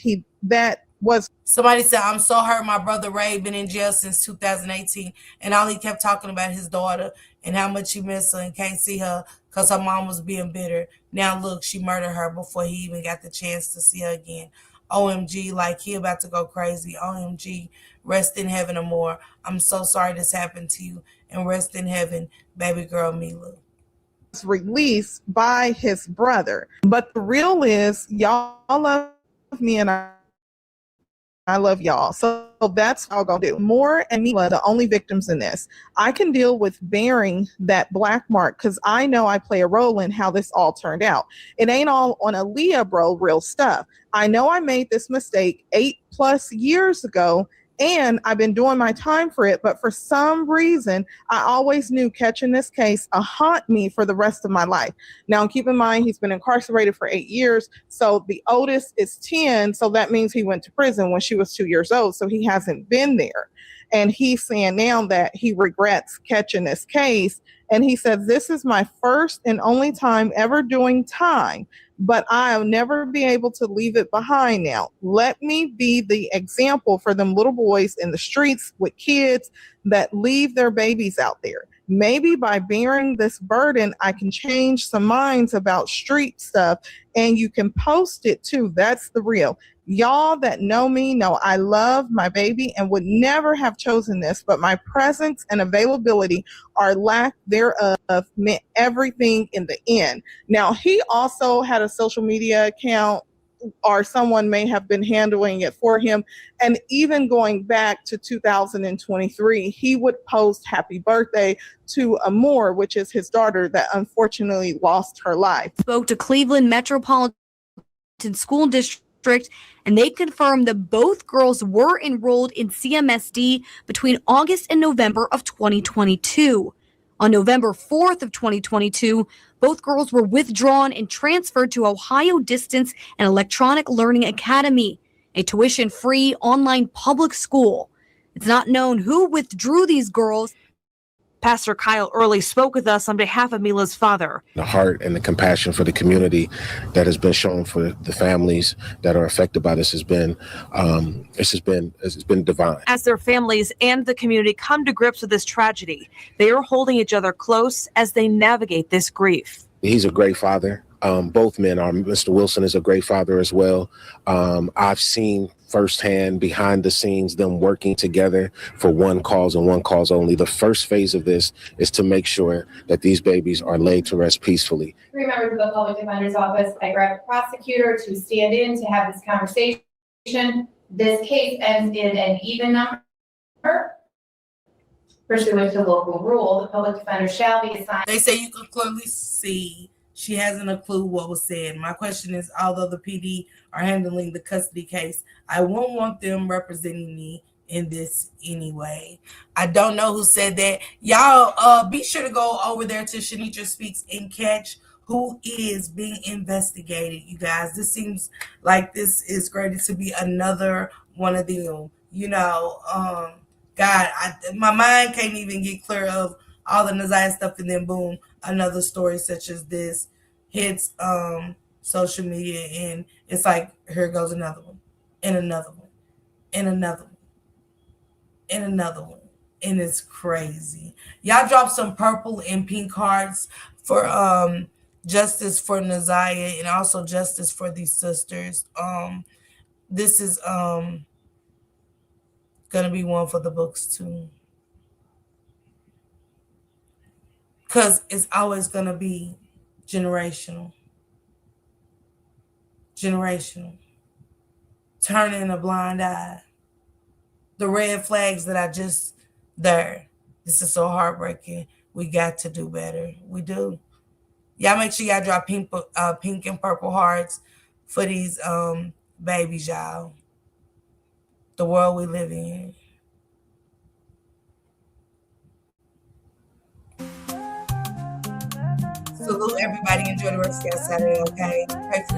was. Somebody said, I'm so hurt. My brother Ray been in jail since 2018 and all he kept talking about his daughter and how much he missed her and can't see her because her mom was being bitter. Now look, she murdered her before he even got the chance to see her again. OMG, like he about to go crazy. OMG, rest in heaven or more. I'm so sorry this happened to you, and rest in heaven, baby girl Mila. Released by his brother. But the real is, y'all love me and I love y'all. So that's what I'm going to do. Moore and Mila, the only victims in this. I can deal with bearing that black mark because I know I play a role in how this all turned out. It ain't all on Aaliyah, bro, real stuff. I know I made this mistake 8+ years ago, and I've been doing my time for it, but for some reason, I always knew catching this case haunt me for the rest of my life. Now, keep in mind, he's been incarcerated for 8 years, so the oldest is 10, so that means he went to prison when she was 2 years old, so he hasn't been there. And he's saying now that he regrets catching this case, and he says, this is my first and only time ever doing time, but I'll never be able to leave it behind now. Let me be the example for them little boys in the streets with kids that leave their babies out there. Maybe by bearing this burden, I can change some minds about street stuff, and you can post it too. That's the real. Y'all that know me know I love my baby and would never have chosen this, but my presence and availability or lack thereof meant everything in the end. Now, he also had a social media account, or someone may have been handling it for him. And even going back to 2023, he would post happy birthday to Amore, which is his daughter that unfortunately lost her life. Spoke to Cleveland Metropolitan School District, and they confirmed that both girls were enrolled in CMSD between August and November of 2022. On November 4th of 2022, both girls were withdrawn and transferred to Ohio Distance and Electronic Learning Academy, a tuition-free online public school. It's not known who withdrew these girls. Pastor Kyle Early spoke with us on behalf of Mila's father. The heart and the compassion for the community that has been shown for the families that are affected by this has been, it's been divine. As their families and the community come to grips with this tragedy, they are holding each other close as they navigate this grief. He's a great father. Both men are. Mr. Wilson is a great father as well. I've seen firsthand behind the scenes them working together for one cause and one cause only. The first phase of this is to make sure that these babies are laid to rest peacefully. 3 members of the public defender's office, I grabbed a prosecutor to stand in to have this conversation. This case ends in an even number. Pursuant to local rule, the public defender shall be assigned. They say you can clearly see she hasn't a clue what was said. My question is, although the PD are handling the custody case, I won't want them representing me in this anyway. I don't know who said that. Y'all be sure to go over there to Shanitra Speaks and catch who is being investigated, you guys. This seems like this is going to be another one of them. You know, God, my mind can't even get clear of all the Naziah stuff, and then boom, another story such as this hits social media, and it's like, here goes another one, and another one, and another one, and another one, and it's crazy. Y'all drop some purple and pink hearts for justice for Naziah and also justice for these sisters. This is gonna be one for the books too, because it's always gonna be generational, turning a blind eye. The red flags that I just there. This is so heartbreaking. We got to do better. We do. Y'all make sure y'all drop pink and purple hearts for these babies, y'all. The world we live in. Salute everybody. Enjoy the rest of your Saturday, okay? Pray for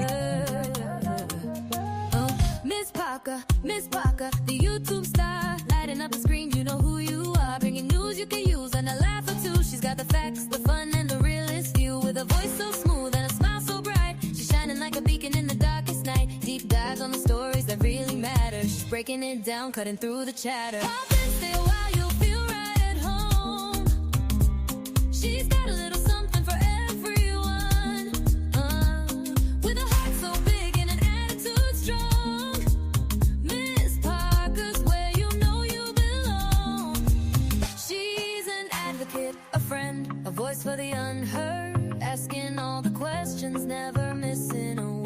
Miss Parker, the YouTube star, lighting up the screen, you know who you are. Bringing news you can use and a laugh or two. She's got the facts, the fun, and the realest view. With a voice so smooth and a smile so bright, she's shining like a beacon in the darkest night. Deep dives on the stories that really matter. She's breaking it down, cutting through the chatter. Pop and stay a while, you'll feel right at home. She's got a little something for everyone. With a heart so big and an attitude strong. Miss Parker's where you know you belong. She's an advocate, a friend, a voice for the unheard. Asking all the questions, never missing a word.